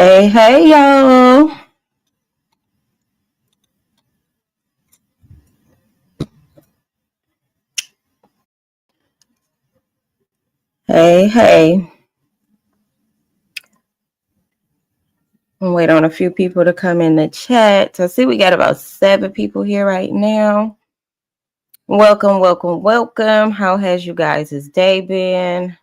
Hey, hey, yo. Hey, hey. I'm waiting on a few people to come in the chat. So, see, we got about 7 people here right now. Welcome, welcome, welcome. How has you guys' day been?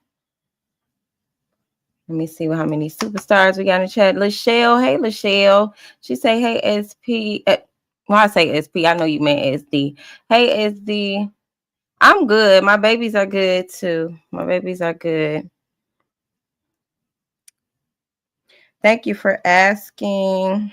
Let me see how many superstars we got in the chat. Lachelle, hey, Lachelle. She say, hey, SP. Well, I say SP. I know you meant SD. Hey, SD. I'm good. My babies are good, too. My babies are good. Thank you for asking.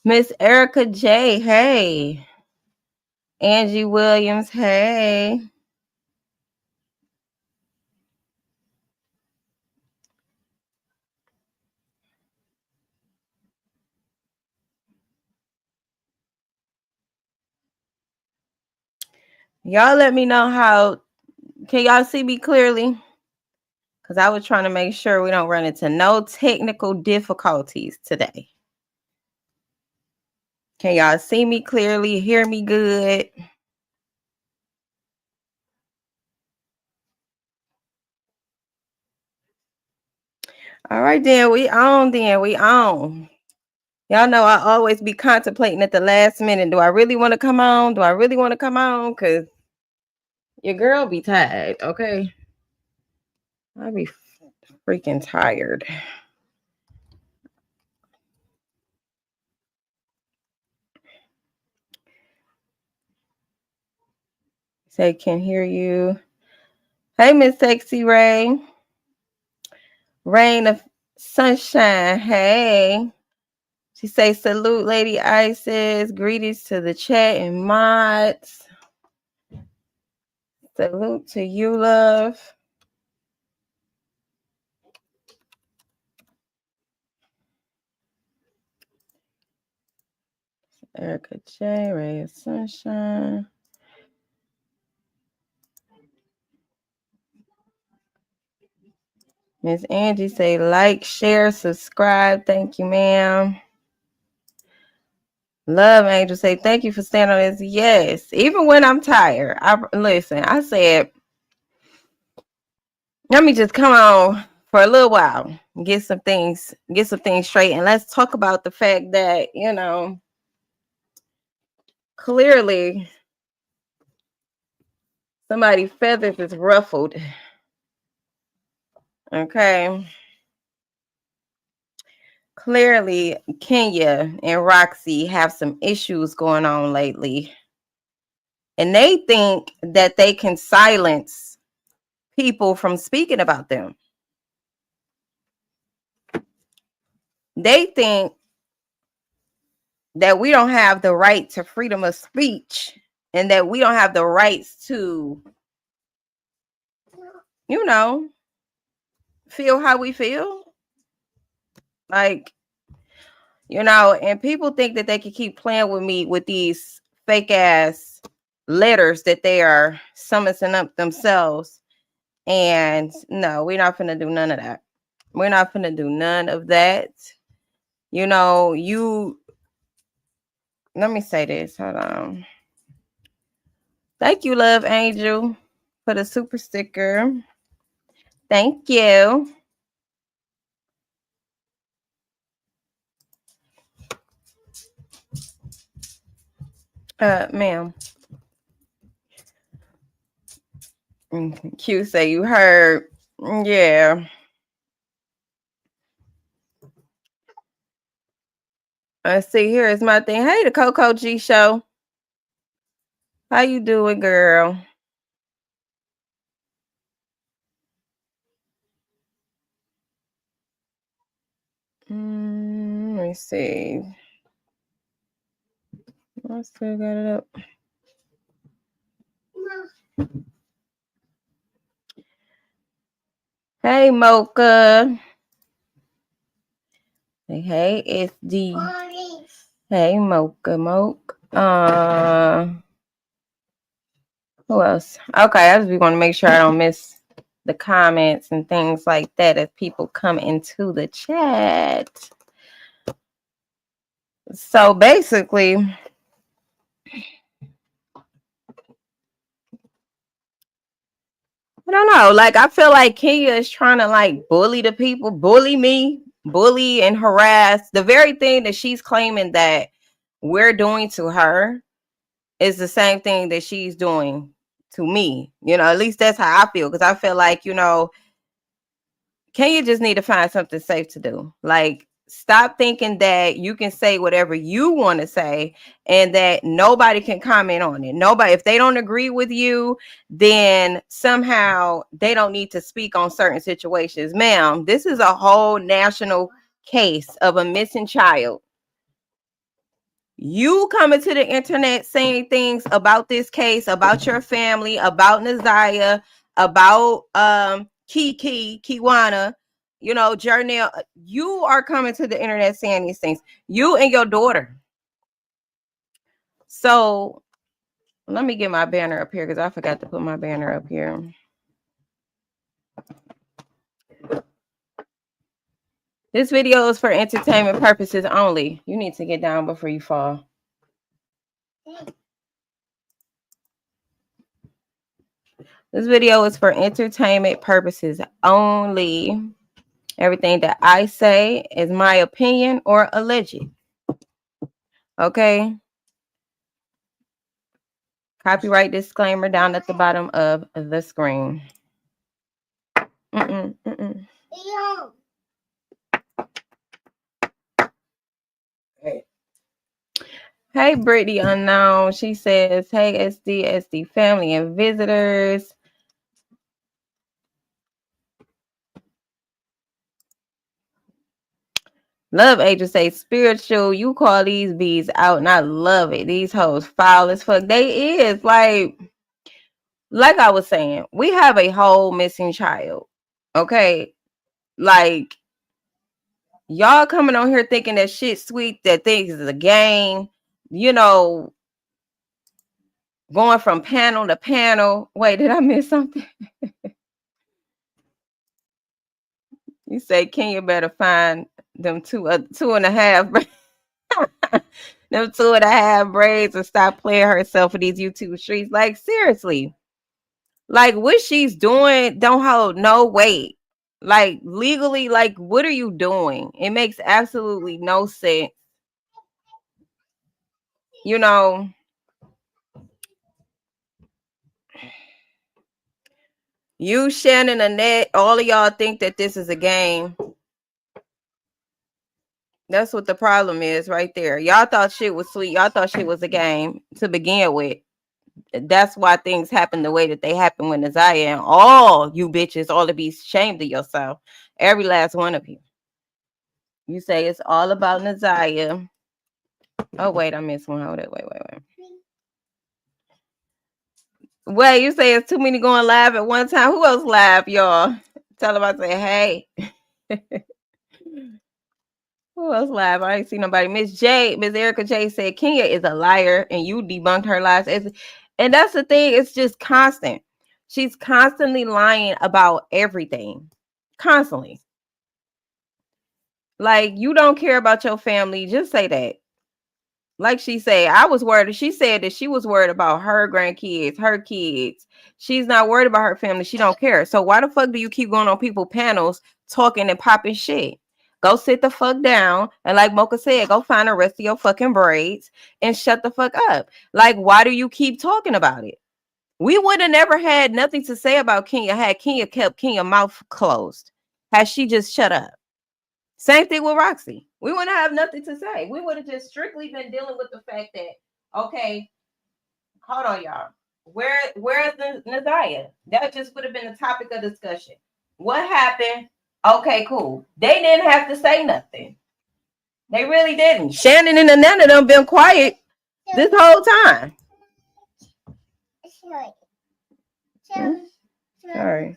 Miss Erica J, hey. Angie Williams, hey. Y'all let me know how, can y'all see me clearly? Because I was trying to make sure we don't run into no technical difficulties today. Can y'all see me clearly, hear me good? All right, then, we on. Y'all know I always be contemplating at the last minute. Do I really want to come on? Because your girl be tired, okay? I be freaking tired. Say, can hear you. Hey, Miss Sexy Ray. Rain of Sunshine. Hey. She say, salute, Lady Isis. Greetings to the chat and mods. Salute to you, love. Erica J. Ray of Sunshine. Miss Angie say, like, share, subscribe. Thank you, ma'am. Love Angel say, thank you for staying on this. Yes, even when I'm tired. I said, let me just come on for a little while, get some things straight, and let's talk about the fact that, clearly somebody's feathers is ruffled. Okay. Clearly, Kenya and Roxy have some issues going on lately. And they think that they can silence people from speaking about them. They think that we don't have the right to freedom of speech and that we don't have the rights to, feel how we feel. Like, and people think that they can keep playing with me with these fake ass letters that they are summoning up themselves. And no, we're not gonna do none of that. We're not gonna do none of that. Let me say this. Hold on. Thank you, Love Angel, for the super sticker. Thank you. Ma'am. Q say you heard. Yeah. Let's see. Here is my thing. Hey, the Coco G Show. How you doing, girl? Let me see. I still got it up. Hey, Mocha. Hey, SD. Hey, Mocha Moke. Who else? Okay, I just want to make sure I don't miss the comments and things like that as people come into the chat. So basically, I don't know. Like, I feel like Kenya is trying to like bully the people, bully me, bully and harass. The very thing that she's claiming that we're doing to her is the same thing that she's doing to me. You know, at least that's how I feel. Because I feel like, you know, Kenya just need to find something safe to do. Like, stop thinking that you can say whatever you want to say and that nobody can comment on it. Nobody, if they don't agree with you, then somehow they don't need to speak on certain situations. Ma'am, this is a whole national case of a missing child. You coming to the internet saying things about this case, about your family, about Naziah, about Kiki, Kiwana, you know, Jernell. You are coming to the internet saying these things. You and your daughter. So let me get my banner up here because I forgot to put my banner up here. This video is for entertainment purposes only. You need to get down before you fall. This video is for entertainment purposes only. Everything that I say is my opinion or alleged. Okay. Copyright disclaimer down at the bottom of the screen. Hey, Brittany Unknown. She says, hey, SD family and visitors. Love Angel say spiritual. You call these bees out and I love it. These hoes foul as fuck. They is like I was saying, we have a whole missing child. Okay. Like, y'all coming on here thinking that shit sweet, that things is a game, you know, going from panel to panel. Wait, did I miss something? You say Kenya better find them two and a half them 2.5 braids and stop playing herself for these YouTube streets. Like, seriously. Like, what she's doing don't hold no weight. Like, legally, like, what are you doing? It makes absolutely no sense. You know, you, Shannon, Annette, all of y'all think that this is a game. That's what the problem is right there. Y'all thought shit was sweet. Y'all thought shit was a game to begin with. That's why things happen the way that they happen with Naziah. And all you bitches ought to be ashamed of yourself. Every last one of you. You say it's all about Naziah. Oh, wait, I missed one. Hold it. Wait. Wait, you say it's too many going live at one time. Who else live, y'all? Tell them I say, hey. Who else live? I ain't see nobody. Miss Erica J said Kenya is a liar and you debunked her lies. And that's the thing. It's just constant. She's constantly lying about everything. Constantly. Like, you don't care about your family. Just say that. Like she said, I was worried. She said that she was worried about her grandkids, her kids. She's not worried about her family. She don't care. So why the fuck do you keep going on people panels talking and popping shit? Go sit the fuck down. And like Mocha said, go find the rest of your fucking braids and shut the fuck up. Like, why do you keep talking about it? We would have never had nothing to say about Kenya had Kenya kept Kenya mouth closed. Had she just shut up. Same thing with Roxy. We wouldn't have nothing to say. We would have just strictly been dealing with the fact that, okay, hold on, y'all. Where's the Naziah? That just would have been the topic of discussion. What happened? Okay, cool. They didn't have to say nothing. They really didn't. Shannon and none of them been quiet this whole time. Sorry.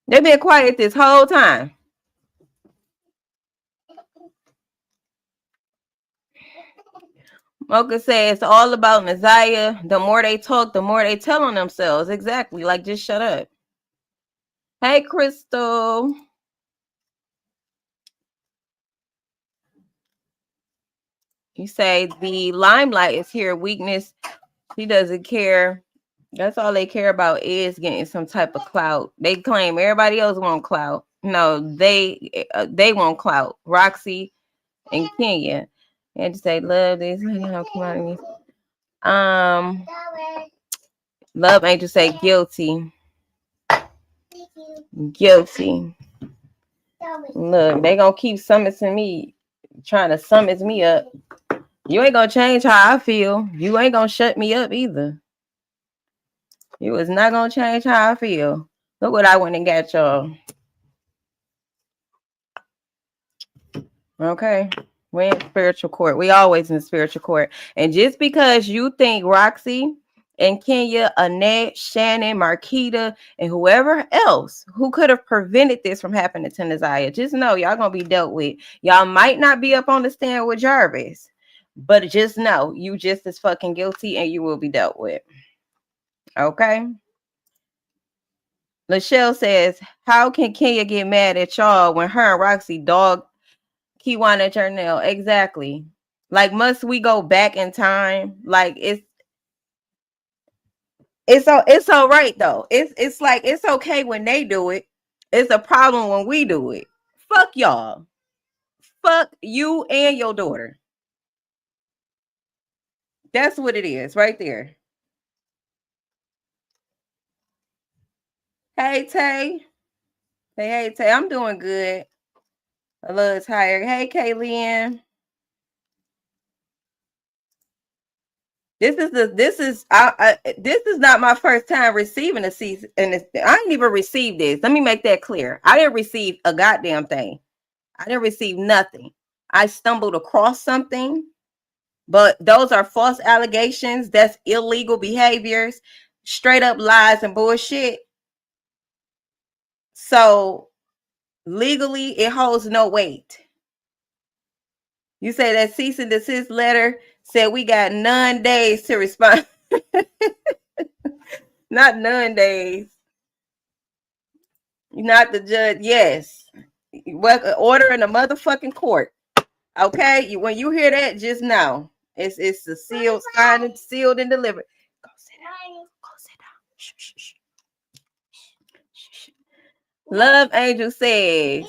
They've been quiet this whole time. Mocha says it's all about Messiah. The more they talk, the more they tell on themselves. Exactly. Like, just shut up. Hey, Crystal. You say the limelight is here. Weakness. He doesn't care. That's all they care about is getting some type of clout. They claim everybody else want clout. No, they want clout. Roxy and Kenya. And to say love this. Love Angel say guilty. Guilty. Look, they gonna keep summoning me, trying to summons me up. You ain't gonna change how I feel. You ain't gonna shut me up either. You is not gonna change how I feel. Look what I went and got y'all. Okay. We're in spiritual court. We always in spiritual court. And just because you think Roxy and Kenya, Annette, Shannon, Marquita, and whoever else who could have prevented this from happening to Nasiah, just know y'all gonna be dealt with. Y'all might not be up on the stand with Jarvis, but just know you just as fucking guilty and you will be dealt with. Okay. Lachelle says, how can Kenya get mad at y'all when her and Roxy dog Kiwana Journal? Exactly. Like, must we go back in time? Like, it's all right though. It's like it's okay when they do it. It's a problem when we do it. Fuck y'all. Fuck you and your daughter. That's what it is right there. Hey Tay. Hey Tay, I'm doing good. A little tired. Hey Kaylin. This is not my first time receiving a cease, and I didn't even receive this. Let me make that clear. I didn't receive a goddamn thing. I didn't receive nothing. I stumbled across something, but those are false allegations. That's illegal behaviors, straight up lies and bullshit. So legally, it holds no weight. You say that cease and desist letter said we got 9 days to respond. Not 9 days. Not the judge. Yes. Order in the motherfucking court. Okay. When you hear that, just know it's the sealed, signed, sealed, and delivered. Go sit down. Go sit down. Shh, shh, shh. Shh. Love Angel says,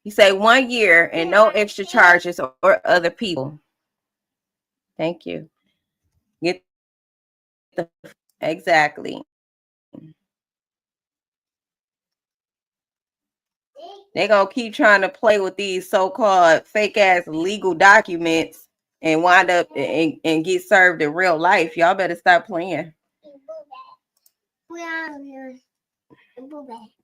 you say 1 year and no extra charges or other people. Thank you. Get the exactly. They're gonna keep trying to play with these so-called fake ass legal documents and wind up and get served in real life. Y'all better stop playing.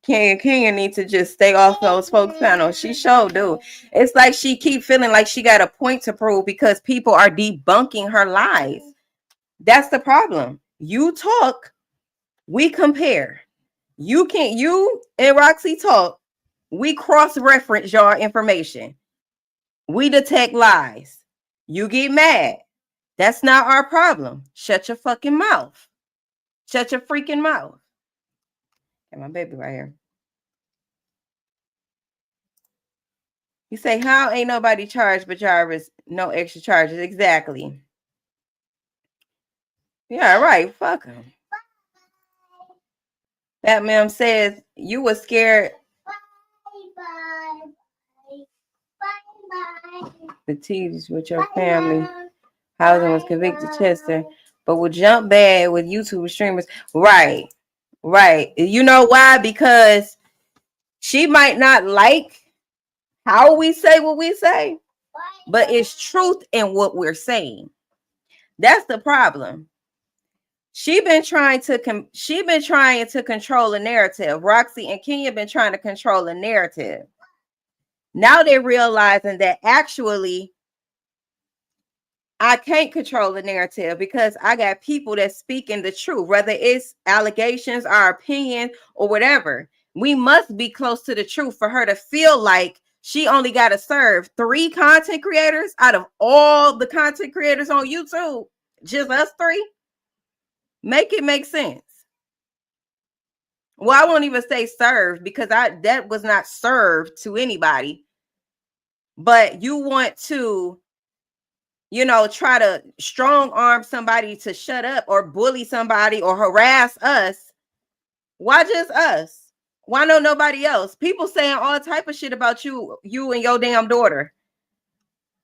Kenya needs to just stay off those folks panel. She sure do. It's like she keep feeling like she got a point to prove because people are debunking her lies. That's the problem. You talk, we compare. You and Roxy talk, we cross-reference your information. We detect lies. You get mad. That's not our problem. Shut your fucking mouth. Shut your freaking mouth. Got my baby right here. You say, how ain't nobody charged but Jarvis? No extra charges. Exactly. Yeah, right. Fuck him. That ma'am says you were scared. The tease with your family. Housing was convicted Chester, but would jump bad with YouTube streamers. Right. Right. You know why? Because she might not like how we say what we say, but it's truth in what we're saying. That's the problem. She been trying to control the narrative. Roxy and Kenya been trying to control the narrative. Now they're realizing that actually I can't control the narrative because I got people that speaking the truth, whether it's allegations, our opinion, or whatever. We must be close to the truth for her to feel like she only got to serve 3 content creators out of all the content creators on YouTube. Just us 3. Make it make sense. Well, I won't even say serve because that was not served to anybody. But you want to, try to strong arm somebody to shut up or bully somebody or harass us. Why just us? Why no nobody else? People saying all type of shit about you and your damn daughter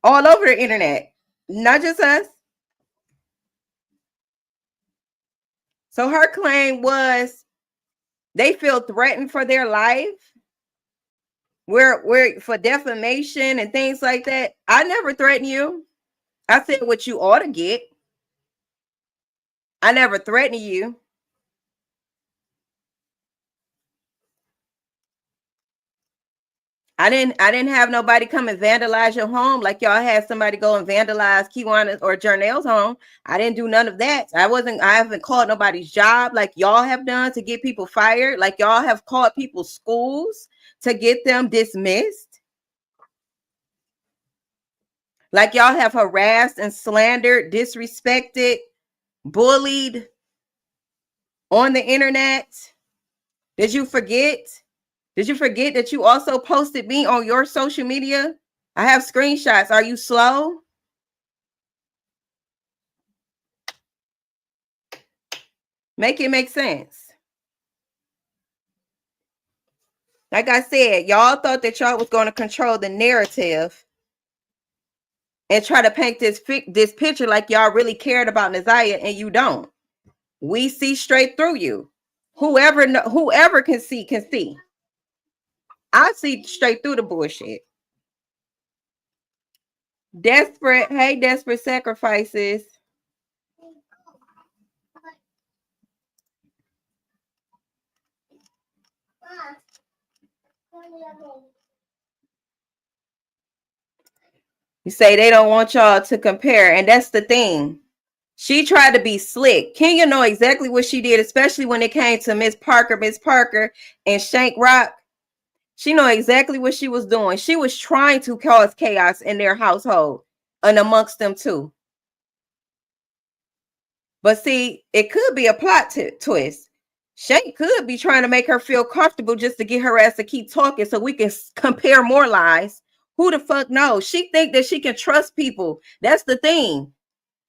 all over the internet, not just us. So her claim was they feel threatened for their life. We're for defamation and things like that. I never threatened you. I said what you ought to get. I never threatened you. I didn't have nobody come and vandalize your home like y'all had somebody go and vandalize Kiwanis or Jernell's home. I didn't do none of that. I haven't called nobody's job like y'all have done to get people fired, like y'all have called people's schools to get them dismissed. Like y'all have harassed and slandered, disrespected, bullied on the internet. Did you forget? Did you forget that you also posted me on your social media? I have screenshots. Are you slow? Make it make sense. Like I said, y'all thought that y'all was going to control the narrative and try to paint this picture like y'all really cared about Naziah, and you don't. We see straight through you. Whoever can see, can see. I see straight through the bullshit. Desperate sacrifices. You say they don't want y'all to compare, and that's the thing. She tried to be slick. Kenya know exactly what she did, especially when it came to Miss Parker, and Shank Rock. She know exactly what she was doing. She was trying to cause chaos in their household and amongst them too. But see, it could be a plot twist. Shank could be trying to make her feel comfortable just to get her ass to keep talking so we can compare more lies. Who the fuck knows? She think that she can trust people. That's the thing.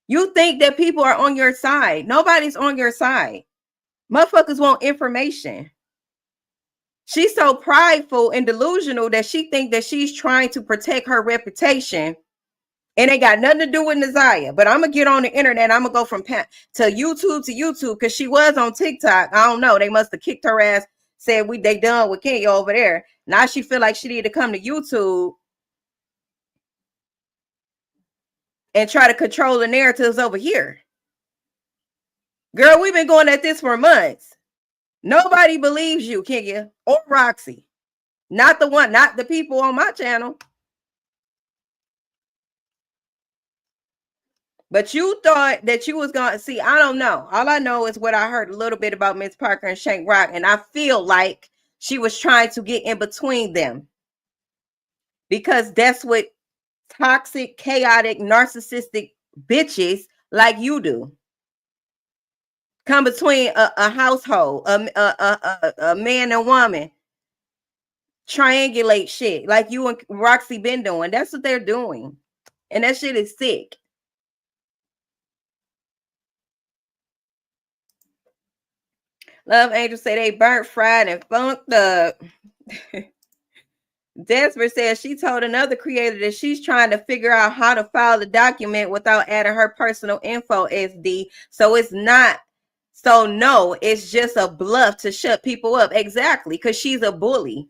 You think that people are on your side. Nobody's on your side. Motherfuckers want information. She's so prideful and delusional that she thinks that she's trying to protect her reputation. And it got nothing to do with Naziah. But I'm going to get on the internet. I'm going to go from to YouTube because she was on TikTok. I don't know. They must have kicked her ass, said they done with Kenya over there. Now she feel like she need to come to YouTube and try to control the narratives over here. Girl, we've been going at this for months. Nobody believes you, Kenya or Roxy. Not the people on my channel. But you thought that you was going to see. I don't know. All I know is what I heard a little bit about Miss Parker and Shank Rock. And I feel like she was trying to get in between them. Because that's what toxic, chaotic, narcissistic bitches like you do. Come between a household, a man and woman. Triangulate shit like you and Roxy been doing. That's what they're doing. And that shit is sick. Love Angel say they burnt, fried, and funked up. Desperate says she told another creator that she's trying to figure out how to file the document without adding her personal info SD. So it's not. So no, it's just a bluff to shut people up. Exactly, because she's a bully.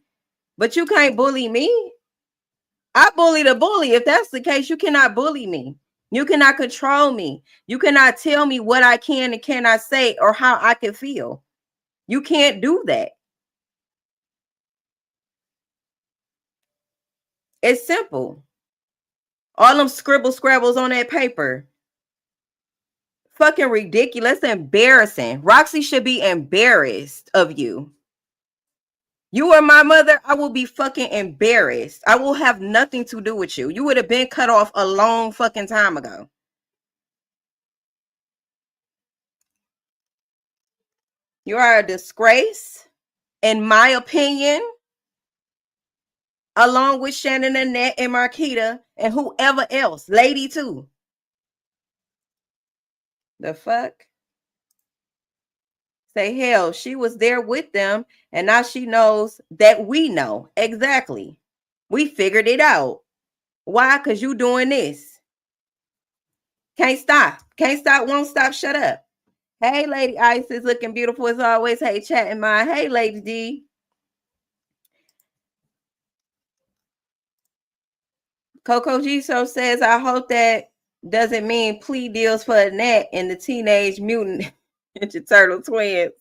But you can't bully me. I bully the bully. If that's the case, you cannot bully me. You cannot control me. You cannot tell me what I can and cannot say or how I can feel. You can't do that. It's simple. All them scrabbles on that paper. Fucking ridiculous. Embarrassing. Roxy should be embarrassed of you. You are my mother, I will be fucking embarrassed. I will have nothing to do with you. You would have been cut off a long fucking time ago. You are a disgrace, in my opinion, along with Shannon, Annette, and Marquita, and whoever else. Lady, too. The fuck? Say, hell, she was there with them, and now she knows that we know. Exactly. We figured it out. Why? Because you doing this. Can't stop. Can't stop, won't stop, shut up. Hey, Lady Isis, looking beautiful as always. Hey, chat in mind. Hey, Lady D. Coco G so says, I hope that doesn't mean plea deals for Annette and the Teenage Mutant Ninja Turtle twins.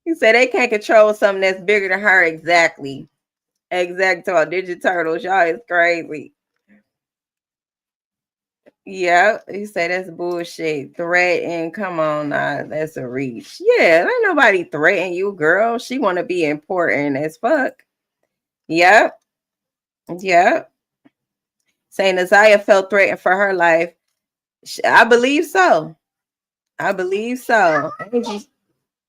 He said they can't control something that's bigger than her. Exactly. Exactly. Ninja Turtles. Y'all is crazy. Yeah, he said that's bullshit. Threatening. Come on now. That's a reach. Yeah, ain't nobody threatening you, girl. She want to be important as fuck. Yep. Yep. Saying Isaiah felt threatened for her life. I believe so. I believe so.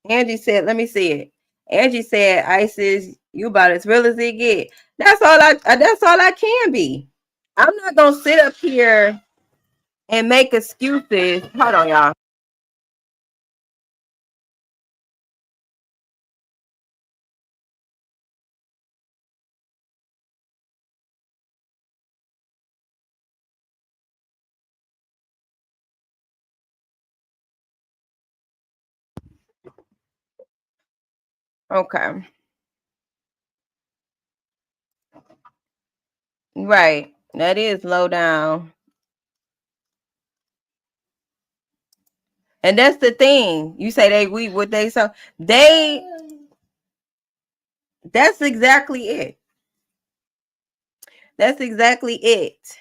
Angie said, let me see it. Angie said, Isis, you about as real as it get. That's all I can be. I'm not gonna sit up here and make excuses. Hold on, y'all. Okay. Right. That is low down. And that's the thing. You say they we what they so they that's exactly it. That's exactly it.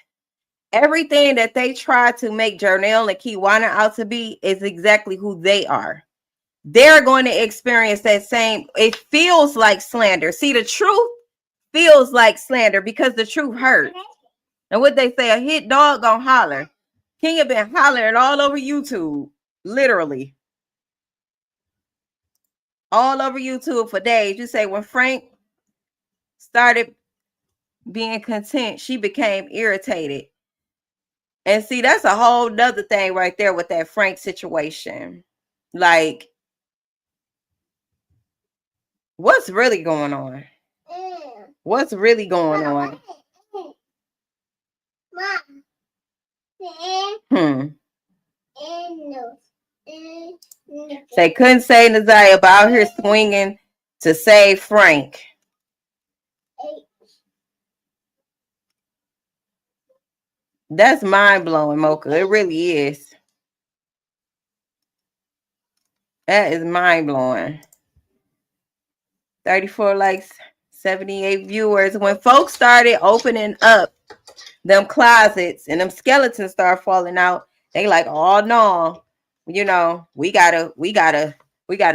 Everything that they try to make Janelle and Kiwana out to be is exactly who they are. They're going to experience that same, it feels like slander. See, the truth feels like slander because the truth hurts. And what they say, a hit dog gonna holler. King have been hollering all over YouTube, literally. All over YouTube for days. You say when Frank started being content, she became irritated. And see, that's a whole nother thing right there with that Frank situation. Like, what's really going on? What's really going on? They couldn't say Nazaya about her swinging to save Frank. That's mind-blowing, Mocha. It really is. That is mind-blowing. 34 likes, 78 viewers. When folks started opening up them closets and them skeletons start falling out, they like, oh no, you know, we gotta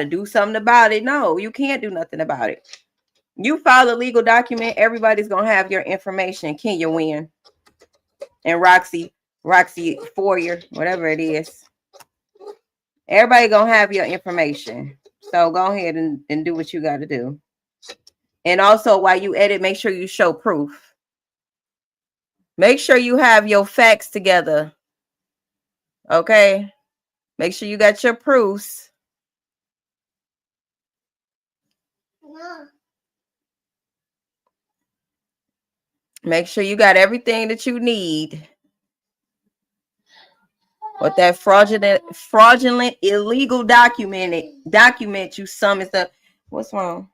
do something about it. No, you can't do nothing about it. You file a legal document, everybody's gonna have your information. Can you win? And Roxy Foyer, whatever it is. Everybody gonna have your information. So go ahead and do what you gotta do. And also while you edit, make sure you show proof. Make sure you have your facts together. Okay? Make sure you got your proofs. Make sure you got everything that you need. With that fraudulent, illegal document you summoned up. What's wrong?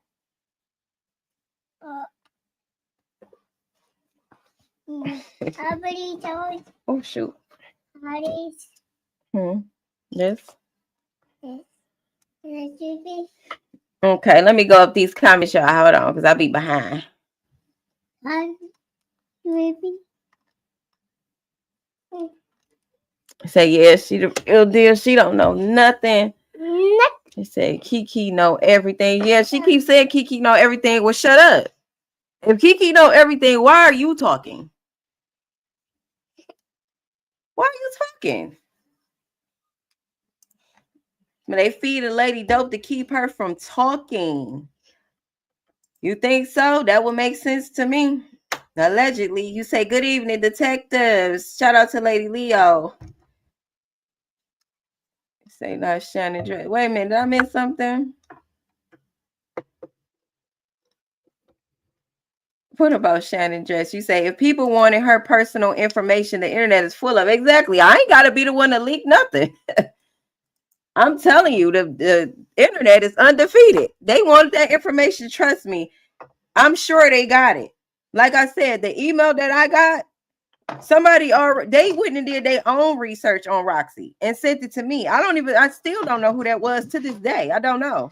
Oh shoot. Yes. Okay, let me go up these comments, y'all. Hold on, because I'll be behind. Say, yeah, she the real deal. She don't know nothing. She said Kiki know everything. Yeah, she keeps saying Kiki know everything. Well, shut up. If Kiki know everything, why are you talking? Why are you talking? But they feed a lady dope to keep her from talking. You think so? That would make sense to me. Allegedly, you say good evening, detectives. Shout out to Lady Leo. Say not Shannon Dress. Wait a minute, did I miss something? What about Shannon Dress? You say if people wanted her personal information, the internet is full of. Exactly. I ain't gotta be the one to leak nothing. I'm telling you, the internet is undefeated. They want that information. Trust me. I'm sure they got it. Like I said, the email that I got, somebody already, they went and did their own research on Roxy and sent it to me. I still don't know who that was to this day. I don't know.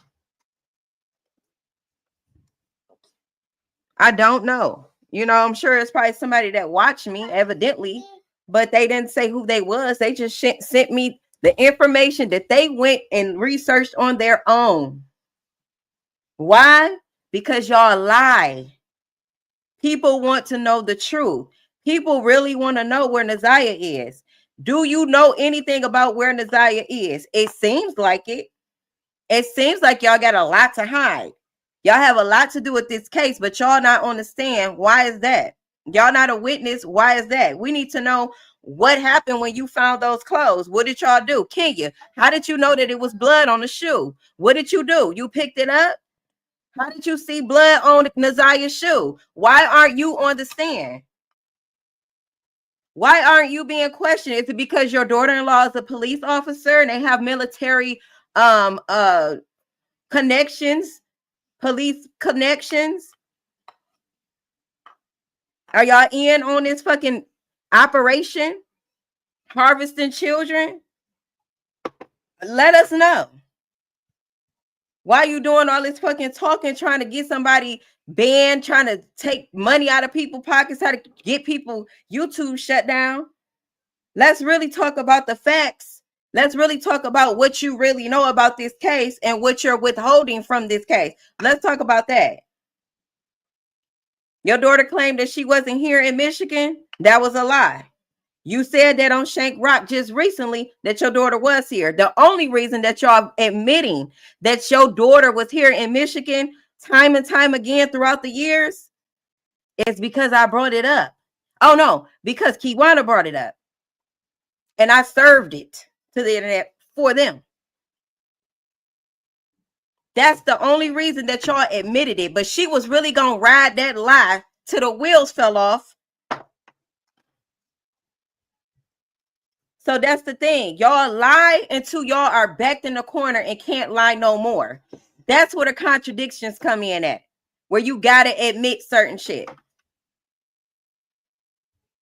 I don't know. You know, I'm sure it's probably somebody that watched me, evidently, but they didn't say who they was. They just sent me the information that they went and researched on their own. Why? Because y'all lie. People want to know the truth. People really want to know where Naziah is. Do you know anything about where Naziah is? It seems like it. It seems like y'all got a lot to hide. Y'all have a lot to do with this case, but y'all not understand. Why is that? Y'all not a witness. Why is that? We need to know what happened when you found those clothes. What did y'all do? Kenya, how did you know that it was blood on the shoe? What did you do? You picked it up? How did you see blood on Naziah's shoe? Why aren't you on the stand? Why aren't you being questioned? Is it because your daughter-in-law is a police officer and they have military connections, police connections? Are y'all in on this fucking operation? Harvesting children? Let us know. Why are you doing all this fucking talking, trying to get somebody banned, trying to take money out of people's pockets, how to get people YouTube shut down? Let's really talk about the facts. Let's really talk about what you really know about this case and what you're withholding from this case. Let's talk about that. Your daughter claimed that she wasn't here in Michigan. That was a lie. You said that on Shank Rock just recently that your daughter was here. The only reason that y'all admitting that your daughter was here in Michigan time and time again throughout the years is because I brought it up. Oh no, because Kiwana brought it up. And I served it to the internet for them. That's the only reason that y'all admitted it. But she was really going to ride that lie till the wheels fell off. So that's the thing. Y'all lie until y'all are backed in the corner and can't lie no more. That's where the contradictions come in at. Where you got to admit certain shit.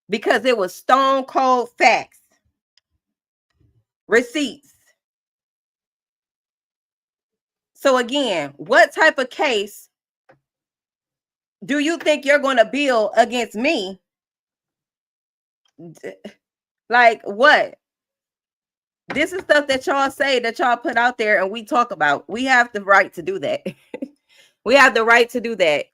Because it was stone cold facts. Receipts. So again, what type of case do you think you're going to build against me? Like what? This is stuff that y'all say, that y'all put out there and we talk about. We have the right to do that. We have the right to do that.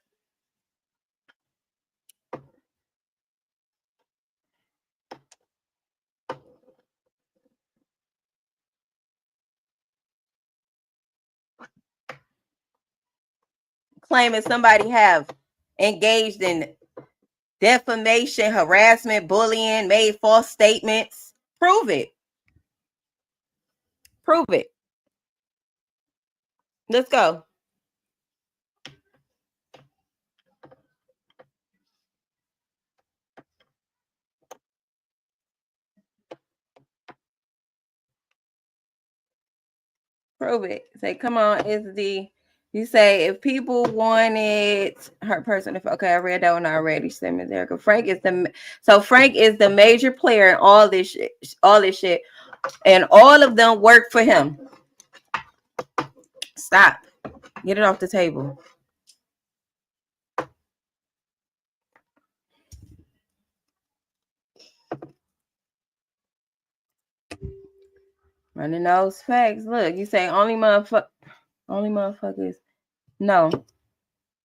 Claiming somebody have engaged in defamation, harassment, bullying, made false statements. Prove it. Prove it. Let's go. Prove it. Say, come on, you say if people wanted her person, okay, I read that one already. Frank is the major player in all this shit, and all of them work for him. Stop. Get it off the table. Running those facts. Look, you say only motherfucker. Only motherfuckers. No.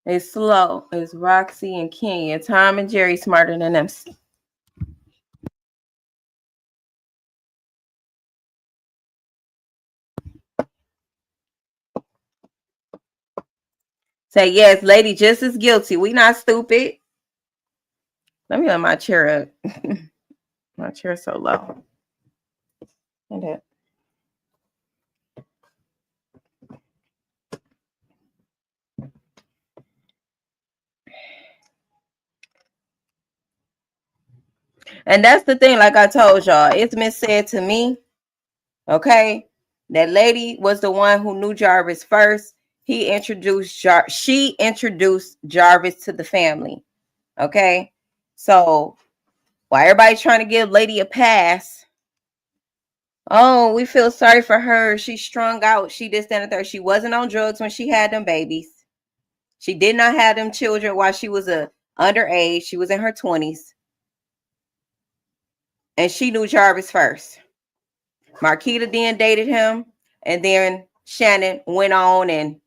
It's slow. It's Roxy and Kenya. Tom and Jerry smarter than them. Say yes, lady just as guilty. We not stupid. Let me let my chair up. My chair's so low. And that. And that's the thing, like I told y'all, it's been said to me, okay, that lady was the one who knew Jarvis first. She introduced Jarvis to the family. Okay. So while everybody's trying to give lady a pass, oh, we feel sorry for her. She's strung out. She this, that, and the third. She wasn't on drugs when she had them babies. She did not have them children while she was underage. She was in her 20s. And she knew Jarvis first. Marquita then dated him. And then Shannon went on and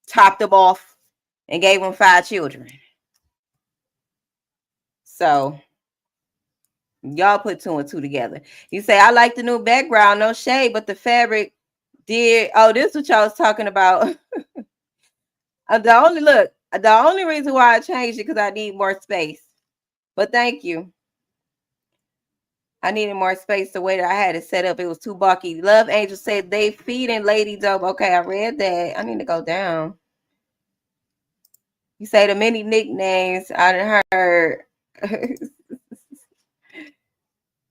topped him off and gave him 5 children. So y'all put 2 and 2 together. You say, I like the new background, no shade, but the fabric did. Oh, this is what y'all was talking about. The only reason why I changed it because I need more space. But thank you. I needed more space the way that I had it set up. It was too bulky. Love Angel said they feeding Lady Dope. Okay, I read that. I need to go down. You say the many nicknames I done heard.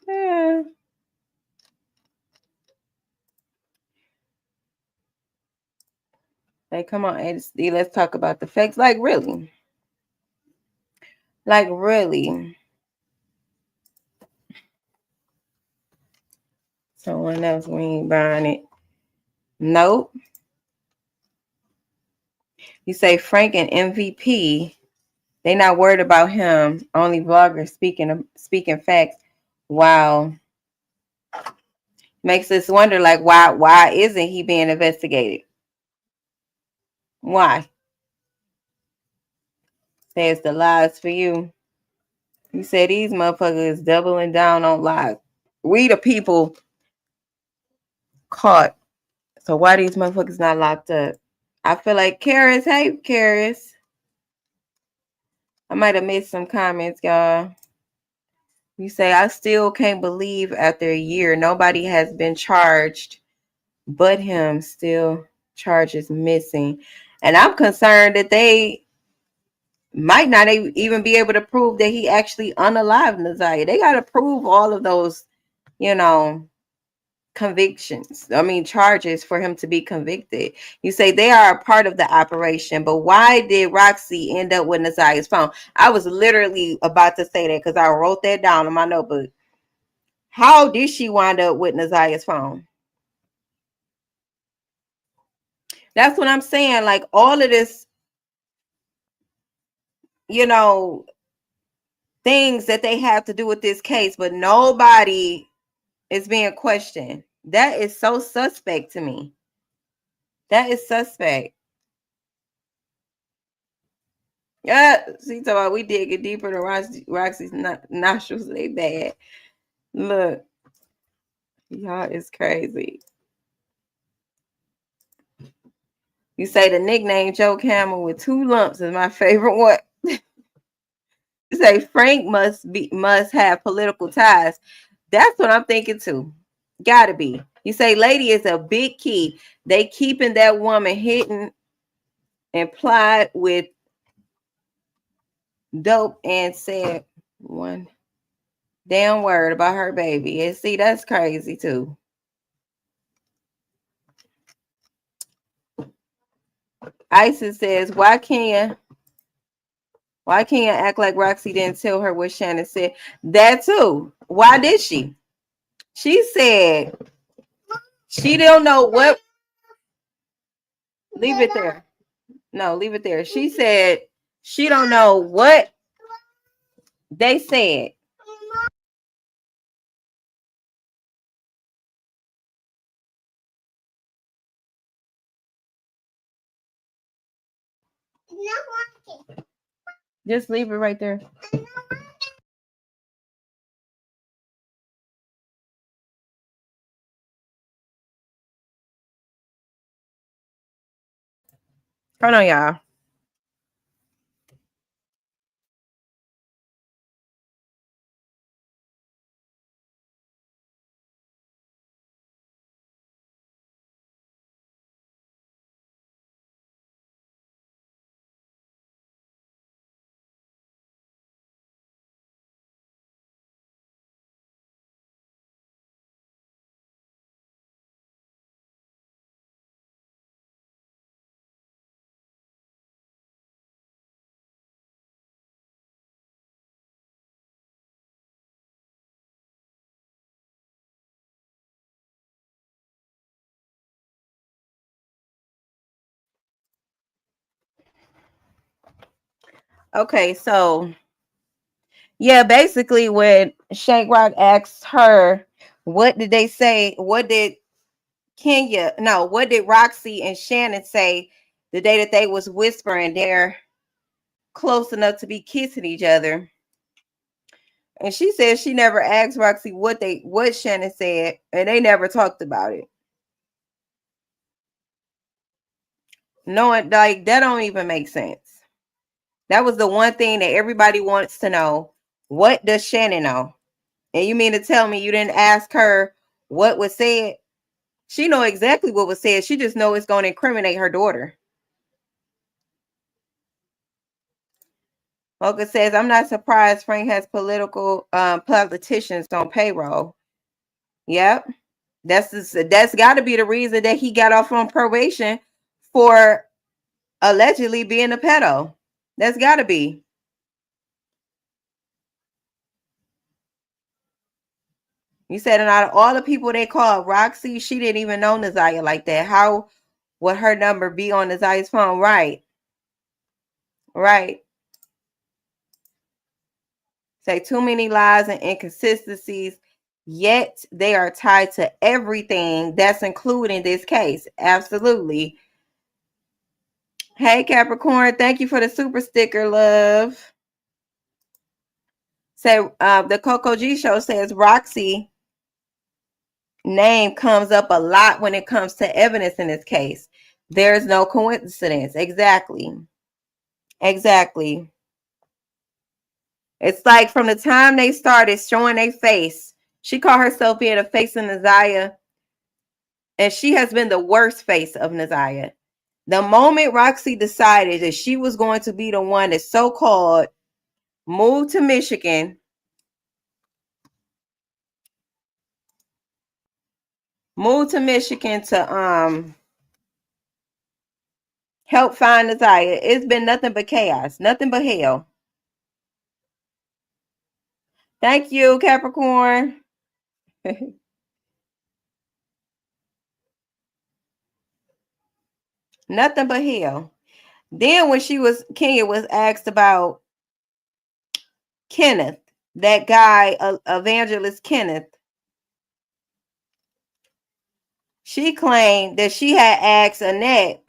Yeah. Hey, come on, ADC, let's talk about the facts. Like, really? Like, really? Someone else, we ain't buying it. Nope. You say Frank and MVP, they not worried about him. Only vloggers speaking facts. Wow. Makes us wonder, like, why isn't he being investigated? Why? Says the lies for you. You said these motherfuckers doubling down on lies. We the people caught. So why these motherfuckers not locked up? I feel like Karis, hey Karis. I might have missed some comments, y'all. You say, I still can't believe after a year nobody has been charged but him. Still charges missing. And I'm concerned that they might not even be able to prove that he actually unalived Naziah. They got to prove all of those, charges for him to be convicted. You say they are a part of the operation, but why did Roxy end up with Naziah's phone? I was literally about to say that because I wrote that down in my notebook. How did she wind up with Naziah's phone? That's what I'm saying. Like all of this, things that they have to do with this case, but nobody is being questioned. That is so suspect to me. That is suspect. Yeah, see, talking about we digging deeper than Roxy's nostrils. They bad. Look, y'all is crazy. You say the nickname Joe Camel with 2 lumps is my favorite one. You say Frank must have political ties. That's what I'm thinking too. Gotta be. You say lady is a big key. They keeping that woman hidden and plied with dope and said one damn word about her baby. And see, that's crazy too. Isis says, why can't you act like Roxy didn't tell her what Shannon said? That too. Why did she? She said she don't know what. Leave it there. No, leave it there. She said she don't know what they said. Just leave it right there. Hold on, y'all. Okay, so yeah, basically when Shank Rock asked her, what did they say? What did Roxy and Shannon say the day that they was whispering they're close enough to be kissing each other? And she said she never asked Roxy what Shannon said, and they never talked about it. Knowing like that don't even make sense. That was the one thing that everybody wants to know. What does Shannon know? And you mean to tell me you didn't ask her what was said? She know exactly what was said. She just know it's going to incriminate her daughter. Mocha says, I'm not surprised Frank has politicians on payroll. Yep. That's got to be the reason that he got off on probation for allegedly being a pedo. That's got to be. You said, and out of all the people they called Roxy, she didn't even know Naziah like that. How would her number be on Naziah's phone? Right. Right. Say too many lies and inconsistencies, yet they are tied to everything that's included in this case. Absolutely. Hey, Capricorn, thank you for the super sticker, love. Say, the Coco G show says Roxy name comes up a lot when it comes to evidence in this case. There's no coincidence. Exactly. Exactly. It's like from the time they started showing their face, she called herself being a face of Naziah, and she has been the worst face of Naziah. The moment Roxy decided that she was going to be the one that so-called moved to Michigan, to help find Naziah, it's been nothing but chaos, nothing but hell. Thank you, Capricorn. Nothing but hell. Then when Kenya was asked about Kenneth, that guy, evangelist Kenneth, she claimed that she had asked Annette,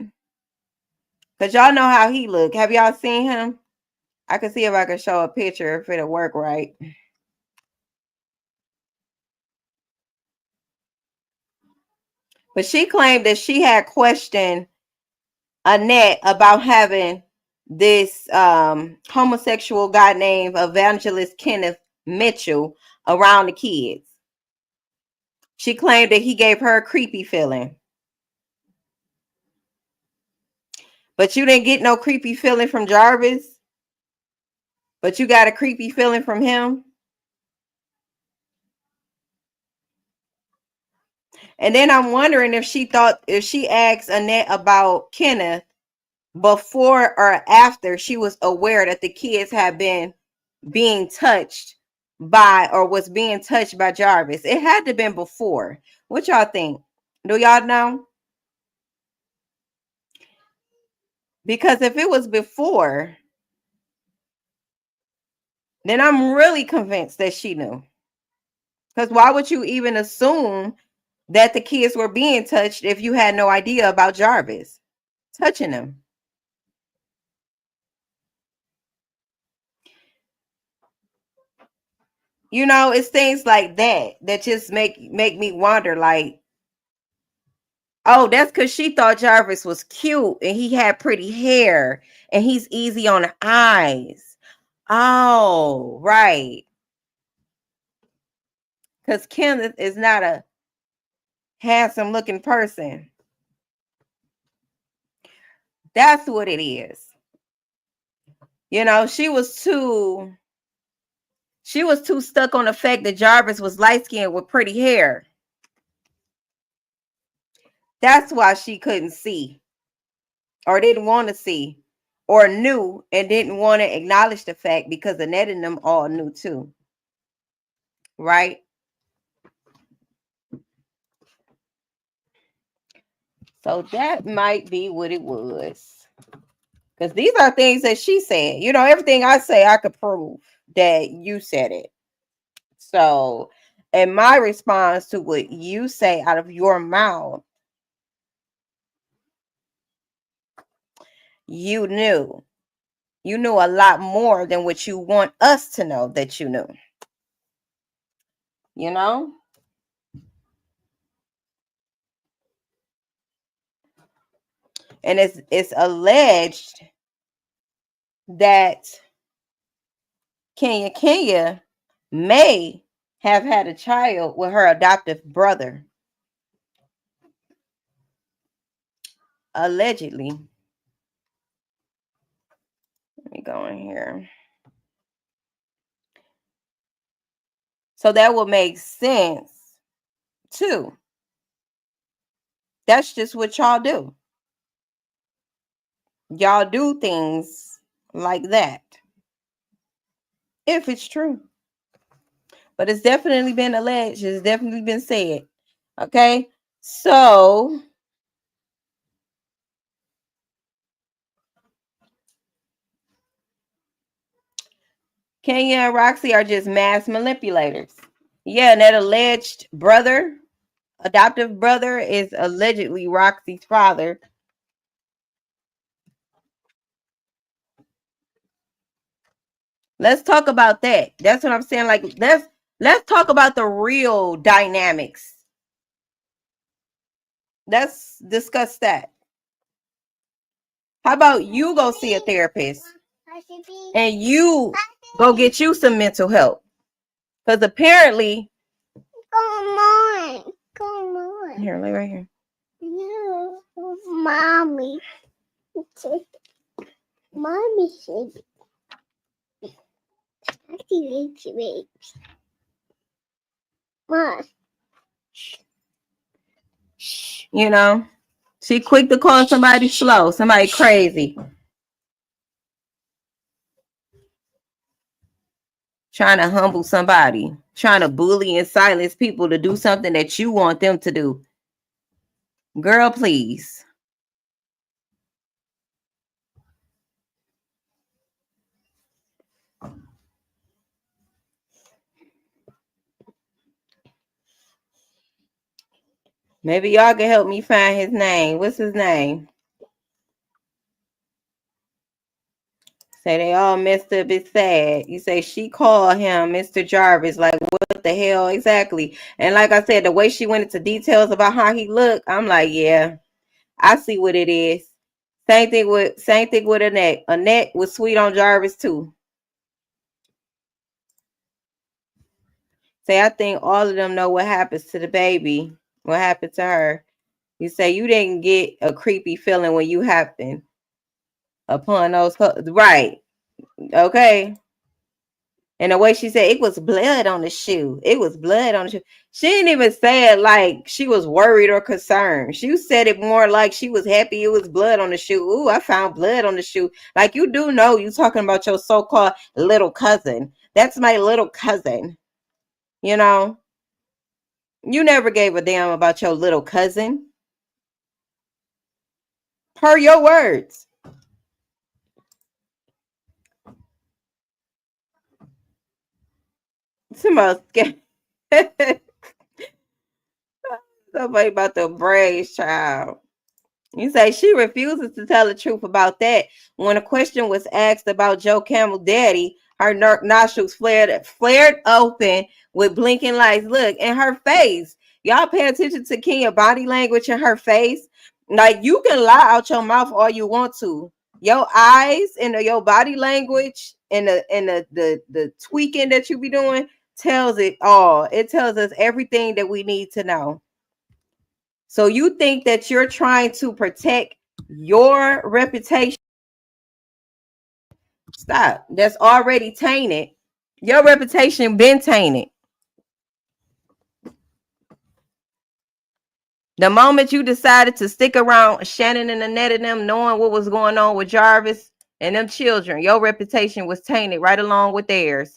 because y'all know how he look. Have y'all seen him? I can see if I can show a picture if it'll work right. But she claimed that she had questioned Annette about having this homosexual guy named Evangelist Kenneth Mitchell around the kids. She claimed that he gave her a creepy feeling. But you didn't get no creepy feeling from Jarvis. But you got a creepy feeling from him. And then I'm wondering if she asked Annette about Kenneth before or after she was aware that the kids had been being touched by or was being touched by Jarvis. It had to have been before. What y'all think? Do y'all know? Because if it was before, then I'm really convinced that she knew. Because why would you even assume that the kids were being touched if you had no idea about Jarvis touching them? You know, it's things like that that just make me wonder, like, oh, that's because she thought Jarvis was cute and he had pretty hair and he's easy on the eyes. Oh, right. Because Kenneth is not a handsome looking person. That's what it is. You know, she was too stuck on the fact that Jarvis was light skinned with pretty hair. That's why she couldn't see or didn't want to see or knew and didn't want to acknowledge the fact, because Annette and them all knew too. Right? So that might be what it was. Because these are things that she said. You know, everything I say, I could prove that you said it. So, and my response to what you say out of your mouth, you knew. You knew a lot more than what you want us to know that you knew. You know? And it's alleged that Kenya may have had a child with her adoptive brother. Allegedly. Let me go in here. So that would make sense too. That's just what y'all do. Y'all do things like that. If it's true. But it's definitely been alleged. It's definitely been said. Okay? So Kenya and Roxy are just mass manipulators. Yeah, and that alleged brother, adoptive brother, is allegedly Roxy's father. Let's talk about that. That's what I'm saying. Like, let's talk about the real dynamics. Let's discuss that. How about you go see a therapist and you go get you some mental help? Because apparently, come on. Here, lay right here. No, mommy. Mommy said, I see it. Mom. You know, she quick to call somebody slow, somebody crazy. Trying to humble somebody, trying to bully and silence people to do something that you want them to do. Girl, please. Maybe y'all can help me find his name. What's his name? Say they all messed up. It's sad. You say she called him Mr. Jarvis. Like, what the hell? Exactly. And like I said, the way she went into details about how he looked, I'm like, yeah, I see what it is. Same thing with Annette. Annette was sweet on Jarvis too. Say, I think all of them know what happens to the baby. What happened to her? You say you didn't get a creepy feeling when you happened upon those, right? Okay. And the way she said it was blood on the shoe. It was blood on the shoe. She didn't even say it like she was worried or concerned. She said it more like she was happy it was blood on the shoe. Ooh, I found blood on the shoe. Like, you do know you talking about your so-called little cousin. That's my little cousin. You know? You never gave a damn about your little cousin. Per your words. Somebody somebody about the braids, child. You say she refuses to tell the truth about that. When a question was asked about Joe Camel daddy, Her nostrils flared open with blinking lights. Look, in her face. Y'all pay attention to Kenya body language in her face. Like, you can lie out your mouth all you want to. Your eyes and your body language and the tweaking that you be doing tells it all. It tells us everything that we need to know. So you think that you're trying to protect your reputation? Stop. That's already tainted. Your reputation been tainted. The moment you decided to stick around Shannon and Annette and them, knowing what was going on with Jarvis and them children, your reputation was tainted right along with theirs.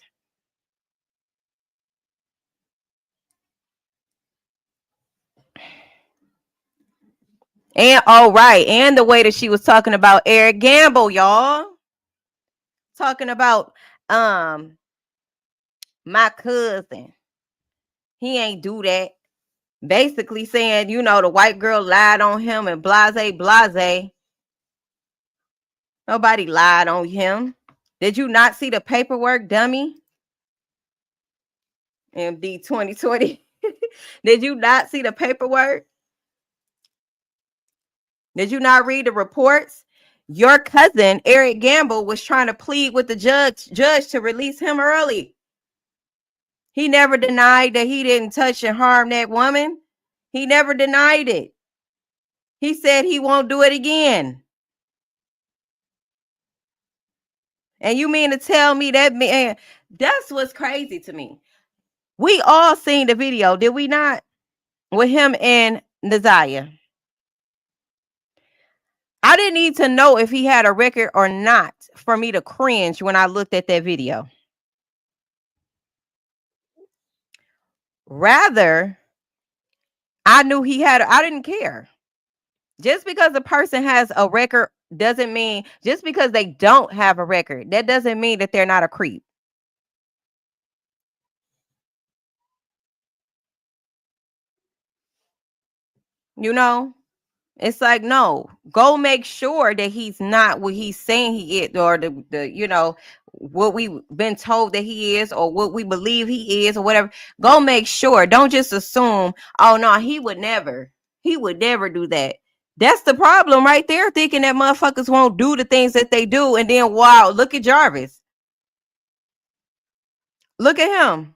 And right, and the way that she was talking about Eric Gamble, y'all. Talking about my cousin. He ain't do that. Basically saying, you know, the white girl lied on him and blase. Nobody lied on him. Did you not see the paperwork, dummy? MD 2020. Did you not see the paperwork? Did you not read the reports? Your cousin, Eric Gamble, was trying to plead with the judge to release him early. He never denied that he didn't touch and harm that woman. He never denied it. He said he won't do it again. And you mean to tell me that man? That's what's crazy to me. We all seen the video, did we not? With him and Naziah. I didn't need to know if he had a record or not for me to cringe when I looked at that video. Rather, I knew he had, I didn't care. Just because a person has a record doesn't mean, just because they don't have a record, that doesn't mean that they're not a creep. You know, it's like, no, go make sure that he's not what he's saying he is, or the you know, what we've been told that he is, or what we believe he is, or whatever. Go make sure. Don't just assume, oh no, he would never do that. That's the problem right there, thinking that motherfuckers won't do the things that they do. And then, wow, look at Jarvis. Look at him.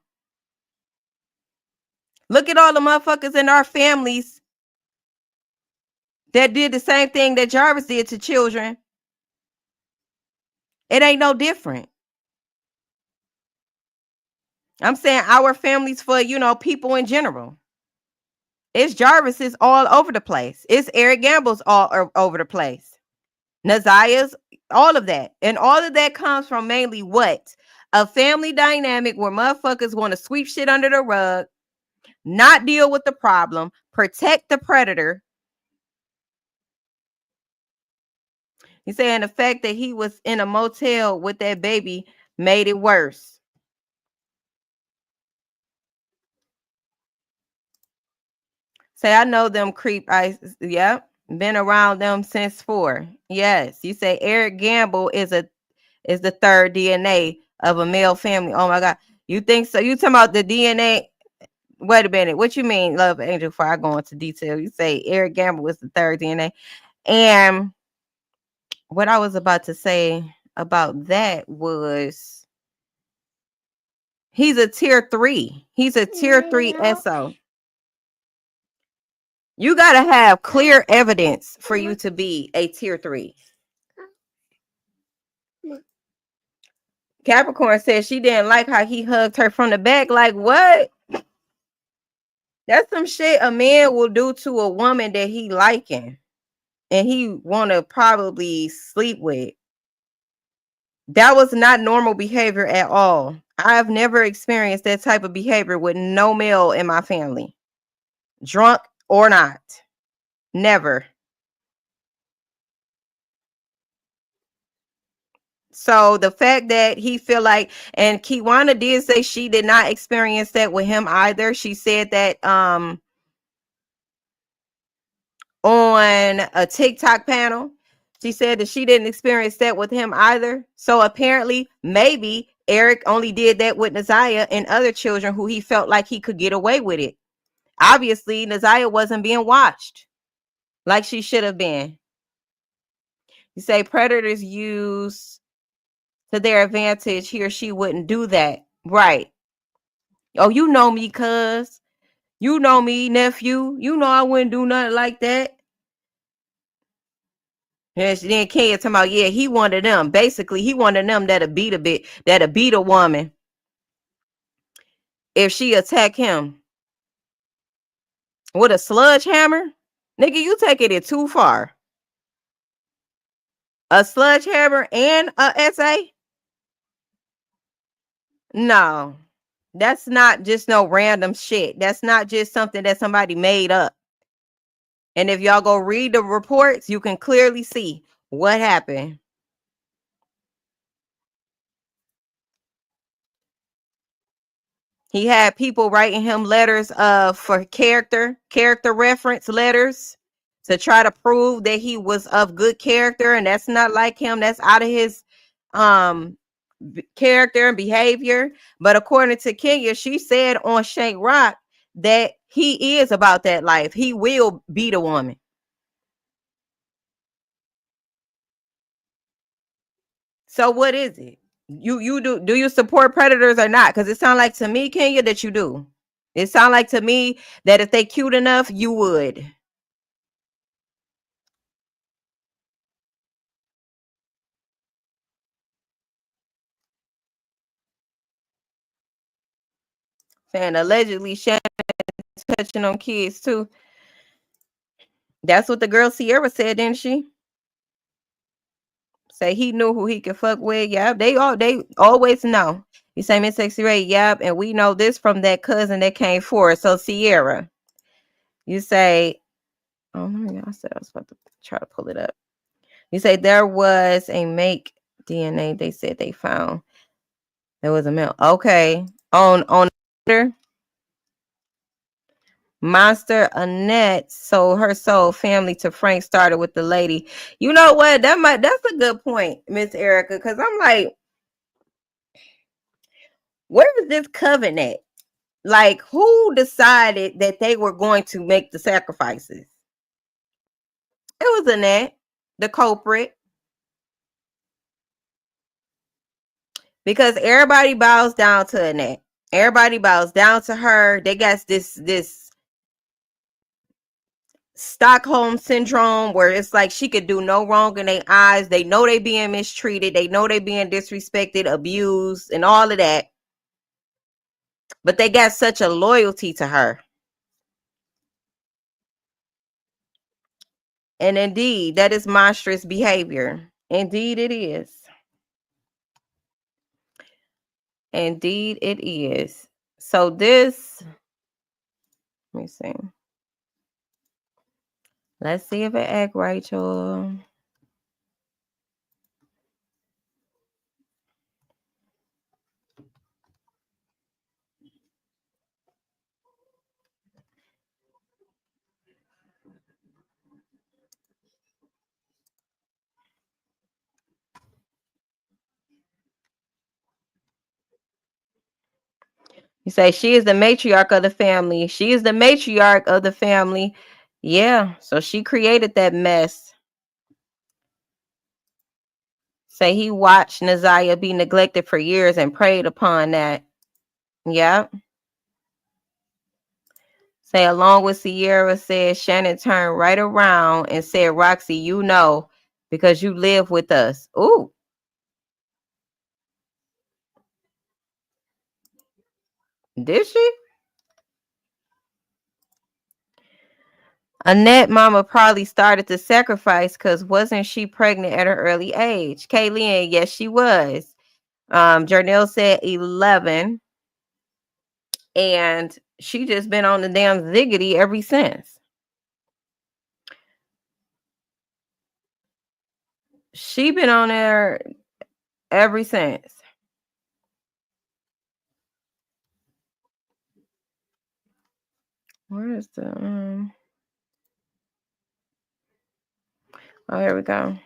Look at all the motherfuckers in our families that did the same thing that Jarvis did to children. It ain't no different. I'm saying our families for, you know, people in general. It's Jarvis's all over the place. It's Eric Gamble's all over the place. Naziah's, all of that. And all of that comes from mainly what? A family dynamic where motherfuckers want to sweep shit under the rug, not deal with the problem, protect the predator. He's saying the fact that he was in a motel with that baby made it worse. Say, I know them creep ice. Yep. Been around them since 4. Yes. You say Eric Gamble is the third DNA of a male family. Oh my God. You think so? You talking about the DNA? Wait a minute. What you mean, Love Angel? Before I go into detail, you say Eric Gamble is the third DNA. And what I was about to say about that was he's a tier 3. He's a tier 3 SO. You got to have clear evidence for you to be a tier 3. Capricorn says she didn't like how he hugged her from the back. Like, what? That's some shit a man will do to a woman that he liking and he want to probably sleep with. That was not normal behavior at all. I've never experienced that type of behavior with no male in my family, drunk or not. Never. So the fact that he feel like, and Kiwana did say she did not experience that with him either. She said that on a TikTok panel, she said that she didn't experience that with him either. So apparently, maybe Eric only did that with Naziah and other children who he felt like he could get away with it. Obviously, Naziah wasn't being watched like she should have been. You say predators use to their advantage, he or she wouldn't do that. Right. Oh, you know me, cuz. You know me, nephew. You know I wouldn't do nothing like that. And then Kenya talking about, yeah, he wanted them. Basically, he wanted them that'll beat a woman if she attack him with a sledgehammer. Nigga, you taking it too far. A sledgehammer and a essay? No. That's not just no random shit. That's not just something that somebody made up. And if y'all go read the reports, you can clearly see what happened. He had people writing him letters for character reference letters to try to prove that he was of good character, and that's not like him. That's out of his character and behavior. But according to Kenya, she said on Shank Rock that he is about that life. He will beat a woman. So what is it? You do you support predators or not? Because it sounds like to me, Kenya, that you do. It sounds like to me that if they cute enough, you would. Saying allegedly Shannon touching on kids too. That's what the girl Sierra said, didn't she? Say he knew who he could fuck with. Yeah, they always know. You say Miss Sexy Ray, yep, and we know this from that cousin that came forward. So Sierra, you say, oh my God, I said I was about to try to pull it up. You say there was a make DNA. They said they found there was a male. Okay, on Monster Annette sold her soul family to Frank started with the lady. You know what? That's a good point, Miss Erica, because I'm like, where is this covenant? Like, who decided that they were going to make the sacrifices? It was Annette, the culprit, because everybody bows down to Annette. Everybody bows down to her. They got this Stockholm syndrome where it's like she could do no wrong in their eyes. They know they being mistreated. They know they being disrespected, abused, and all of that. But they got such a loyalty to her. And indeed, that is monstrous behavior. Indeed, it is. Indeed, it is. So this, let me see. Let's see if it act right, y'all. You say she is the matriarch of the family. She is the matriarch of the family. Yeah, so she created that mess. Say he watched Naziah be neglected for years and preyed upon that. Yep. Say along with Sierra said Shannon turned right around and said, Roxy, you know, because you live with us. Ooh. Did she? Annette mama probably started to sacrifice because wasn't she pregnant at her early age? Kaylin, yes, she was. Jarnell said 11. And she just been on the damn ziggity ever since. She been on there ever since. Where is the oh, here we go.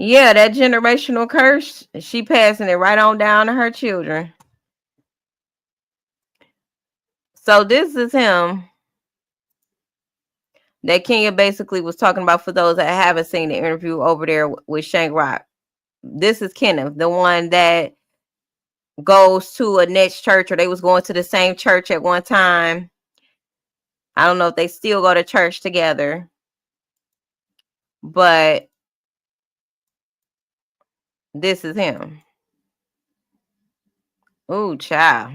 Yeah, that generational curse, she passing it right on down to her children. So this is him that Kenya basically was talking about for those that haven't seen the interview over there with Shank Rock. This is Kenneth, the one that goes to a next church, or they was going to the same church at one time. I don't know if they still go to church together, but this is him. Ooh, child.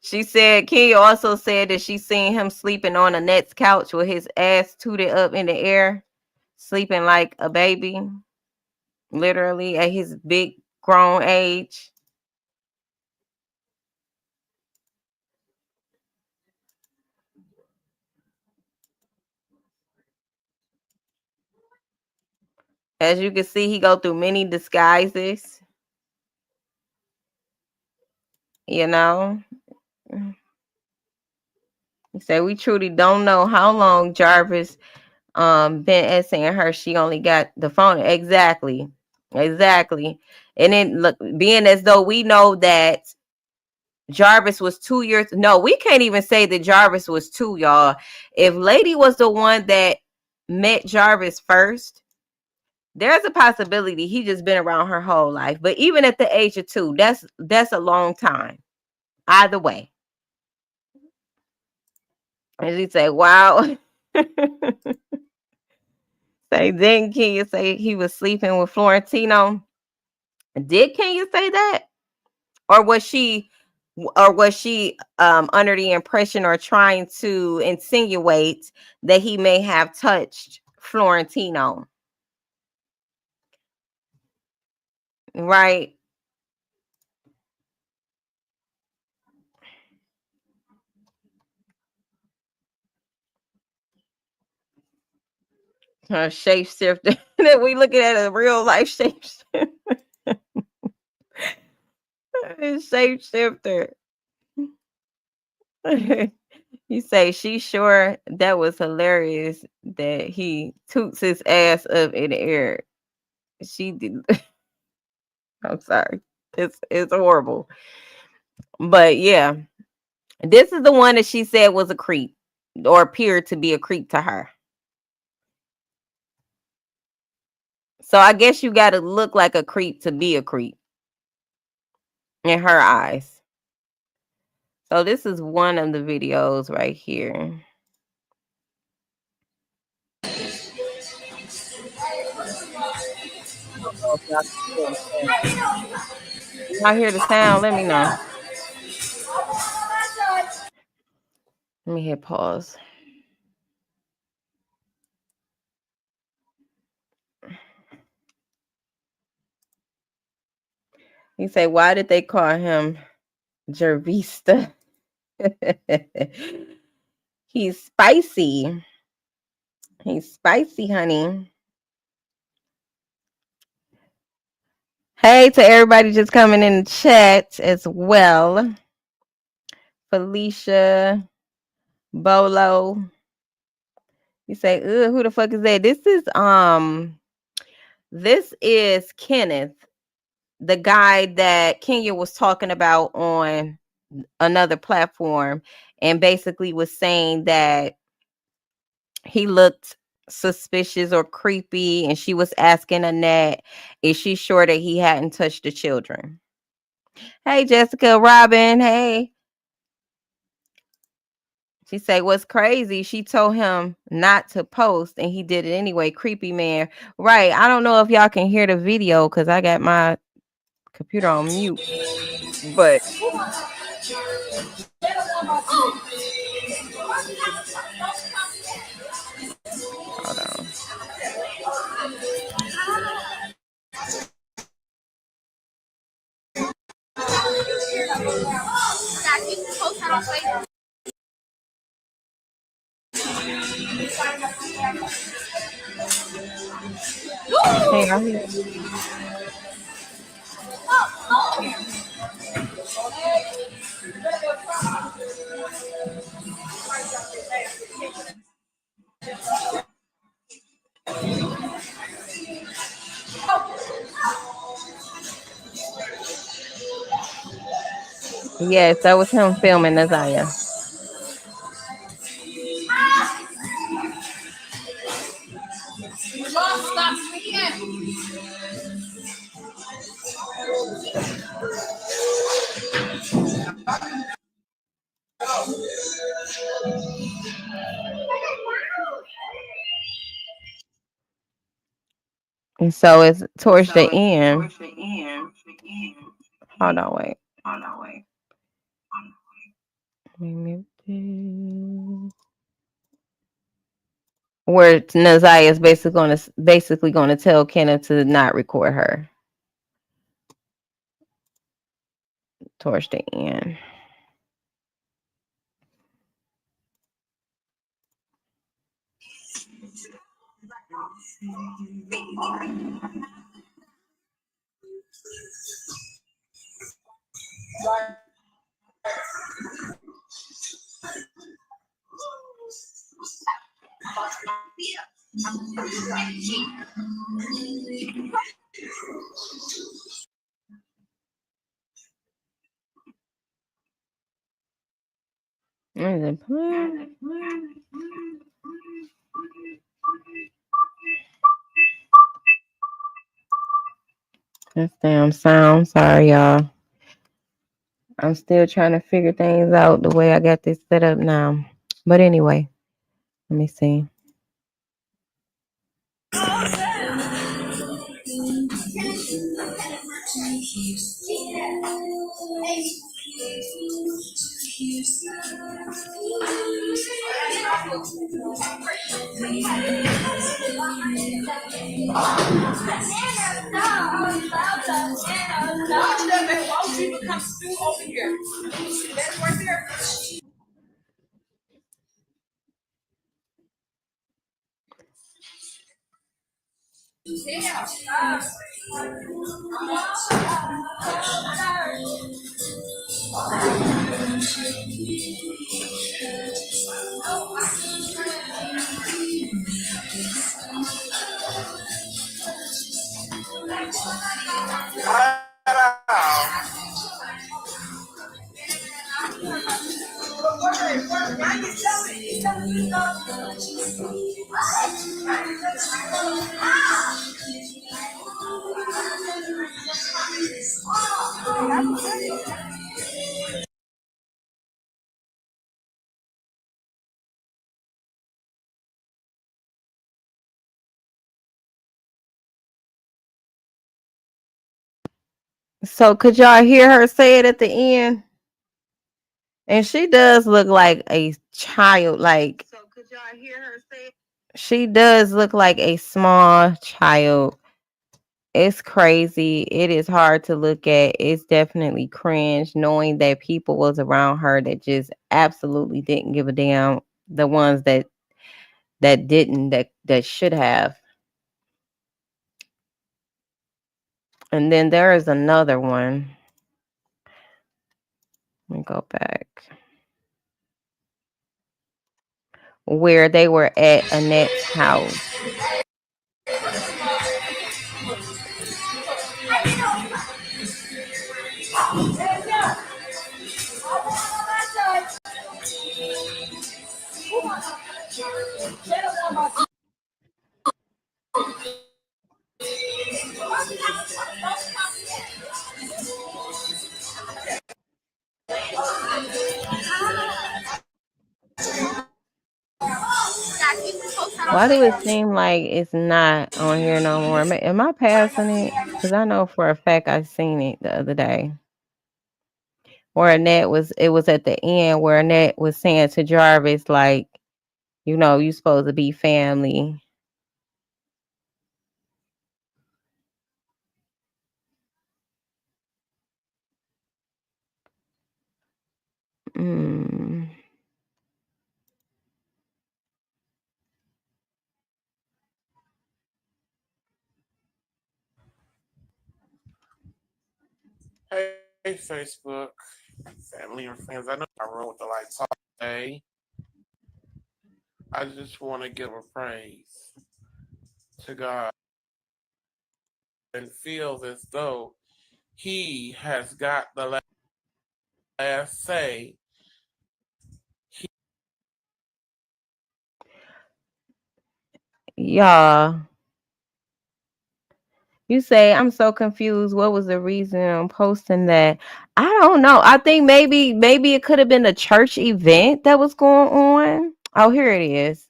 She said, Kenya also said that she seen him sleeping on Annette's couch with his ass tooted up in the air, sleeping like a baby, literally at his big grown age. As you can see, he go through many disguises, you know. He said, we truly don't know how long Jarvis been essaying her. She only got the phone. Exactly. And then look, being as though we know that Jarvis was 2 years. No, we can't even say that Jarvis was 2, y'all. If Lady was the one that met Jarvis first, there's a possibility he just been around her whole life. But even at the age of 2, that's a long time. Either way. And he say, wow. Say, then Kenya say he was sleeping with Florentino? Did Kenya say that? Or was she under the impression or trying to insinuate that he may have touched Florentino? Right. Her shapeshifter that we looking at a real life shapeshifter. Shapeshifter. You say she's sure that was hilarious that he toots his ass up in the air. She did. I'm sorry. It's horrible. But yeah, this is the one that she said was a creep or appeared to be a creep to her. So I guess you got to look like a creep to be a creep in her eyes. So this is one of the videos right here. Y'all hear the sound? Let me know. Let me hit pause. He say, why did they call him Jervista? He's spicy. He's spicy, honey. Hey to everybody just coming in the chat as well. Felicia, Bolo. You say, who the fuck is that? This is Kenneth, the guy that Kenya was talking about on another platform, and basically was saying that he looked suspicious or creepy, and she was asking Annette, is she sure that he hadn't touched the children? Hey, Jessica, Robin, hey. She say, what's crazy, she told him not to post and he did it anyway. Creepy man. Right. I don't know if y'all can hear the video because I got my computer on mute. But hold on. Hey, I hear. Yes, that was him filming Nazaya. And so it's towards the end. Hold on, wait. Where Nazaya is basically going to tell Kenneth to not record her. Towards the end. Is it playing? This damn sound. Sorry, y'all. I'm still trying to figure things out the way I got this set up now. But anyway, let me see. So could y'all hear her say it at the end? And she does look like a child. Like, so could y'all hear her say it? She does look like a small child. It's crazy. It is hard to look at. It's definitely cringe knowing that people was around her that just absolutely didn't give a damn. The ones that didn't, that should have. And then there is another one. Let me go back. Where they were at Annette's house. Why do it seem like it's not on here no more? Am I passing it? Because I know for a fact I seen it the other day. Where Annette was, it was at the end where Annette was saying to Jarvis, like, you know, you supposed to be family. Mm. Hey, Facebook, family and friends. I know I roll with the lights all day. I just want to give a praise to God and feels as though He has got the say. Yeah. You say, I'm so confused. What was the reason I'm posting that? I don't know. I think maybe it could have been a church event that was going on. Oh, here it is.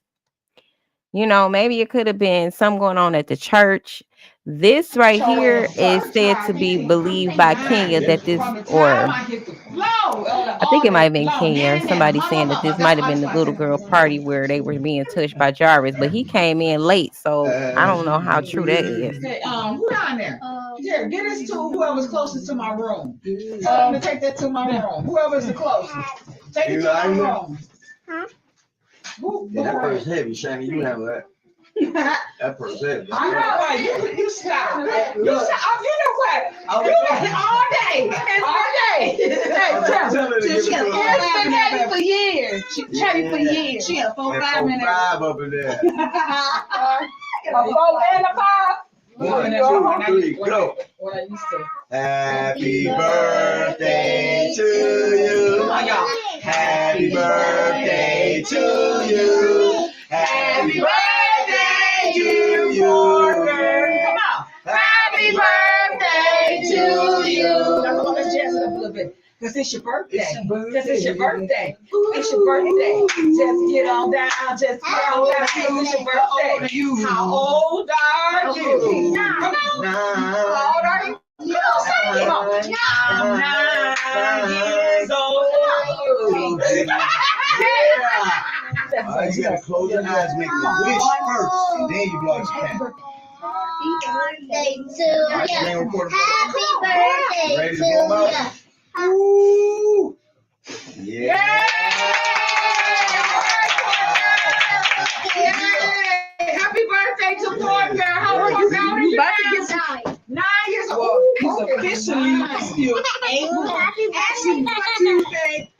You know, maybe it could have been something going on at the church. This right here is said to be believed by Kenya that this, or I think it might have been Kenya or somebody saying that this might have been the little girl party where they were being touched by Jarvis, but he came in late, so I don't know how true that is. Hey, who down there? Yeah, get us to whoever's closest to my room. Tell them to take that to my room. Whoever's the closest. Take it to my room. Yeah, that purse heavy, Shani. You have that. That purse heavy. I know, like, you stop. You stop. You know what? You all day. All day. She had spaghetti for years. Chatty for years. She had 4, 5 minutes. 5 up in there. A 4 and a 5. 1, 2, 3, go. What I used to. Happy birthday to you. Come on, y'all. Happy birthday to you. Happy birthday to you. Come on. Happy birthday to you. Let's jazz it up a little bit. Because it's your birthday. Because it's your birthday. It's your birthday. Just get on down. Just get on down. It's your birthday. How old are you? Come on. How old are you? Come on, say it. Come on. I'm 9 years old. Yeah. You gotta close your eyes, make a wish first, and then you blow your candle. Happy birthday to you. Happy birthday to you. Ooh. Yeah. Happy birthday to Boy Girl. How old are you? About to get 9 years old. He's officially still 8. Happy Tuesday.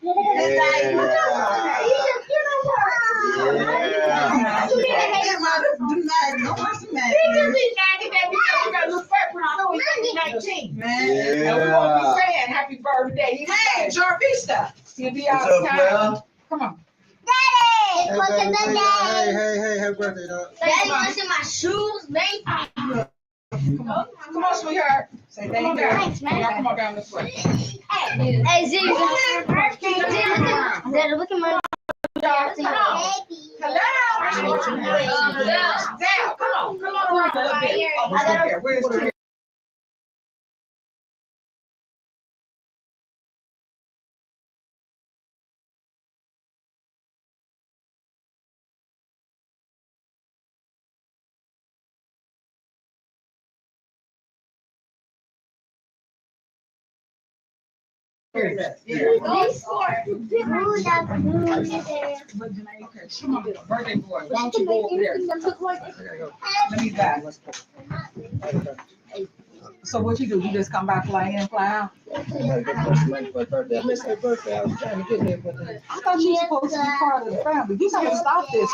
Happy birthday. Hey, Jarvis. He'll be out of town. Come on. Daddy! Look at the day. Hey, happy birthday, dog. Daddy, what's in my shoes, baby? Come on, sweetheart. Say thank you. Thanks, man. Now come on down this way. Hey, Z, look at my Hello. Dale, come on around a little bit. Where's the birthday boy? Why don't you go over there? Let me back. So what you do? You just come by, fly in, fly out? I thought you were supposed to be part of the family. You gotta stop this.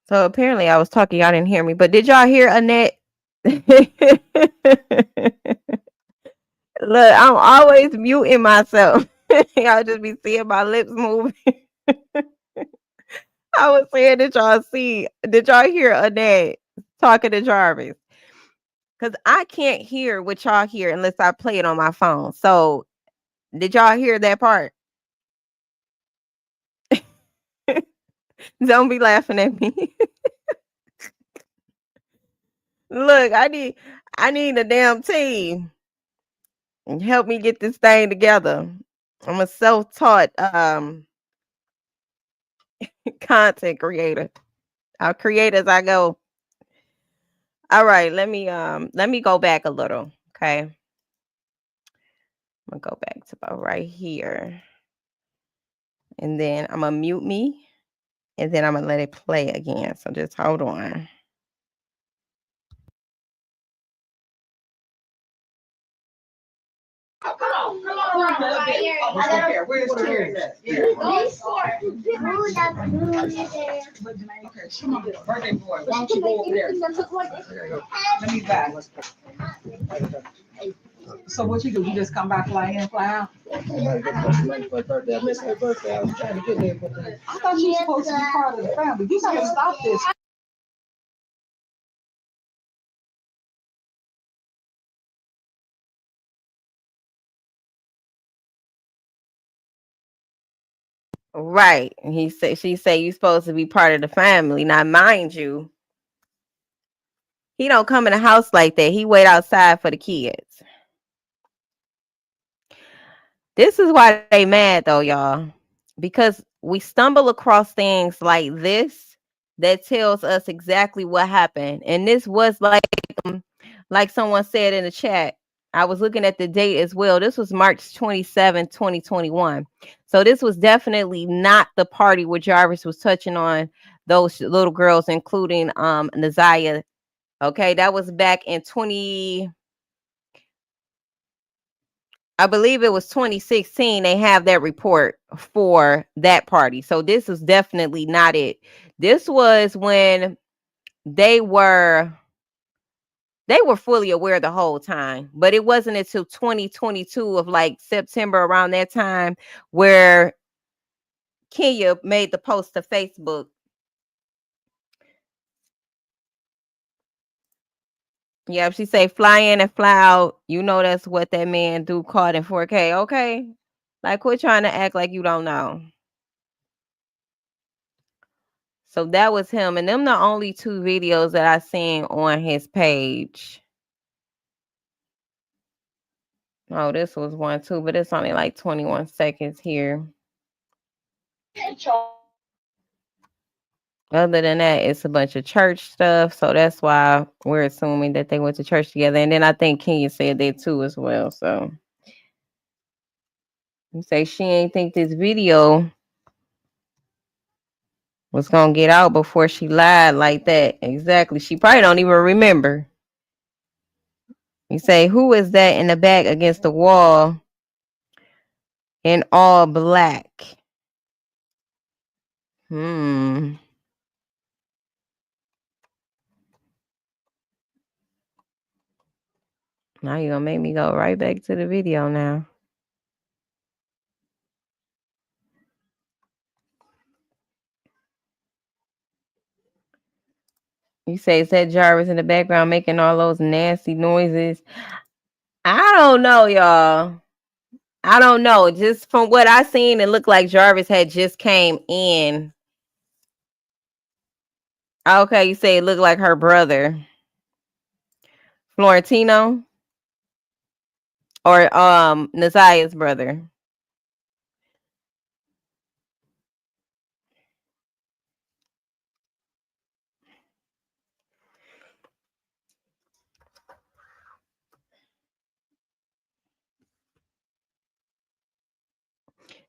So apparently I was talking, y'all didn't hear me, but did y'all hear Annette? Look, I'm always muting myself. Y'all just be seeing my lips moving. I was saying, did y'all hear Annette talking to Jarvis? Because I can't hear what y'all hear unless I play it on my phone. So did y'all hear that part? Don't be laughing at me. Look, I need a damn team. And help me get this thing together. I'm a self-taught content creator. I'll create as I go. All right, let me go back a little. Okay. I'm gonna go back to about right here. And then I'm gonna mute me. And then I'm gonna let it play again. So just hold on. Come on around a little bit. Where's the chair? Where's the chair? Yeah. Okay, she need a birthday boy. Why don't you go over there? Let me back. So what you do? You just come back, fly in, fly out? I missed her birthday. I was trying to get there, but I thought you were supposed to be part of the family. You gotta stop this. Right. She said you supposed to be part of the family. Now, mind you, he don't come in the house like that. He wait outside for the kids. This is why they mad though, y'all. Because we stumble across things like this that tells us exactly what happened. And this was like someone said in the chat. I was looking at the date as well. This was March 27, 2021. So this was definitely not the party where Jarvis was touching on those little girls, including Naziah. Okay, that was back in I believe it was 2016. They have that report for that party. So this was definitely not it. This was when they were fully aware the whole time, but it wasn't until 2022 of like September around that time where Kenya made the post to Facebook. Yeah, she say fly in and fly out. You know that's what that man do caught in 4K. Okay, like quit trying to act like you don't know. So that was him, and them the only two videos that I seen on his page. Oh, this was one too, but it's only like 21 seconds here. Other than that, it's a bunch of church stuff, so that's why we're assuming that they went to church together. And then I think Kenya said that too as well. So you say she ain't think this video was gonna get out before she lied like that. Exactly. She probably don't even remember. You say, who is that in the back against the wall in all black? Now you're gonna make me go right back to the video now. You say, is that Jarvis in the background making all those nasty noises? I don't know, y'all. I don't know. Just from what I seen, it looked like Jarvis had just came in. Okay, you say it looked like her brother. Florentino? Or Naziah's brother.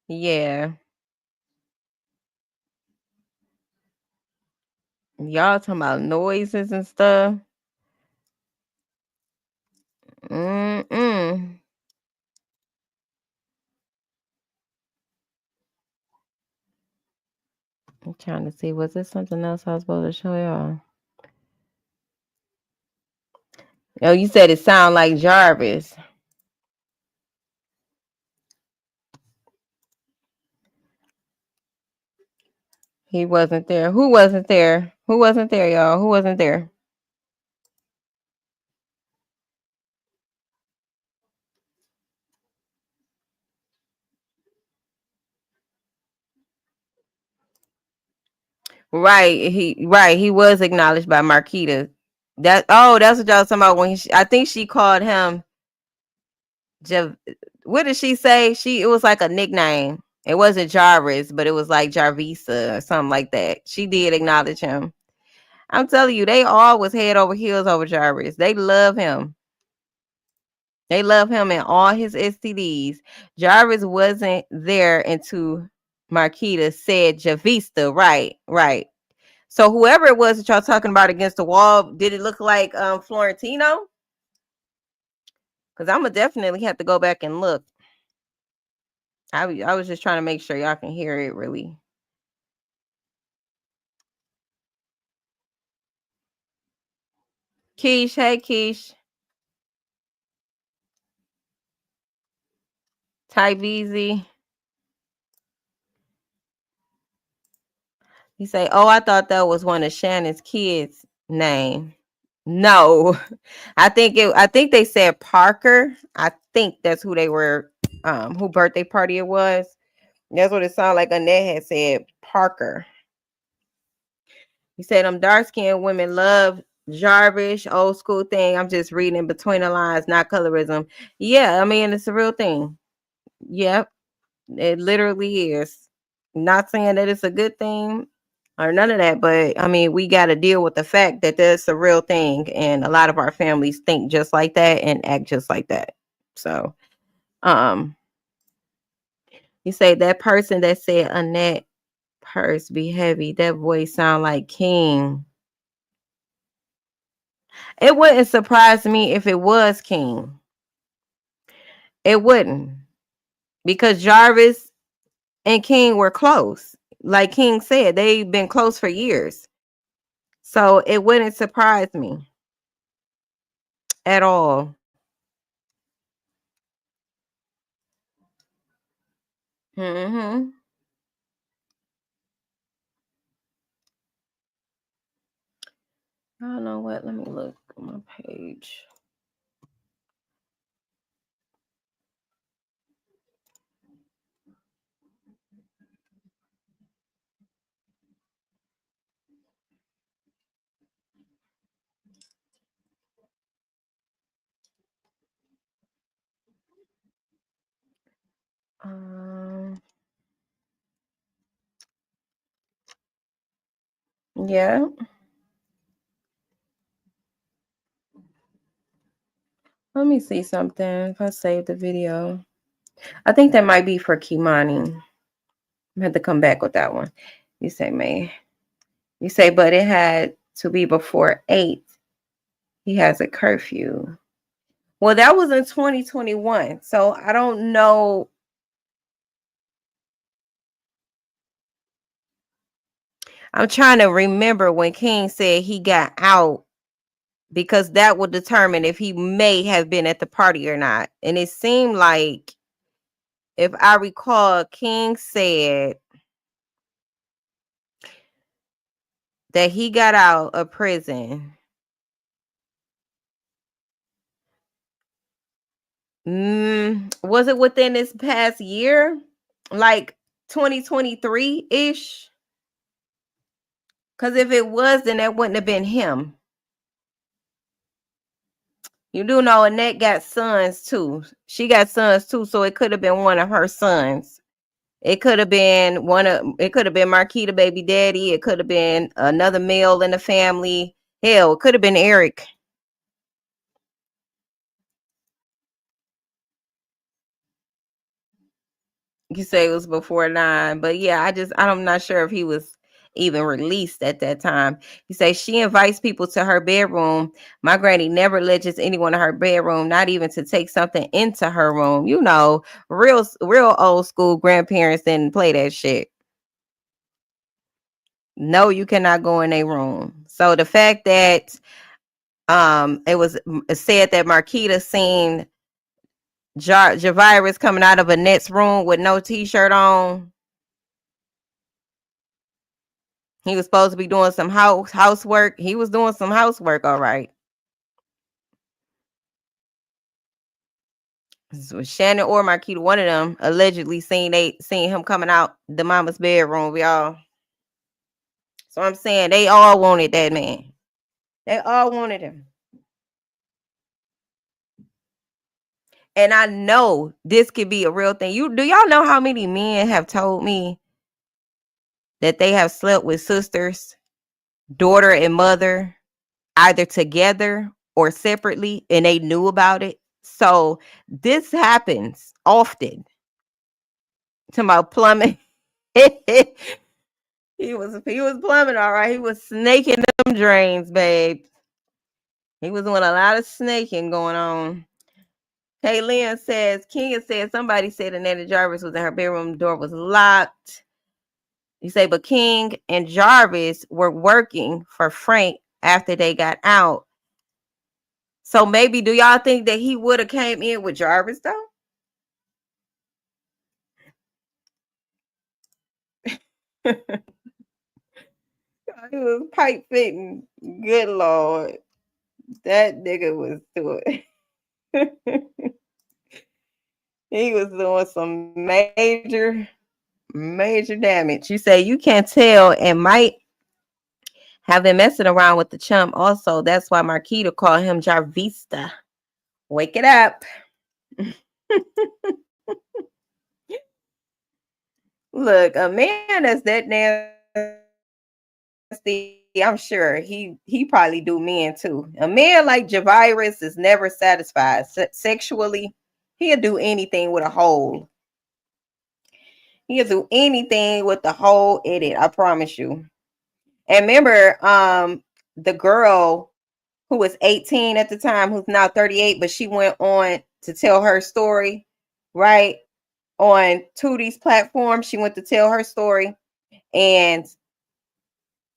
Yeah. Y'all talking about noises and stuff. I'm trying to see, was this something else I was supposed to show y'all? Oh, you said it sounded like Jarvis. He wasn't there. Who wasn't there? Who wasn't there, y'all? Who wasn't there? Right. He was acknowledged by Marquita. That's what y'all talking about when I think she called him what did she say? It was like a nickname. It wasn't Jarvis, but it was like Jarvisa or something like that. She did acknowledge him. I'm telling you, they all was head over heels over Jarvis. They love him. They love him and all his STDs. Jarvis wasn't there until Marquita said Javista. Right. So whoever it was that y'all talking about against the wall, did it look like Florentino? Because I'm gonna definitely have to go back and look. I was just trying to make sure y'all can hear it really. Keish, hey Keish. Type easy. He say, "Oh, I thought that was one of Shannon's kids' name." No, I think they said Parker. I think that's who they were. Who birthday party it was. That's what it sounded like. Annette had said Parker. He said, dark skinned women love Jarvis, old school thing. I'm just reading between the lines, not colorism. Yeah, I mean, it's a real thing. Yep, it literally is. Not saying that it's a good thing or none of that, but I mean, we got to deal with the fact that that's a real thing. And a lot of our families think just like that and act just like that. So, you say that person that said Annette purse be heavy, that voice sound like King. It wouldn't surprise me if it was King. It wouldn't. Because Jarvis and King were close. Like King said, they've been close for years. So it wouldn't surprise me at all. Mm-hmm. I don't know what. Let me look at my page. Yeah. Let me see something. If I save the video, I think that might be for Kimani. I had to come back with that one. You say, May. You say, but it had to be before 8. He has a curfew. Well, that was in 2021. So I don't know. I'm trying to remember when King said he got out, because that would determine if he may have been at the party or not. And it seemed like, if I recall, King said that he got out of prison. Was it within this past year? Like 2023-ish? Because if it was, then that wouldn't have been him. You do know Annette got sons too. She got sons too, so it could have been one of her sons. It could have been Marquita baby daddy. It could have been another male in the family. Hell, it could have been Eric. You say it was before 9, but yeah, I'm not sure if he was even released at that time. You say she invites people to her bedroom. My granny never let just anyone in her bedroom, not even to take something into her room. You know, real old school grandparents didn't play that shit. No, you cannot go in a room. So the fact that it was said that Marquita seen Jarvis coming out of Annette's room with no t-shirt on. He was supposed to be doing some housework. He was doing some housework, all right. So Shannon or Marquita, one of them, allegedly seen him coming out the mama's bedroom, y'all. So I'm saying they all wanted that man. They all wanted him. And I know this could be a real thing. Do y'all know how many men have told me that they have slept with sisters, daughter and mother, either together or separately, and they knew about it? So this happens often. To my plumbing. he was plumbing, all right. He was snaking them drains, babe. He was doing a lot of snaking going on. Kaylin says, King said somebody said Annette Jarvis was in her bedroom, door was locked. You say, but King and Jarvis were working for Frank after they got out. So maybe, do y'all think that he would have came in with Jarvis though? He was pipe fitting. Good Lord. That nigga was doing. He was doing some major damage. You say you can't tell and might have been messing around with the chump also. That's why Marquita called him Jarvista. Wake it up. Look, a man that's that nasty, I'm sure he probably do men too. A man like Javirus is never satisfied sexually. He'll do anything with a hole. He'll do anything with the hole in it. I promise you. And remember, the girl who was 18 at the time, who's now 38, but she went on to tell her story, right? On Tootie's platform, she went to tell her story. And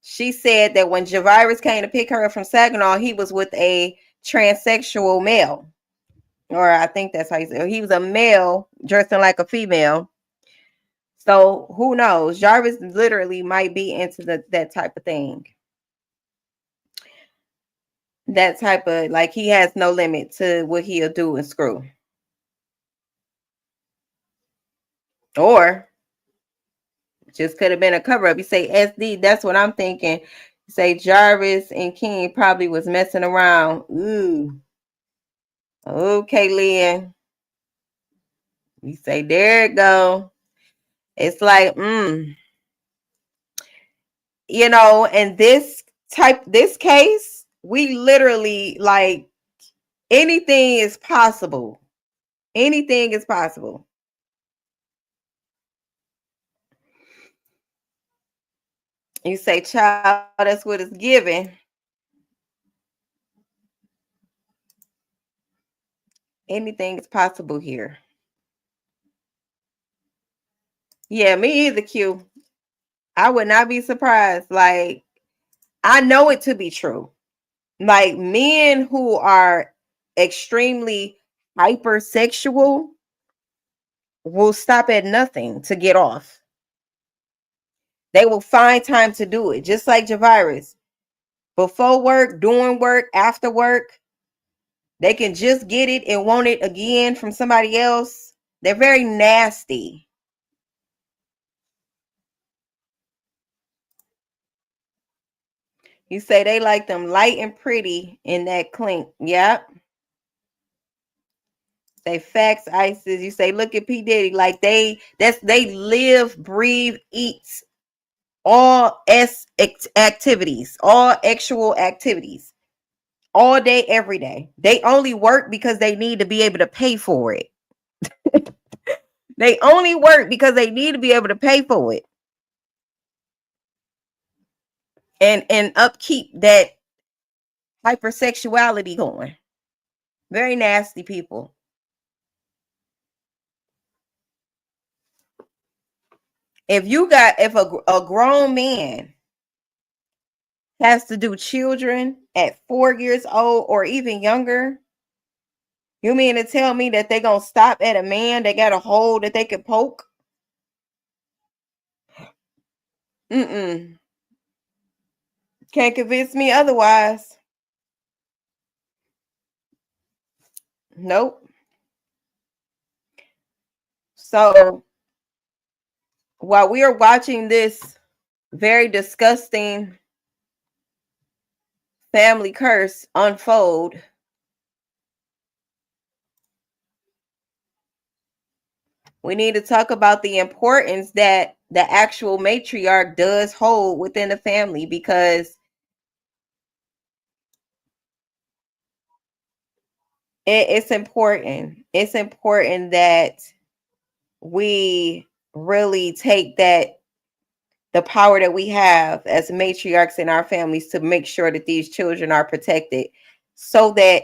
she said that when Javirus came to pick her up from Saginaw, he was with a transsexual male. Or I think that's how you say it. He was a male dressing like a female. So who knows? Jarvis literally might be into that type of thing. That type of, like, he has no limit to what he'll do and screw. Or just could have been a cover up. You say SD, that's what I'm thinking. You say Jarvis and King probably was messing around. Ooh. Okay, Lynn. You say, there it go. It's like, you know, and this case, we literally, like, anything is possible. Anything is possible. You say, child, that's what it's given. Anything is possible here. Yeah, me either, Q. I would not be surprised. Like, I know it to be true. Like, men who are extremely hypersexual will stop at nothing to get off. They will find time to do it, just like Javirus. Before work, during work, after work, they can just get it and want it again from somebody else. They're very nasty. You say they like them light and pretty in that clink. Yep. Say facts, ISIS. You say, look at P. Diddy. Like they live, breathe, eat all activities, all actual activities, all day, every day. They only work because they need to be able to pay for it. They only work because they need to be able to pay for it. And upkeep that hypersexuality going. Very nasty people. If a grown man has to do children at 4 years old or even younger, you mean to tell me that they're going to stop at a man that got a hole that they can poke? Can't convince me otherwise. Nope. So while we are watching this very disgusting family curse unfold, we need to talk about the importance that the actual matriarch does hold within the family, because it's important. It's important that we really take the power that we have as matriarchs in our families to make sure that these children are protected, so that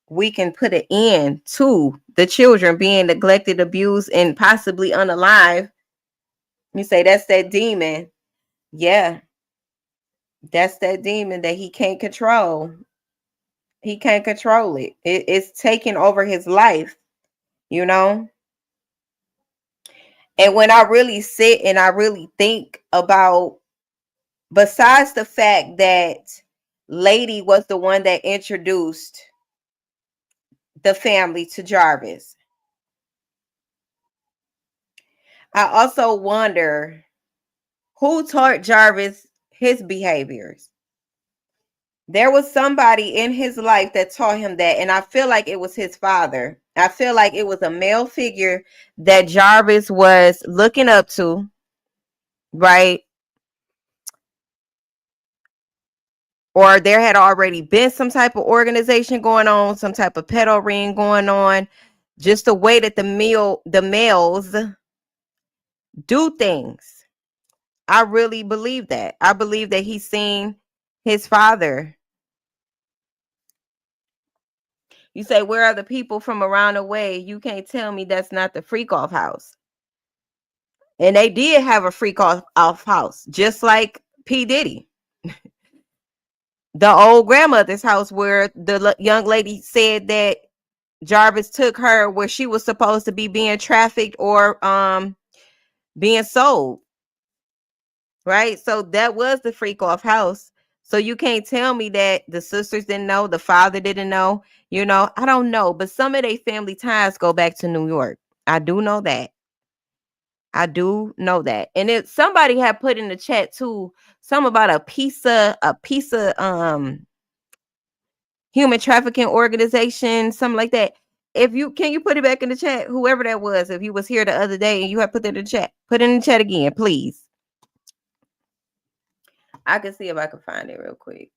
we can put an end to the children being neglected, abused, and possibly unalive. You say that's that demon. Yeah, that's that demon that he can't control. He can't control it. It's taking over his life, you know? And when I really sit and I really think about, besides the fact that Lady was the one that introduced the family to Jarvis, I also wonder who taught Jarvis his behaviors. There was somebody in his life that taught him that, and I feel like it was his father. I feel like it was a male figure that Jarvis was looking up to, right? Or there had already been some type of organization going on, some type of pedo ring going on, just the way that the males do things. I really believe that. I believe that he's seen his father. You say, where are the people from around the way? You can't tell me that's not the freak off house. And they did have a freak off house, just like P. Diddy. The old grandmother's house where the young lady said that Jarvis took her where she was supposed to be being trafficked or being sold. Right? So that was the freak off house. So you can't tell me that the sisters didn't know, the father didn't know, you know, I don't know. But some of their family ties go back to New York. I do know that. I do know that. And if somebody had put in the chat too, some about a piece of human trafficking organization, something like that. If you can, you put it back in the chat, whoever that was, if you was here the other day and you had put that in the chat, put it in the chat again, please. I can see if I can find it real quick.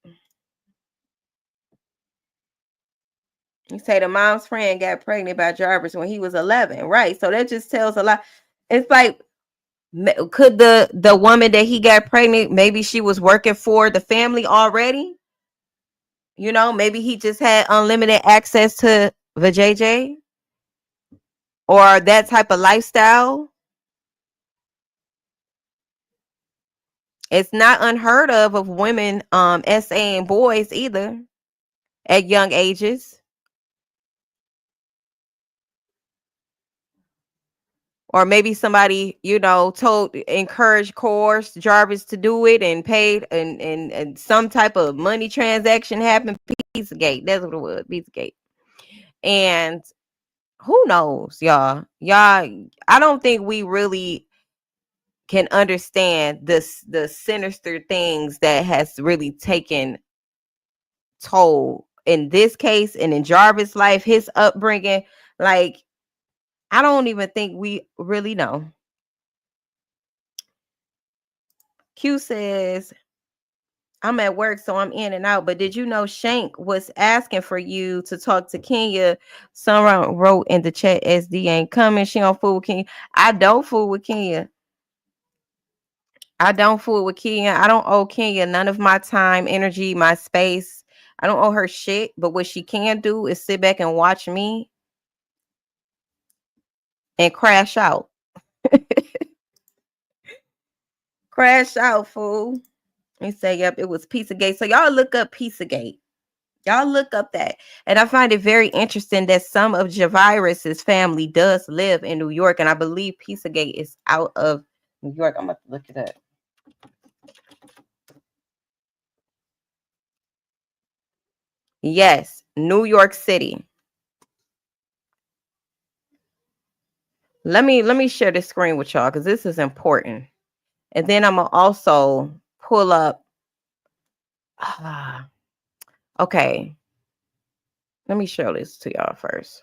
You say the mom's friend got pregnant by Jarvis when he was 11, right? So that just tells a lot. It's like, could the woman that he got pregnant, maybe she was working for the family already? You know, maybe he just had unlimited access to the JJ or that type of lifestyle. It's not unheard of women SAing boys either at young ages. Or maybe somebody, you know, encouraged, coerced Jarvis to do it and paid and some type of money transaction happened. Pizzagate. That's what it was. Pizzagate. And who knows, y'all? I don't think we really can understand the sinister things that has really taken toll in this case and in Jarvis' life, his upbringing. Like, I don't even think we really know. Q says, I'm at work, so I'm in and out. But did you know Shank was asking for you to talk to Kenya? Someone wrote in the chat, SD ain't coming. She don't fool with Kenya. I don't fool with Kenya. I don't fool with Kenya. I don't owe Kenya none of my time, energy, my space. I don't owe her shit. But what she can do is sit back and watch me and crash out. Crash out, fool. And say, yep, it was Pizzagate. So y'all look up Pizzagate. Y'all look up that. And I find it very interesting that some of Javirus's family does live in New York. And I believe Pizzagate is out of New York. I'm going to look it up. Yes, New York City. Let me share this screen with y'all because this is important. And then I'm going to also pull up. Okay. Let me show this to y'all first.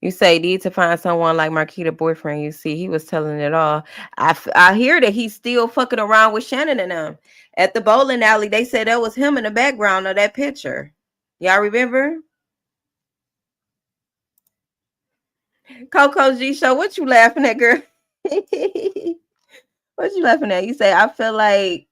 You say need to find someone like Marquita boyfriend. You see, he was telling it all. I hear that he's still fucking around with Shannon and them at the bowling alley. They said that was him in the background of that picture. Y'all remember? Coco G Show, what you laughing at, girl? What you laughing at? You say, I feel like,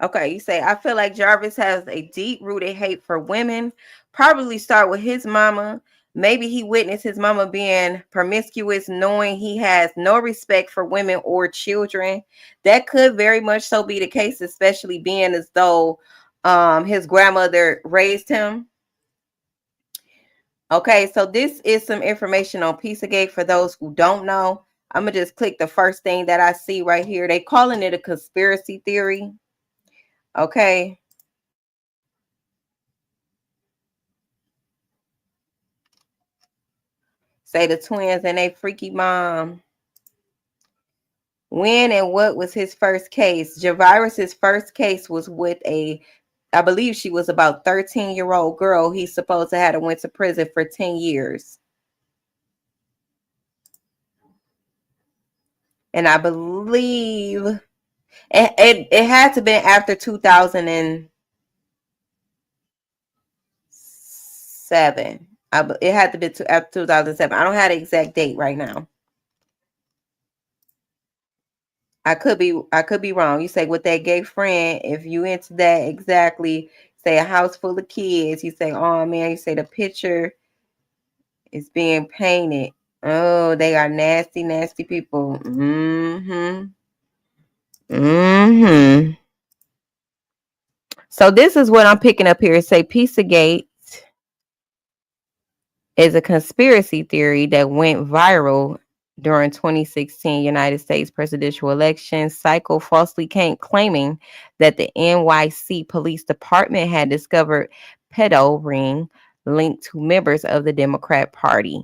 okay, you say, I feel like Jarvis has a deep-rooted hate for women. Probably start with his mama. Maybe he witnessed his mama being promiscuous, knowing he has no respect for women or children. That could very much so be the case, especially being as though his grandmother raised him. Okay, so this is some information on Pizzagate for those who don't know. I'm going to just click the first thing that I see right here. They calling it a conspiracy theory. Okay. Say the twins and they freaky mom. When and what was his first case? Javirus's first case was with I believe she was about 13-year-old girl. He's supposed to have went to prison for 10 years. And I believe it had to been after 2007. It had to be after 2007. I don't have the exact date right now. I could be wrong. You say with that gay friend, if you into that exactly, say a house full of kids, you say, oh man, you say the picture is being painted. Oh, they are nasty, nasty people. So this is what I'm picking up here. Say Pizzagate is a conspiracy theory that went viral during 2016 United States presidential election cycle, falsely claiming that the NYC Police Department had discovered pedo ring linked to members of the Democrat Party.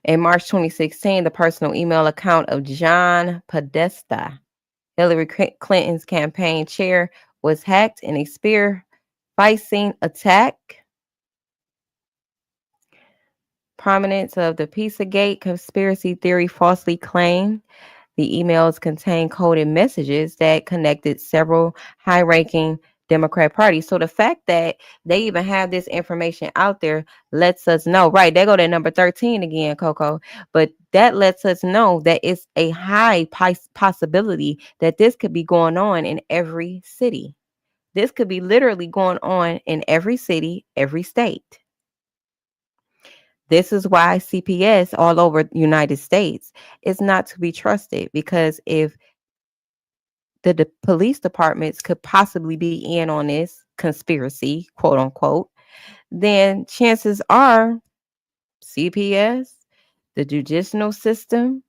In March 2016, the personal email account of John Podesta, Hillary Clinton's campaign chair, was hacked in a spear-phishing attack. Prominence of the Pizzagate conspiracy theory falsely claimed the emails contained coded messages that connected several high-ranking Democrat parties. So the fact that they even have this information out there lets us know, right? They go to number 13 again, Coco, but that lets us know that it's a high possibility that this could be going on in every city. This could be literally going on in every city, every state. This is why CPS all over the United States is not to be trusted, because if the police departments could possibly be in on this conspiracy, quote unquote, then chances are CPS, the judicial system,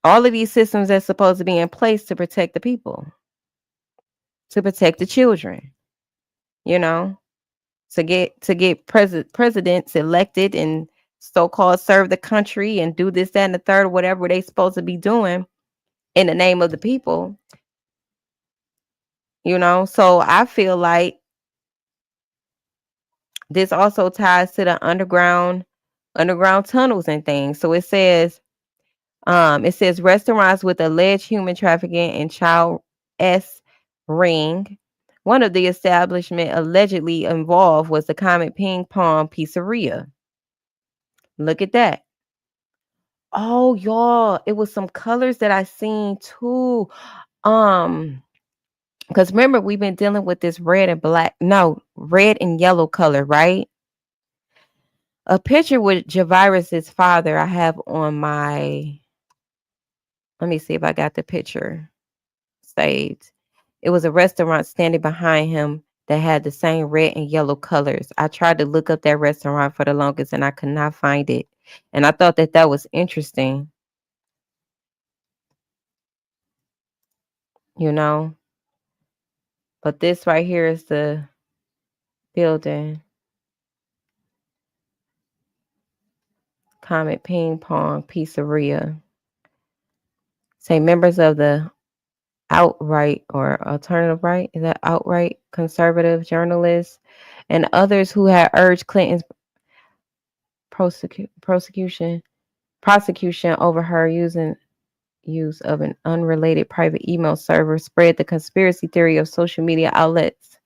all of these systems that's supposed to be in place to protect the people, to protect the children, you know, to get presidents elected and so-called serve the country and do this, that, and the third, whatever they supposed to be doing in the name of the people, you know. So I feel like this also ties to the underground tunnels and things. So it says restaurants with alleged human trafficking and child ring. One of the establishment allegedly involved was the Comet Ping Pong Pizzeria. Look at that. Oh, y'all, it was some colors that I seen too. Because remember, we've been dealing with this red and yellow color, right? A picture with Javirus's father I have on my, let me see if I got the picture saved. It was a restaurant standing behind him that had the same red and yellow colors. I tried to look up that restaurant for the longest and I could not find it. And I thought that was interesting. You know? But this right here is the building. Comet Ping Pong Pizzeria. Say members of the outright or alternative right, is that outright conservative journalists and others who had urged Clinton's prosecution over her use of an unrelated private email server spread the conspiracy theory of social media outlets.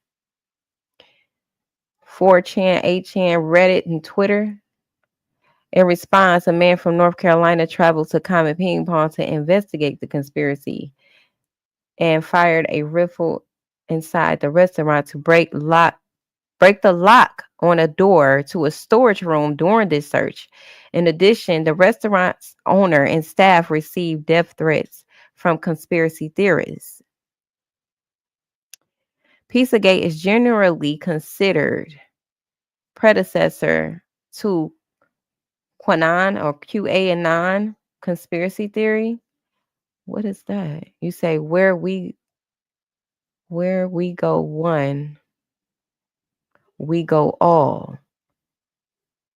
4chan, 8chan, Reddit, and Twitter. In response, a man from North Carolina traveled to Comet Ping Pong to investigate the conspiracy and fired a rifle inside the restaurant to break the lock on a door to a storage room during this search. In addition, the restaurant's owner and staff received death threats from conspiracy theorists. Pizzagate is generally considered predecessor to QAnon or QAnon conspiracy theory. What is that? You say where we go one, we go all.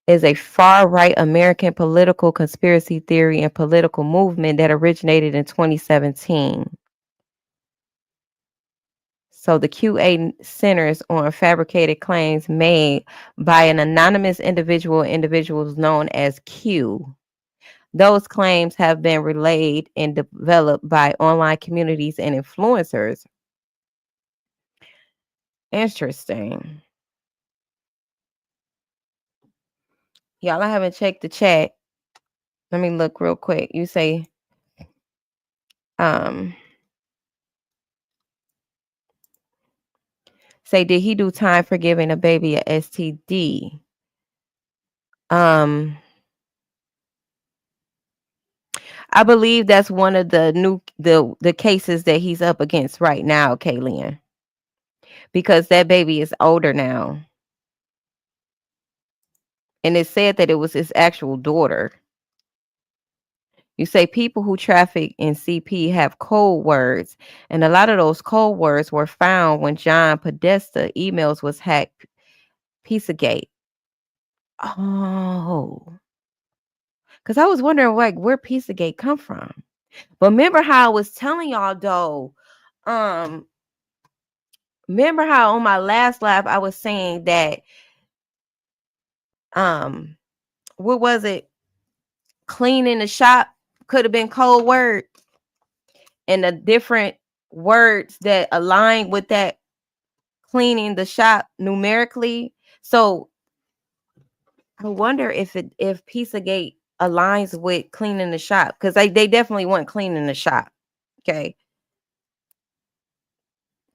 Is a far-right American political conspiracy theory and political movement that originated in 2017. So the QA centers on fabricated claims made by an anonymous individuals known as Q. Those claims have been relayed and developed by online communities and influencers. Interesting. Y'all, I haven't checked the chat. Let me look real quick. You say, did he do time for giving a baby a STD? I believe that's one of the cases that he's up against right now, Kaylin. Because that baby is older now. And it said that it was his actual daughter. You say people who traffic in CP have code words, and a lot of those code words were found when John Podesta emails was hacked. Pizzagate. Oh. Because I was wondering where Pizzagate come from. But remember how I was telling y'all though, remember how on my last live I was saying that what was it? Cleaning the shop could have been code word. And the different words that align with that cleaning the shop numerically. So I wonder if Pizzagate aligns with cleaning the shop, because they definitely want cleaning the shop. Okay.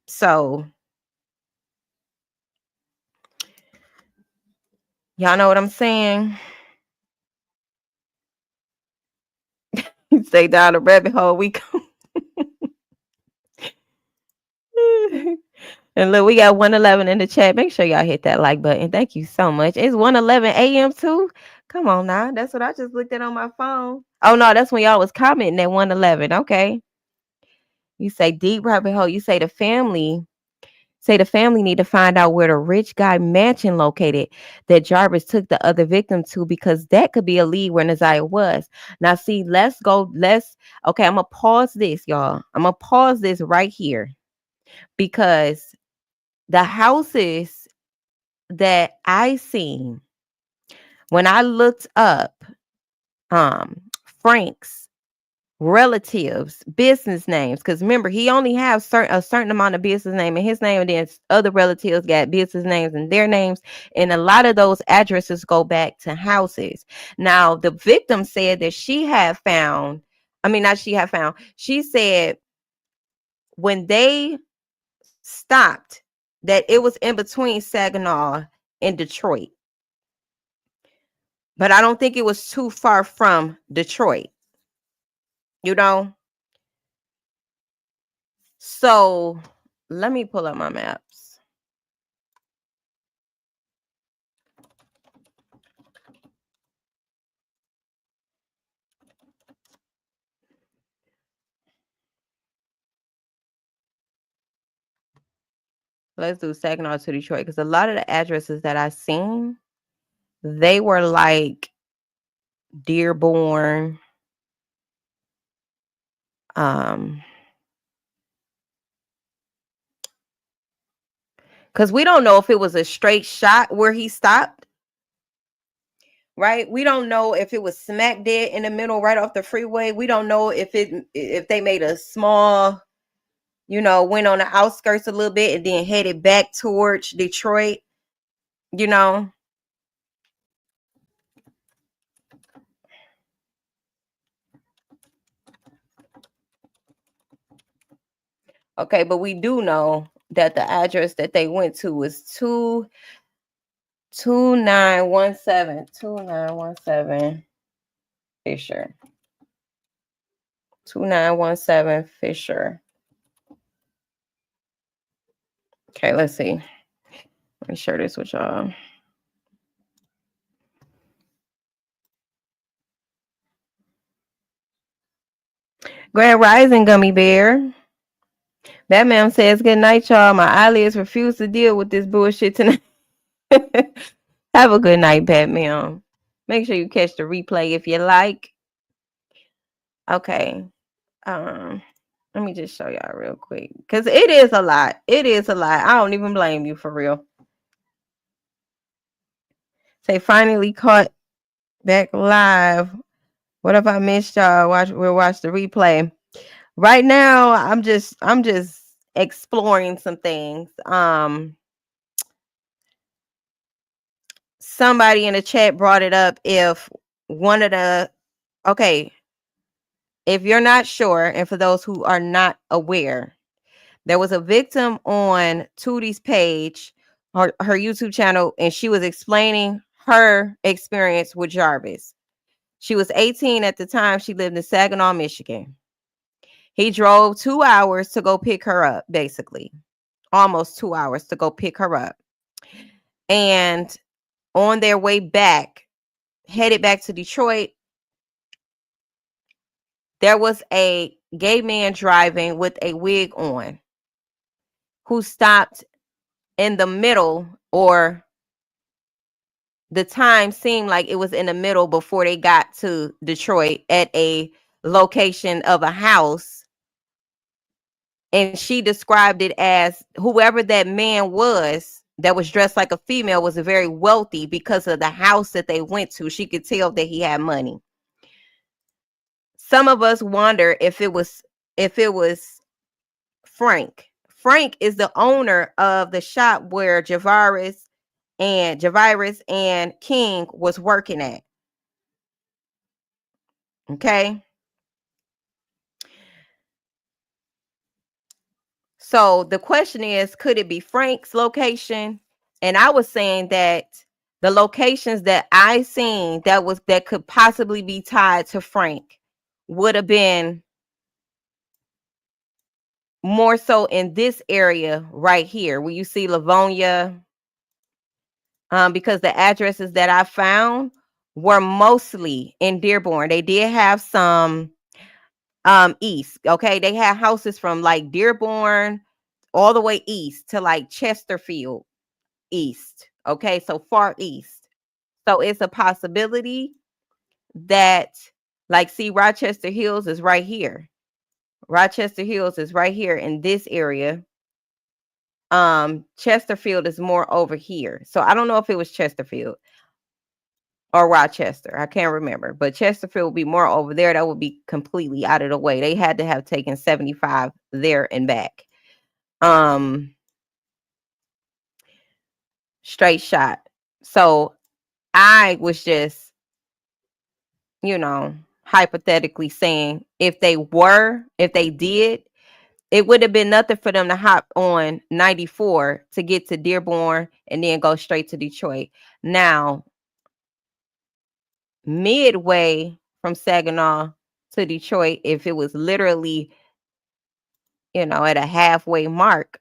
So y'all know what I'm saying? You say down the rabbit hole we go. And look, we got 111 in the chat. Make sure y'all hit that like button. Thank you so much. It's 1:11 a.m. too. Come on now. That's what I just looked at on my phone. Oh no, that's when y'all was commenting at 1:11. Okay. You say deep rabbit hole. You say the family need to find out where the rich guy mansion located that Jarvis took the other victim to, because that could be a lead where Naziah was. Now see, okay, I'm gonna pause this, y'all. I'm gonna pause this right here, because the houses that I seen when I looked up Frank's relatives business names, because remember he only has a certain amount of business name in his name, and then other relatives got business names in their names, and a lot of those addresses go back to houses. Now the victim said that she said when they stopped that it was in between Saginaw and Detroit, but I don't think it was too far from Detroit, you know. So let me pull up my maps. Let's do Saginaw to Detroit, because a lot of the addresses that I seen, they were like Dearborn, because we don't know if it was a straight shot where he stopped, right? We don't know if it was smack dead in the middle right off the freeway. We don't know if they made a small, went on the outskirts a little bit and then headed back towards Detroit. you know. Okay, but we do know that the address that they went to was 2917 Fisher. 2917 Fisher. Okay, let's see. Let me share this with y'all. Grand Rising Gummy Bear. Batman says, good night, y'all. My eyelids refuse to deal with this bullshit tonight. Have a good night, Batman. Make sure you catch the replay if you like. Okay. Let me just show y'all real quick. Because it is a lot. It is a lot. I don't even blame you for real. Say finally caught back live. What if I missed y'all? We'll watch the replay. Right now, I'm just exploring some things. Somebody in the chat brought it up. If if you're not sure, and for those who are not aware, there was a victim on Tootie's page, her YouTube channel, and she was explaining her experience with Jarvis. She was 18 at the time. She lived in Saginaw, Michigan. He drove 2 hours to go pick her up, basically. Almost 2 hours to go pick her up. And on their way back, headed back to Detroit, there was a gay man driving with a wig on who stopped in the middle, or the time seemed like it was in the middle before they got to Detroit at a location of a house. And she described it as whoever that man was that was dressed like a female was very wealthy because of the house that they went to. She could tell that he had money. Some of us wonder if it was Frank. Frank is the owner of the shop where Jarvis and King was working at. Okay. So the question is, could it be Frank's location? And I was saying that the locations that I seen that could possibly be tied to Frank would have been more so in this area right here, where you see Livonia, because the addresses that I found were mostly in Dearborn. They did have some east. Okay, they had houses from like Dearborn all the way east to like Chesterfield east. Okay, so far east. So it's a possibility that, like, see, Rochester Hills is right here. Rochester Hills is right here in this area. Chesterfield is more over here. So I don't know if it was Chesterfield or Rochester. I can't remember, but Chesterfield would be more over there. That would be completely out of the way. They had to have taken 75 there and back. Straight shot. So I was just, hypothetically saying if they did, it would have been nothing for them to hop on 94 to get to Dearborn and then go straight to Detroit. Now, midway from Saginaw to Detroit, if it was literally, at a halfway mark,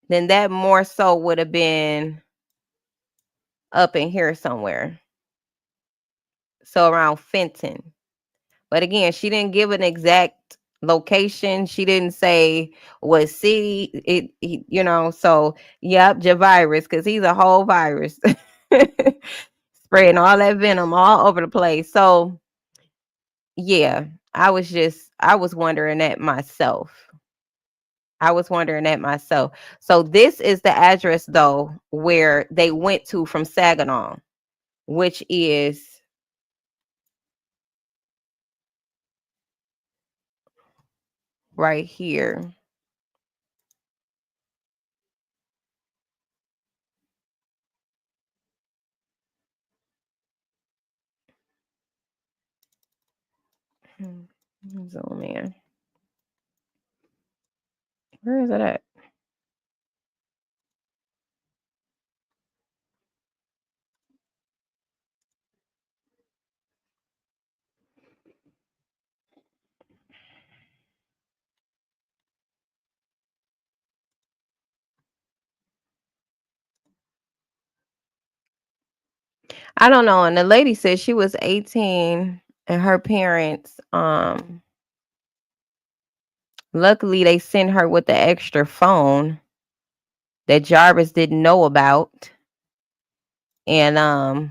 then that more so would have been up in here somewhere. So around Fenton. But again, she didn't give an exact location. She didn't say what city so yep, Javirus, because he's a whole virus. Spreading all that venom all over the place. So yeah, I was wondering that myself. So this is the address though where they went to from Saginaw, which is right here. Zoom in. Where is it at? I don't know. And the lady said she was 18 and her parents, luckily they sent her with the extra phone that Jarvis didn't know about. And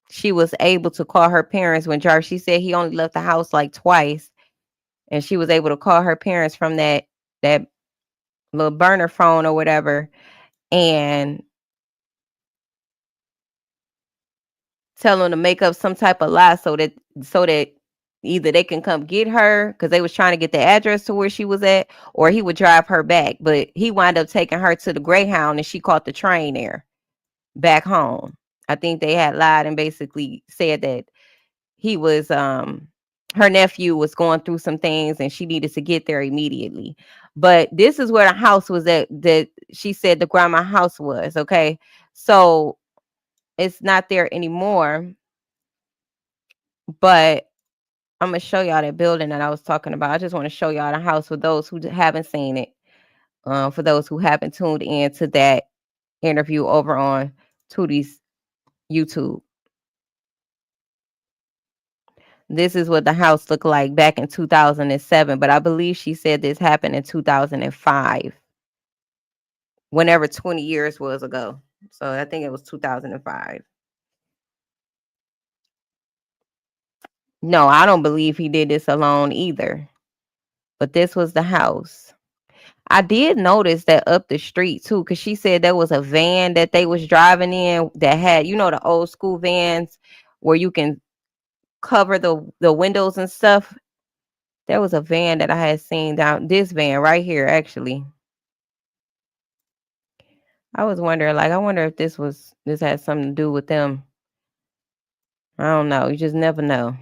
she was able to call her parents when Jarvis, she said he only left the house like twice. And she was able to call her parents from that little burner phone or whatever, and tell them to make up some type of lie so that either they can come get her because they was trying to get the address to where she was at, or he would drive her back. But he wound up taking her to the Greyhound and she caught the train there back home. I think they had lied and basically said that he was her nephew was going through some things and she needed to get there immediately. But this is where the house was at, that she said the grandma house was. Okay, so it's not there anymore, but I'm gonna show y'all that building that I was talking about. I just want to show y'all the house for those who haven't seen it, for those who haven't tuned in to that interview over on Tootie's YouTube. This is what the house looked like back in 2007, but I believe she said this happened in 2005, whenever 20 years was ago. So I think it was 2005. No, I don't believe he did this alone either, but this was the house. I did notice that up the street too, because she said there was a van that they was driving in that had, the old school vans where you can cover the windows and stuff. There was a van that I had seen down, this van right here, actually. I was wondering, I wonder if this had something to do with them. I don't know. You just never know.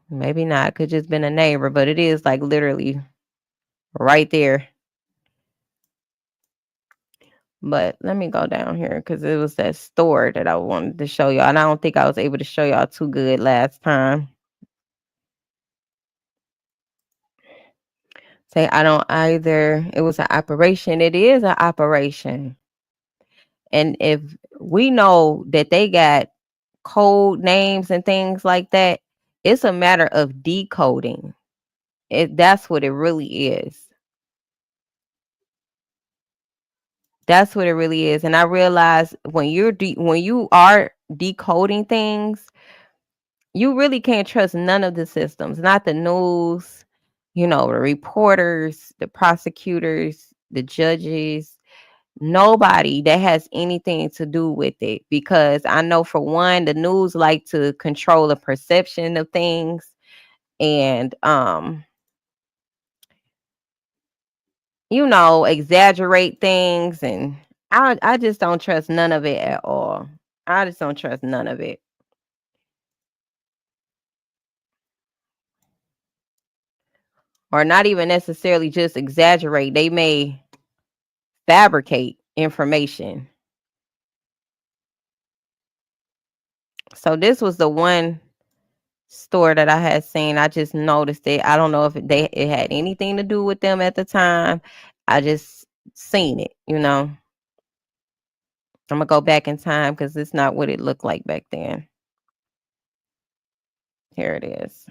Maybe not. Could just been a neighbor, but it is literally right there. But let me go down here because it was that store that I wanted to show y'all. And I don't think I was able to show y'all too good last time. Say I don't either. It was an operation. It is an operation. And if we know that they got code names and things like that, it's a matter of decoding. That's what it really is. That's what it really is. And I realize when you are decoding things, you really can't trust none of the systems, not the news, the reporters, the prosecutors, the judges, nobody that has anything to do with it. Because I know for one, the news like to control the perception of things and exaggerate things, and I just don't trust none of it at all. I just don't trust none of it. Or not even necessarily just exaggerate. They may fabricate information. So this was the one store that I had seen. I just noticed it. I don't know if it had anything to do with them at the time. I just seen it, I'm gonna go back in time because it's not what it looked like back then. Here it is.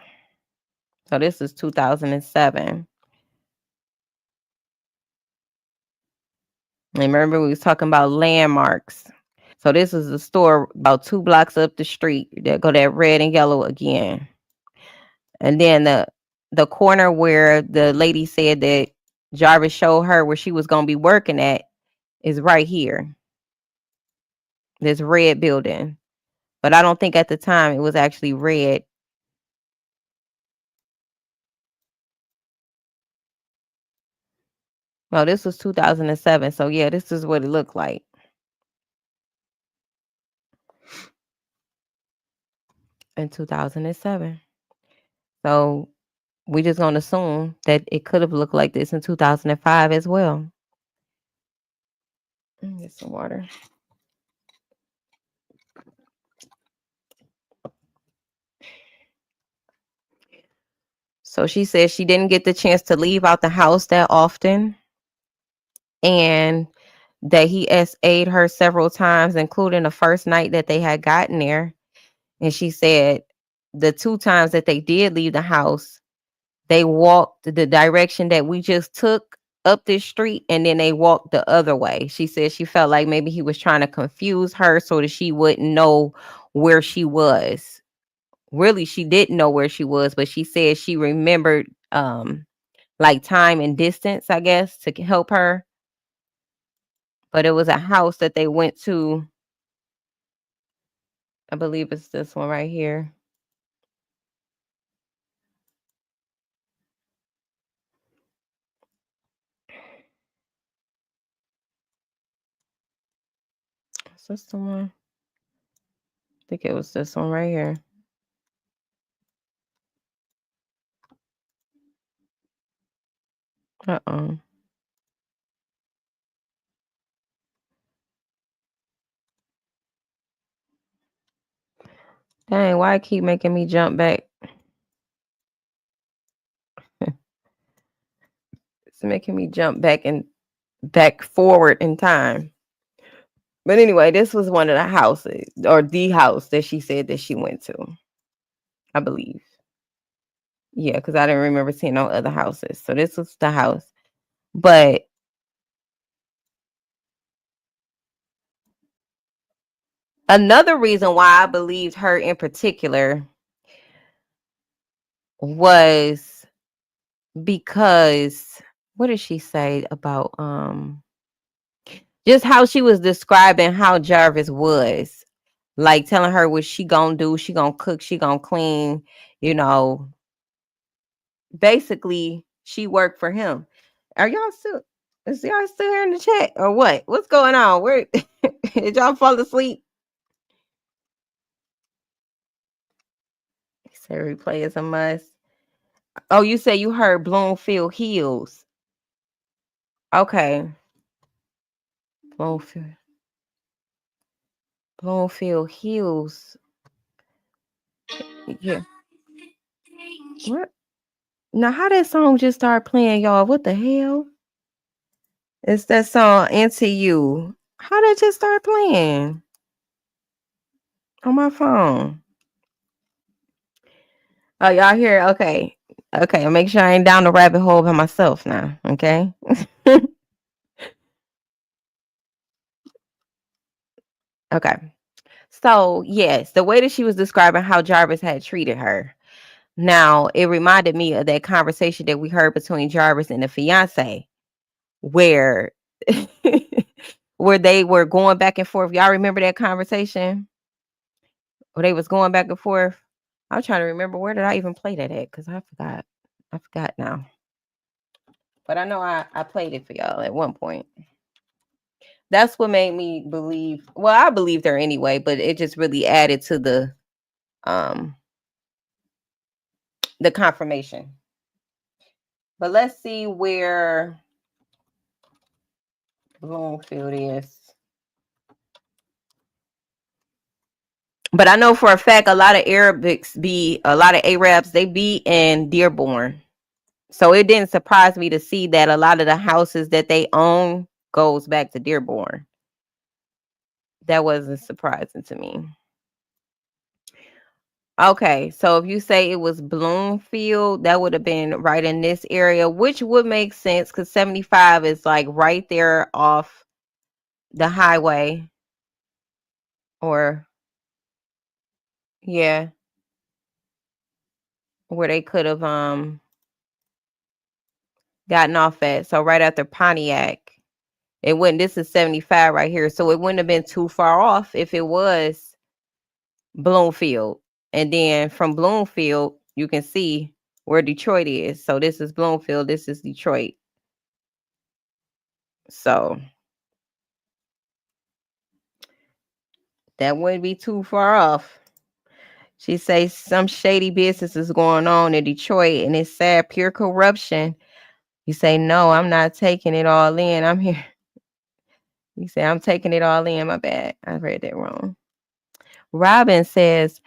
So this is 2007. And remember we was talking about landmarks. So this is the store about 2 blocks up the street. That go that red and yellow again. And then the corner where the lady said that Jarvis showed her where she was going to be working at is right here. This red building. But I don't think at the time it was actually red. No, this was 2007. So yeah, this is what it looked like. in 2007. So we just gonna assume that it could have looked like this in 2005 as well. Let me get some water. So she says she didn't get the chance to leave out the house that often, and that he SA'd her several times, including the first night that they had gotten there. And she said the 2 times that they did leave the house, they walked the direction that we just took up this street, and then they walked the other way. She said she felt like maybe he was trying to confuse her so that she wouldn't know where she was. Really, she didn't know where she was, but she said she remembered like time and distance, I guess, to help her. But it was a house that they went to. I believe it's this one right here. Is this the one? I think it was this one right here. Uh-oh. Dang, why it keep making me jump back? It's making me jump back and back forward in time. But anyway, this was one of the houses, or the house that she said that she went to, I believe. Yeah, because I didn't remember seeing no other houses. So this was the house. But another reason why I believed her in particular was because, what did she say about just how she was describing how Jarvis was, like telling her what she gonna do, she gonna cook, she gonna clean, you know, basically she worked for him. Is y'all still here in the chat or what? What's going on? Where did y'all fall asleep? Say replay is a must. Oh, you say you heard Bloomfield Hills. Okay. Bloomfield Hills. Yeah. What? Now, how that song just started playing, y'all? What the hell? It's that song Into You. How that just start playing on my phone? Oh, y'all hear? Okay. Okay, make sure I ain't down the rabbit hole by myself now. Okay. Okay. So, yes, the way that she was describing how Jarvis had treated her. Now, it reminded me of that conversation that we heard between Jarvis and the fiance, where where they were going back and forth. Y'all remember that conversation? Where they was going back and forth? I'm trying to remember, where did I even play that at? Because I forgot. I forgot now. But I know I played it for y'all at one point. That's what made me believe. Well, I believed her anyway, but it just really added to the confirmation. But let's see where Bloomfield is. But I know for a fact a lot of Arabs, they be in Dearborn. So it didn't surprise me to see that a lot of the houses that they own goes back to Dearborn. That wasn't surprising to me. Okay, so if you say it was Bloomfield, that would have been right in this area, which would make sense because 75 is like right there off the highway. Or, yeah, where they could have gotten off at. So right after Pontiac. This is 75 right here. So it wouldn't have been too far off if it was Bloomfield. And then from Bloomfield, you can see where Detroit is. So this is Bloomfield, this is Detroit. So that wouldn't be too far off. She says some shady business is going on in Detroit and it's sad, pure corruption. You say, no, I'm not taking it all in. I'm here. You say, I'm taking it all in. My bad. I read that wrong. Robin says,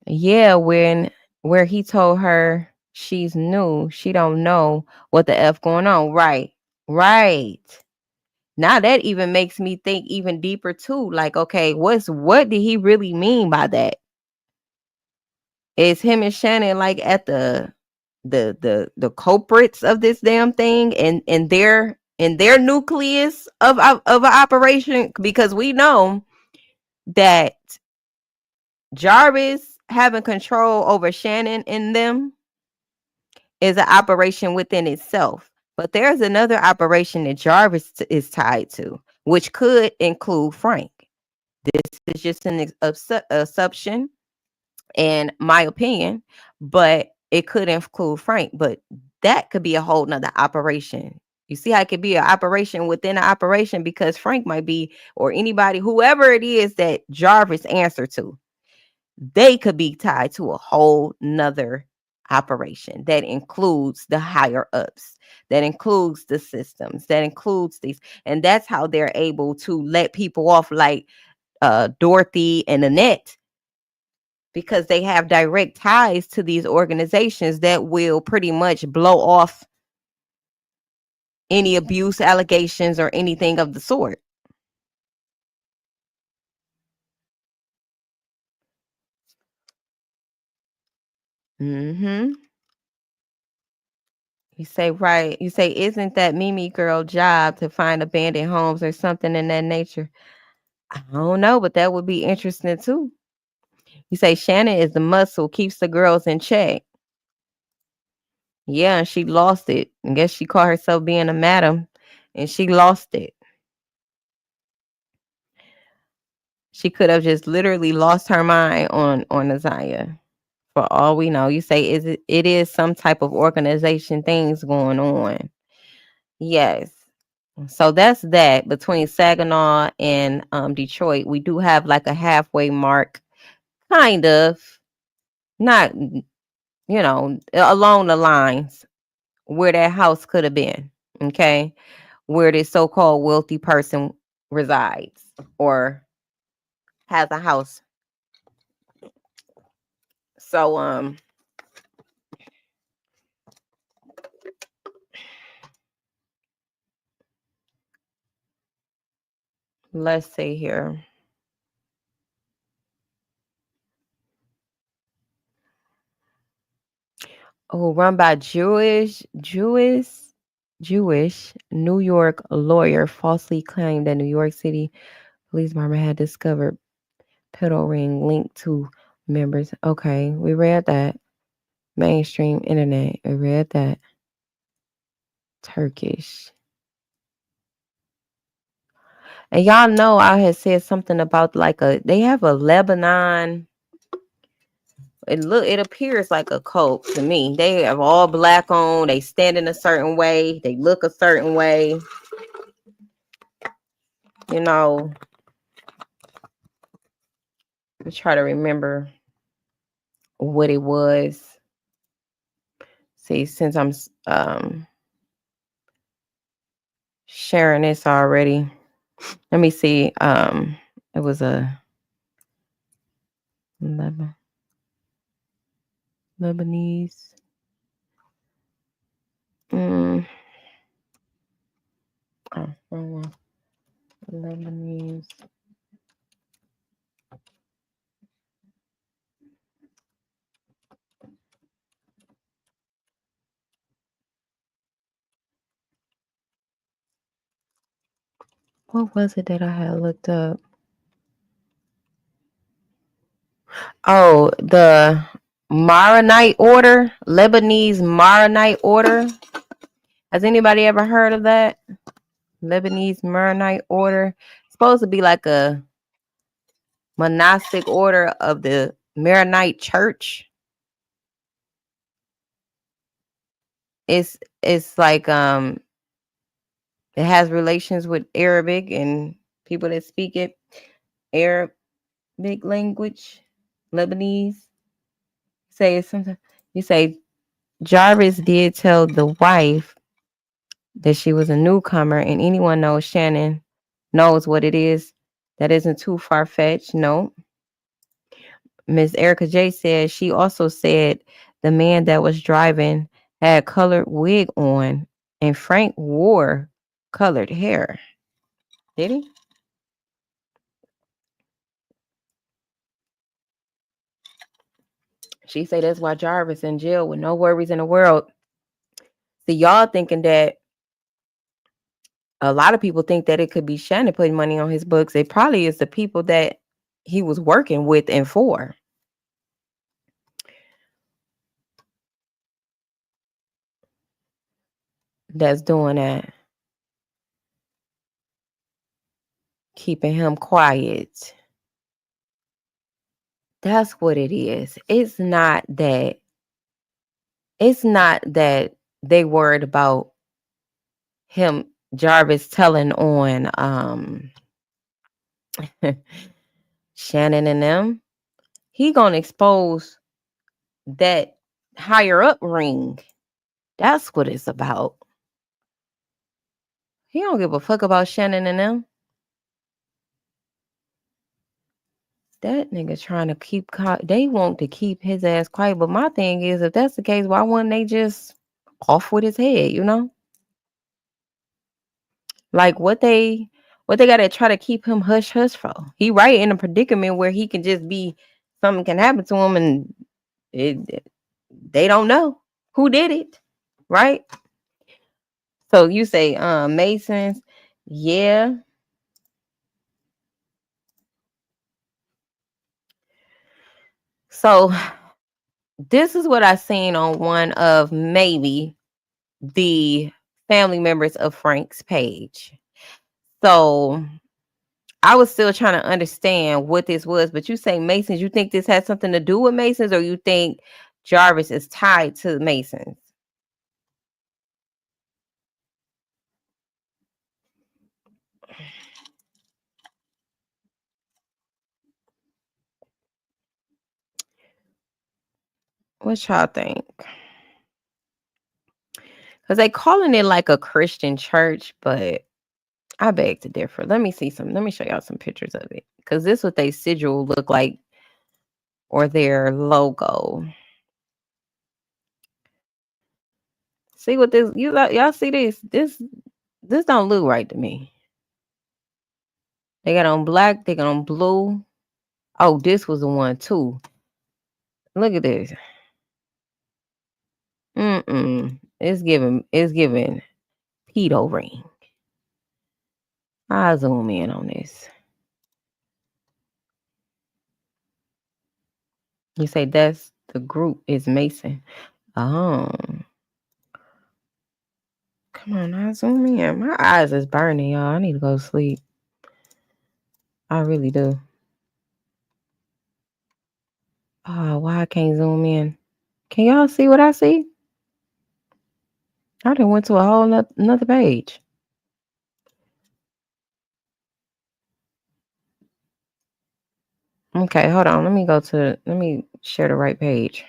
yeah, where he told her she's new, she don't know what the F going on. Right. Now that even makes me think even deeper too. Like, okay, what did he really mean by that? Is him and Shannon like at the culprits of this damn thing and their nucleus of an operation? Because we know that Jarvis having control over Shannon and them is an operation within itself. But there's another operation that Jarvis is tied to, which could include Frank. This is just an assumption in my opinion, but it could include Frank. But that could be a whole nother operation. You see how it could be an operation within an operation, because Frank might be, or anybody, whoever it is that Jarvis answer to, they could be tied to a whole nother operation that includes the higher ups, that includes the systems, that includes these. And that's how they're able to let people off like Dorothy and Annette, because they have direct ties to these organizations that will pretty much blow off any abuse allegations or anything of the sort. Mm-hmm. You say, right. You say, isn't that Mimi girl job to find abandoned homes or something in that nature? I don't know, but that would be interesting too. You say Shannon is the muscle, keeps the girls in check. Yeah, and she lost it. I guess she called herself being a madam and she lost it. She could have just literally lost her mind on Azaya. For all we know. You say it is some type of organization things going on. Yes. So that's that. Between Saginaw and Detroit, we do have like a halfway mark, kind of, not, along the lines where that house could have been. Okay. Where this so-called wealthy person resides or has a house. So let's see here. Oh, run by Jewish New York lawyer falsely claimed that New York City Police Department had discovered pedal ring linked to members. Okay, we read that. Mainstream internet. We read that. Turkish. And y'all know I had said something about like they have a Lebanon. It appears like a cult to me. They have all black on. They stand in a certain way. They look a certain way. You know, I try to remember what it was. See, since I'm sharing this already, let me see. It was a Lebanese. Oh, wrong one. Lebanese. What was it that I had looked up? Oh, the Maronite order, Lebanese Maronite order. Has anybody ever heard of that? Lebanese Maronite order. It's supposed to be like a monastic order of the Maronite Church. It's like it has relations with Arabic and people that speak it, Arabic language, Lebanese. Say it something. You say Jarvis did tell the wife that she was a newcomer, and anyone knows Shannon knows what it is. That isn't too far fetched. No. Miss Erica J said she also said the man that was driving had colored wig on, and Frank wore colored hair. Did he? She said that's why Jarvis in jail with no worries in the world. See, y'all thinking that a lot of people think that it could be Shannon putting money on his books. It probably is the people that he was working with and for. That's doing that. Keeping him quiet. That's what it is. It's not that they worried about him, Jarvis, telling on Shannon and them. He gonna expose that higher up ring. That's what it's about. He don't give a fuck about Shannon and them. That nigga trying to keep they want to keep his ass quiet. But my thing is, if that's the case, why wouldn't they just off with his head, you know? Like what they gotta try to keep him hush hush for? He right in a predicament where he can just be, something can happen to him and they don't know who did it, right? So you say Masons, yeah. So this is what I seen on one of maybe the family members of Frank's page. So I was still trying to understand what this was, but you say Masons, you think this has something to do with Masons, or you think Jarvis is tied to Masons? What y'all think? Because they calling it like a Christian church, but I beg to differ. Let me show y'all some pictures of it. Because this is what they sigil look like, or their logo. See what this, y'all see this? This don't look right to me. They got on black, they got on blue. Oh, this was the one too. Look at this. It's giving pedo ring. I'll zoom in on this. You say that's the group is Mason. Oh. Come on, I zoom in. My eyes is burning, y'all. I need to go to sleep. I really do. Oh, why I can't zoom in? Can y'all see what I see? I done went to a whole another page. Okay, hold on. Let me share the right page.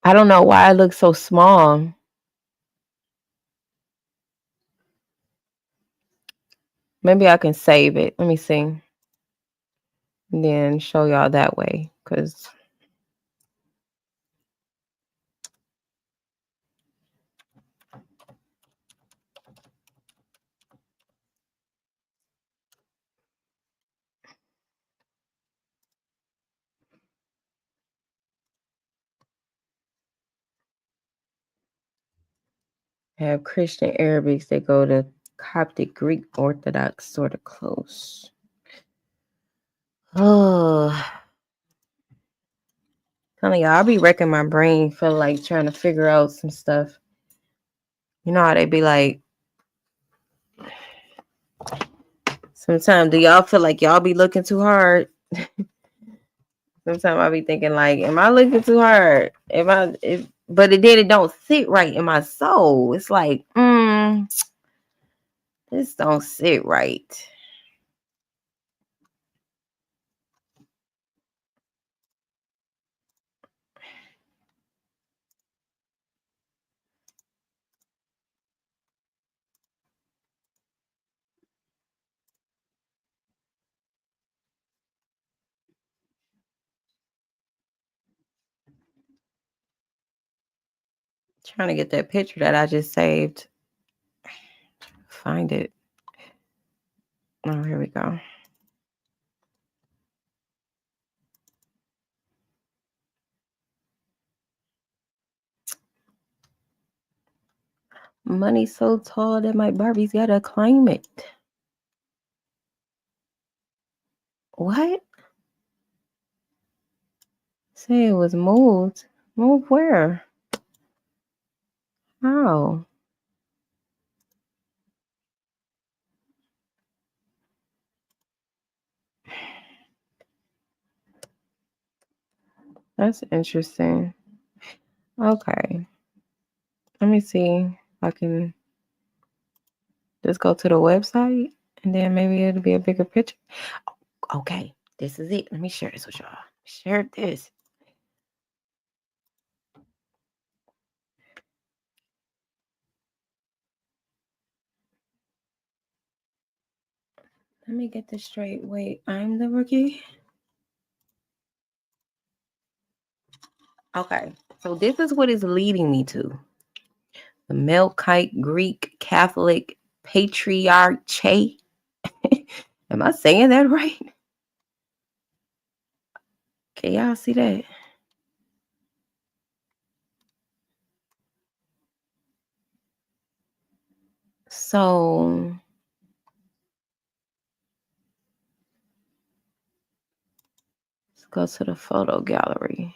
I don't know why it looks so small. Maybe I can save it. Let me see. And then show y'all that way. Because have Christian Arabics that go to Coptic Greek Orthodox sort of close. Oh, telling y'all, I'll be wrecking my brain for like trying to figure out some stuff. You know how they be like, Sometimes do y'all feel like y'all be looking too hard? Sometimes I be thinking like, am I looking too hard? But then it don't sit right in my soul. It's like, this don't sit right. Trying to get that picture that I just saved. Find it. Oh, here we go. Money so tall that my Barbie's gotta climb it. What? Say it was moved. Move where? How? That's interesting. Okay. Let me see if I can just go to the website and then maybe it'll be a bigger picture. Okay. This is it. Let me share this with y'all. Share this. Let me get this straight. Wait, I'm the rookie? Okay. So this is what it's leading me to. The Melkite Greek Catholic Patriarchy. Am I saying that right? Can y'all see that? So let's go to the photo gallery.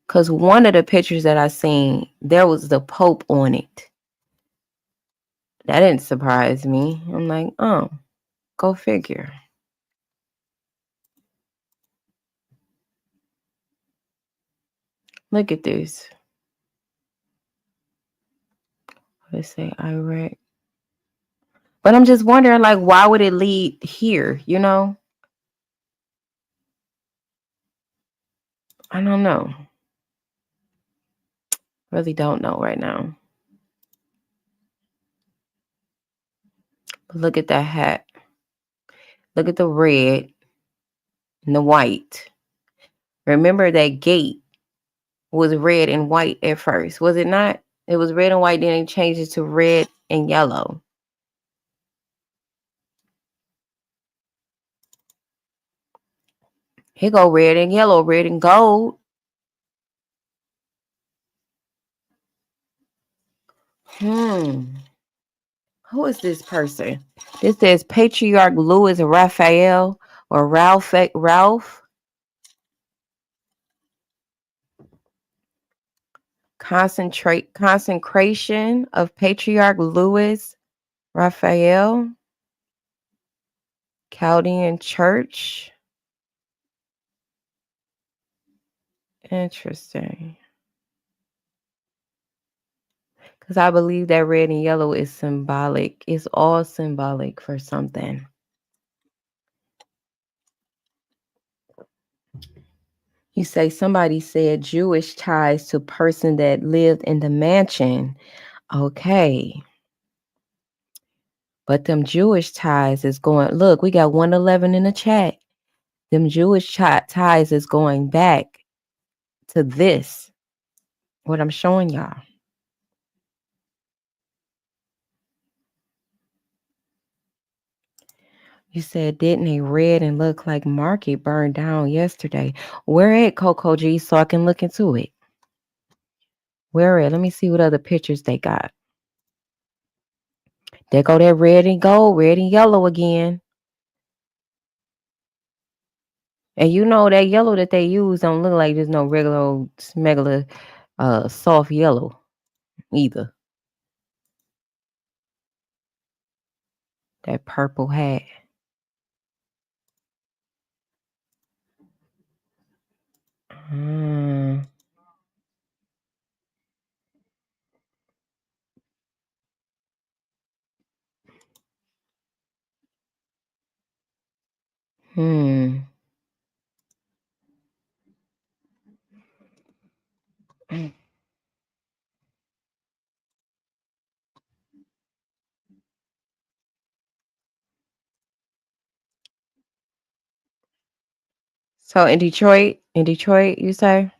Because one of the pictures that I seen, there was the Pope on it. That didn't surprise me. I'm like, oh, go figure. Look at this. Let's say Iraq. But I'm just wondering, like, why would it lead here, you know? I don't know. Really don't know right now. But look at that hat. Look at the red and the white. Remember that gate was red and white at first, was it not? It was red and white, then they changed it to red and yellow. Here go red and yellow, red and gold. Who is this person? This says Patriarch Louis Raphael or Ralph. Consecration of Patriarch Louis Raphael. Chaldean Church. Interesting. Because I believe that red and yellow is symbolic. It's all symbolic for something. You say somebody said Jewish ties to person that lived in the mansion. Okay. But them Jewish ties is going, look, we got 111 in the chat. Them Jewish ties is going back to this, what I'm showing y'all. You said, didn't a red and look like market burned down yesterday? Where at, Coco G, so I can look into it? Where at? Let me see what other pictures they got. There go that red and gold, red and yellow again. And you know that yellow that they use don't look like there's no regular old smuggler soft yellow either. That purple hat. Mm. Hmm. So in Detroit, you say?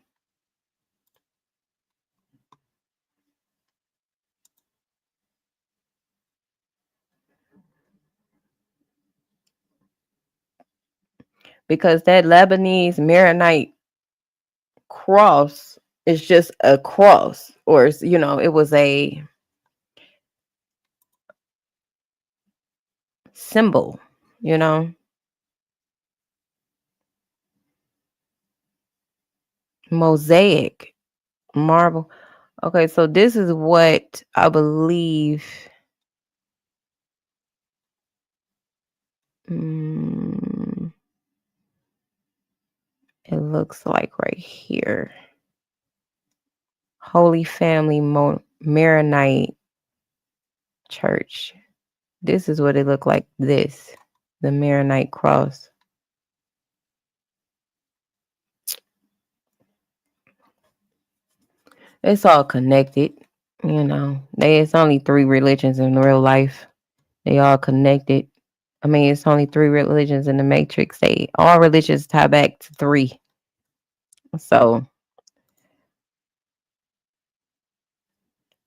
Because that Lebanese Maronite cross is just a cross, or it was a symbol, mosaic marble. Okay, so this is what I believe. It looks like right here. Holy Family Maronite Church. This is what it looked like. This, the Maronite cross. It's all connected, It's only 3 religions in real life. They all connected. I mean, it's only 3 religions in the Matrix. All religions tie back to 3. So,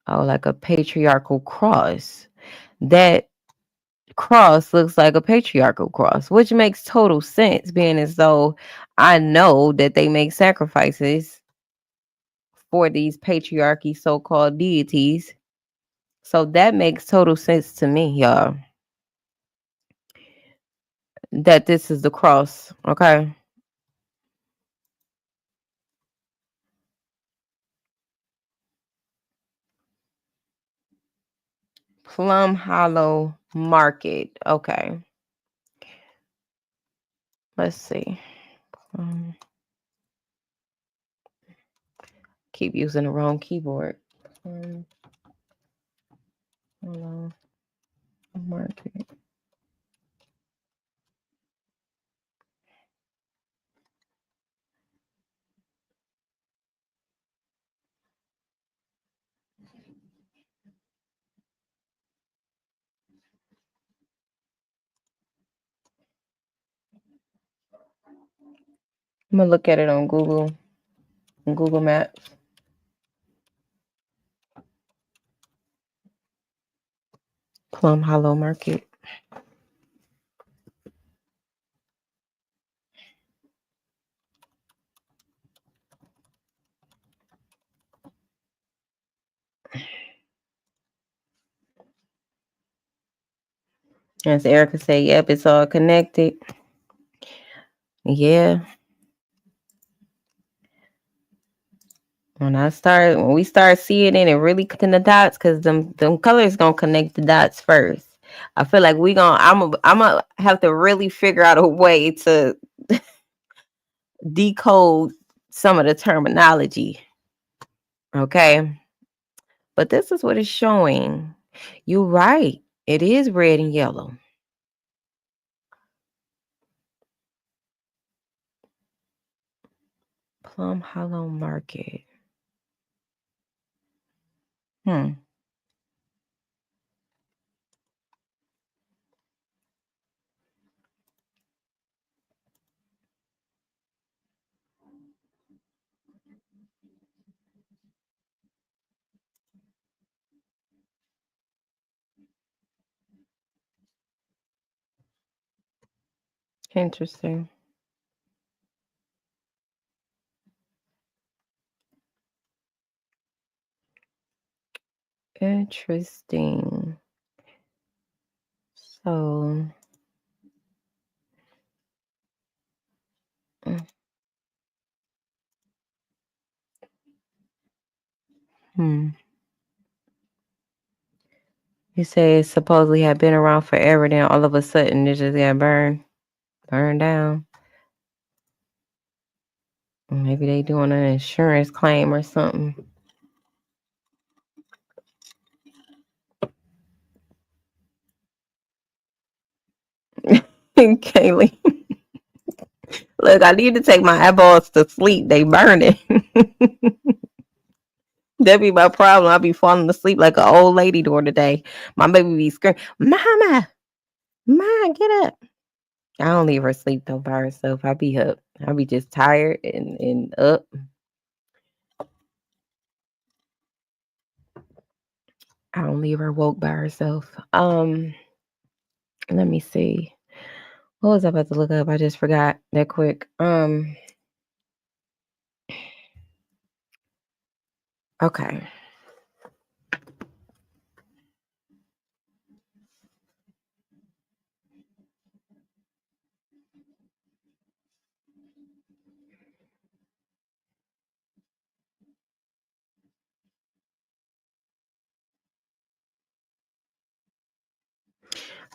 like a patriarchal cross. That cross looks like a patriarchal cross, which makes total sense, being as though I know that they make sacrifices for these patriarchy so-called deities. So that makes total sense to me, y'all. That this is the cross, okay? Plum Hollow Market. Okay. Let's see. Keep using the wrong keyboard. Plum Hollow Market. I'm gonna look at it on Google Maps. Plum Hollow Market. As Erica said, yep, it's all connected. Yeah. When we start seeing it and really connecting the dots, because them colors gonna connect the dots first. I feel like I'm gonna have to really figure out a way to decode some of the terminology. Okay. But this is what it's showing. You're right. It is red and yellow. Plum Hollow Market. Interesting. Interesting. So, He says supposedly had been around forever, then all of a sudden it just got burned down. Maybe they doing an insurance claim or something. Kaylee. Look, I need to take my eyeballs to sleep. They burning. That be my problem. I be falling asleep like an old lady during the day. My baby be screaming, Mama, Ma, get up. I don't leave her sleep though by herself. I be up. I be just tired and up. I don't leave her woke by herself. Let me see. What was I about to look up? I just forgot that quick. Okay.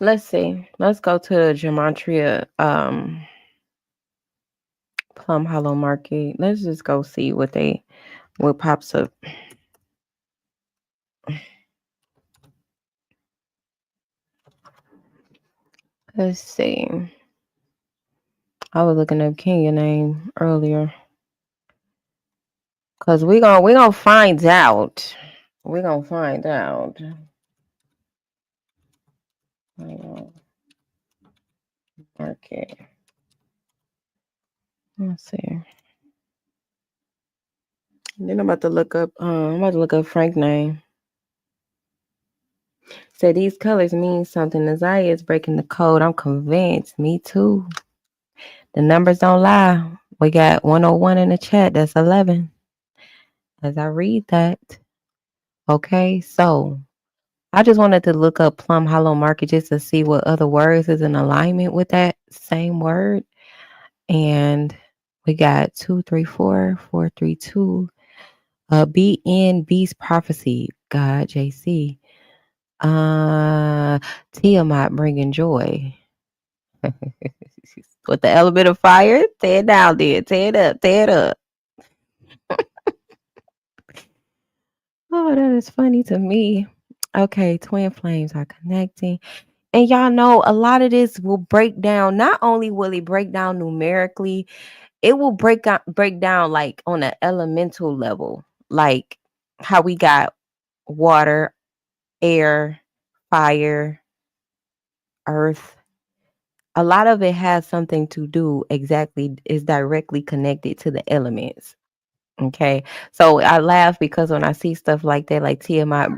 Let's see. Let's go to the Gematria Plum Hollow Market. Let's just go see what pops up. Let's see. I was looking up Kenya name earlier. Cause we gonna find out. We're gonna find out. Market. Let's see. Then I'm about to look up Frank's name. So these colors mean something. Nazaya is breaking the code. I'm convinced. Me too. The numbers don't lie. We got 101 in the chat. That's 11. As I read that. Okay, so I just wanted to look up Plum Hollow Market just to see what other words is in alignment with that same word. And we got 234, 432. Be in Beast Prophecy. God, JC. Tiamat bringing joy. With the element of fire, tear it down, dear. Tear it up, tear it up. Oh, that is funny to me. Okay, twin flames are connecting. And y'all know a lot of this will break down. Not only will it break down numerically, it will break down like on an elemental level. Like how we got water, air, fire, earth. A lot of it has something to do is directly connected to the elements. Okay. So I laugh because when I see stuff like that, like Tiamat,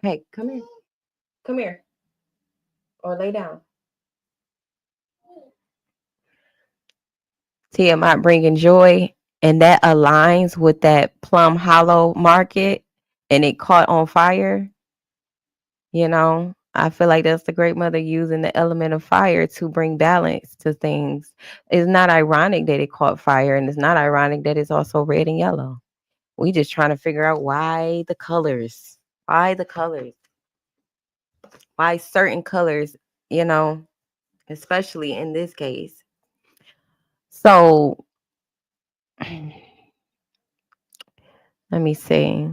hey, come here. Come here. Or lay down. Tiamat bringing joy. And that aligns with that Plum Hollow market and it caught on fire. You know, I feel like that's the Great Mother using the element of fire to bring balance to things. It's not ironic that it caught fire, and it's not ironic that it's also red and yellow. We just trying to figure out why the colors. Why the colors? Why certain colors, you know, especially in this case. So let me see.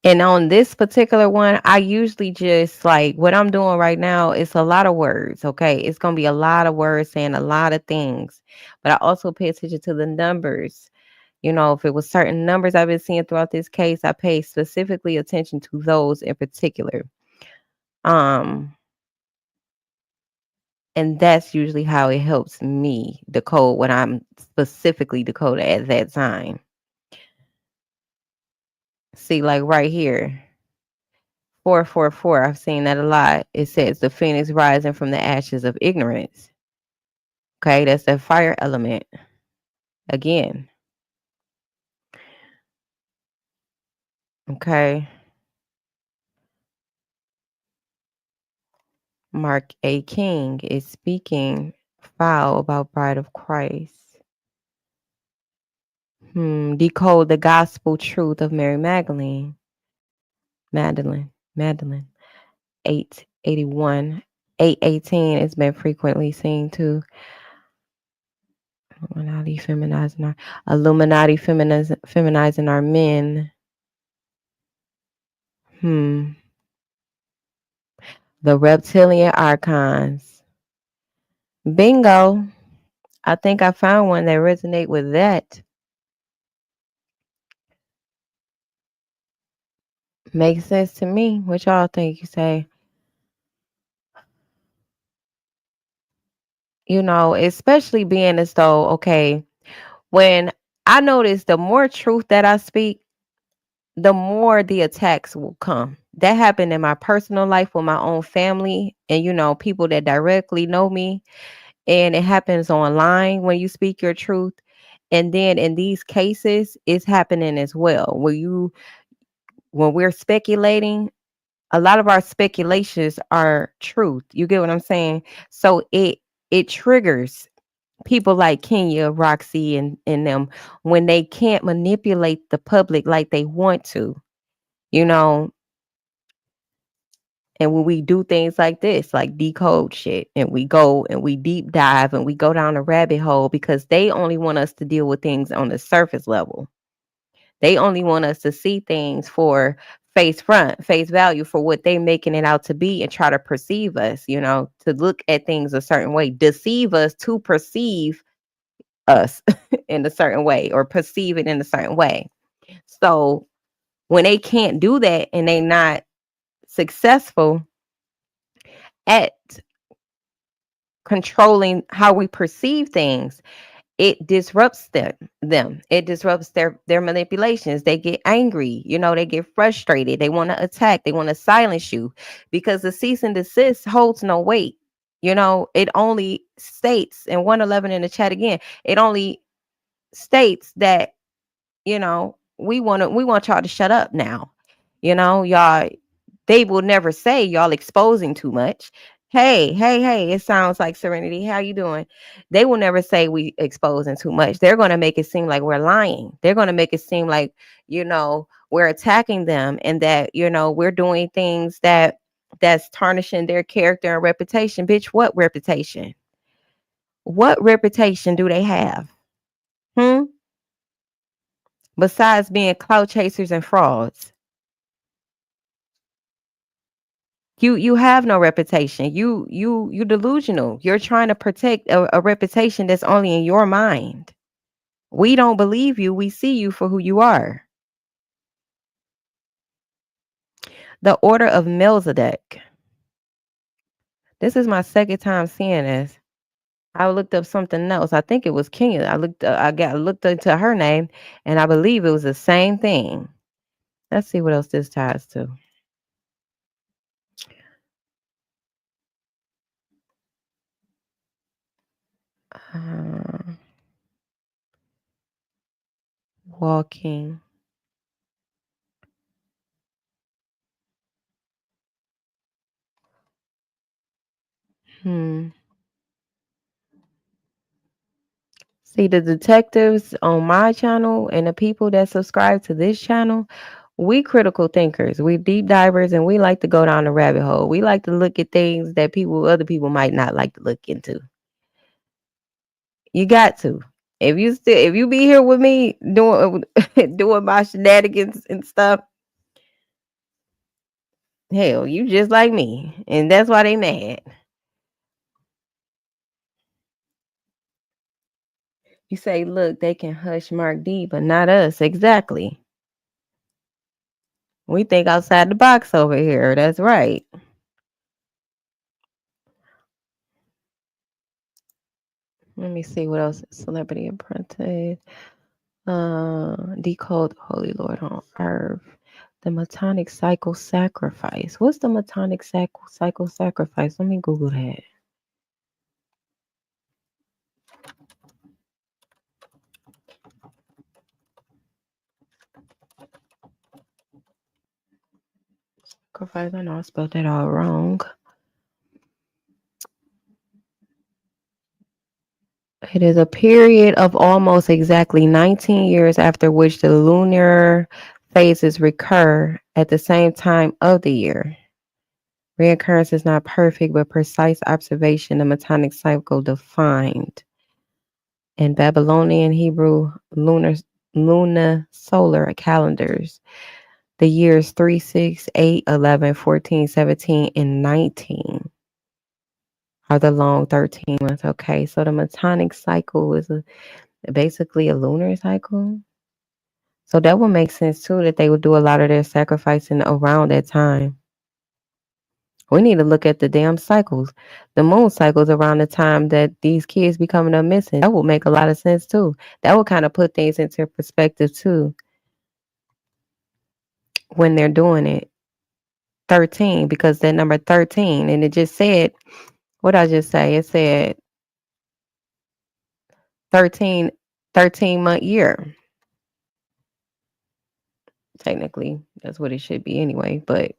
And on this particular one, I usually just like what I'm doing right now is a lot of words. Okay. It's going to be a lot of words saying a lot of things. But I also pay attention to the numbers. You know, if it was certain numbers I've been seeing throughout this case, I pay specifically attention to those in particular. And that's usually how it helps me decode what I'm specifically decoding at that time. See, like right here. 444. I've seen that a lot. It says the phoenix rising from the ashes of ignorance. Okay, that's that fire element. Again. Okay. Mark A. King is speaking foul about Bride of Christ. Decode the gospel truth of Mary Magdalene. Madeline. 881. 818 has been frequently seen too. Illuminati feminizing our men. The reptilian archons. Bingo. I think I found one that resonate with that. Makes sense to me. What y'all think? You say, especially being as though, okay, when I notice the more truth that I speak, the more the attacks will come. That happened in my personal life with my own family and, people that directly know me. And it happens online when you speak your truth. And then in these cases, it's happening as well. When we're speculating, a lot of our speculations are truth. You get what I'm saying? So it triggers people like Kenya, Roxy, and them when they can't manipulate the public like they want to, and when we do things like this, like decode shit, and we go and we deep dive and we go down a rabbit hole because they only want us to deal with things on the surface level. They only want us to see things for face value for what they making it out to be and try to perceive us, to look at things a certain way, deceive us to perceive us in a certain way or perceive it in a certain way. So when they can't do that and they not successful at controlling how we perceive things, it disrupts them. It disrupts their manipulations. They get angry, they get frustrated. They want to attack. They want to silence you because the cease and desist holds no weight. It only states, and 111 in the chat again, it only states that, we want y'all to shut up now. Y'all, they will never say y'all exposing too much. Hey, it sounds like Serenity. How you doing? They will never say we exposing too much. They're going to make it seem like we're lying. They're going to make it seem like, we're attacking them and that, we're doing things that's tarnishing their character and reputation. Bitch, what reputation? What reputation do they have? Besides being clout chasers and frauds. You have no reputation. You delusional. You're trying to protect a reputation that's only in your mind. We don't believe you. We see you for who you are. The Order of Melchizedek. This is my second time seeing this. I looked up something else. I think it was Kenya. I looked into her name, and I believe it was the same thing. Let's see what else this ties to. Walking. See, the detectives on my channel and the people that subscribe to this channel, we critical thinkers, we deep divers, and we like to go down the rabbit hole. We like to look at things that other people might not like to look into. You got to. If you be here with me doing doing my shenanigans and stuff, hell, you just like me, and that's why they mad. You say, look, they can hush Mark D, but not us. Exactly. We think outside the box over here. That's right. Let me see what else. Celebrity Apprentice. Decode Holy Lord on Earth. The Matonic Cycle Sacrifice. What's the Matonic Cycle Sacrifice? Let me Google that. Sacrifice. I know I spelled that all wrong. It is a period of almost exactly 19 years after which the lunar phases recur at the same time of the year. Reoccurrence is not perfect, but precise observation, the Matonic cycle defined. In Babylonian, Hebrew, lunar solar calendars, the years 3, 6, 8, 11, 14, 17, and 19 are the long 13 months. Okay, so the Matonic cycle is basically a lunar cycle. So that would make sense too, that they would do a lot of their sacrificing around that time. We need to look at the damn cycles. The moon cycles around the time that these kids be coming up missing. That would make a lot of sense too. That would kind of put things into perspective too when they're doing it. 13, because that number 13, and it just said, what did I just say? It said 13-month year. Technically, that's what it should be anyway, but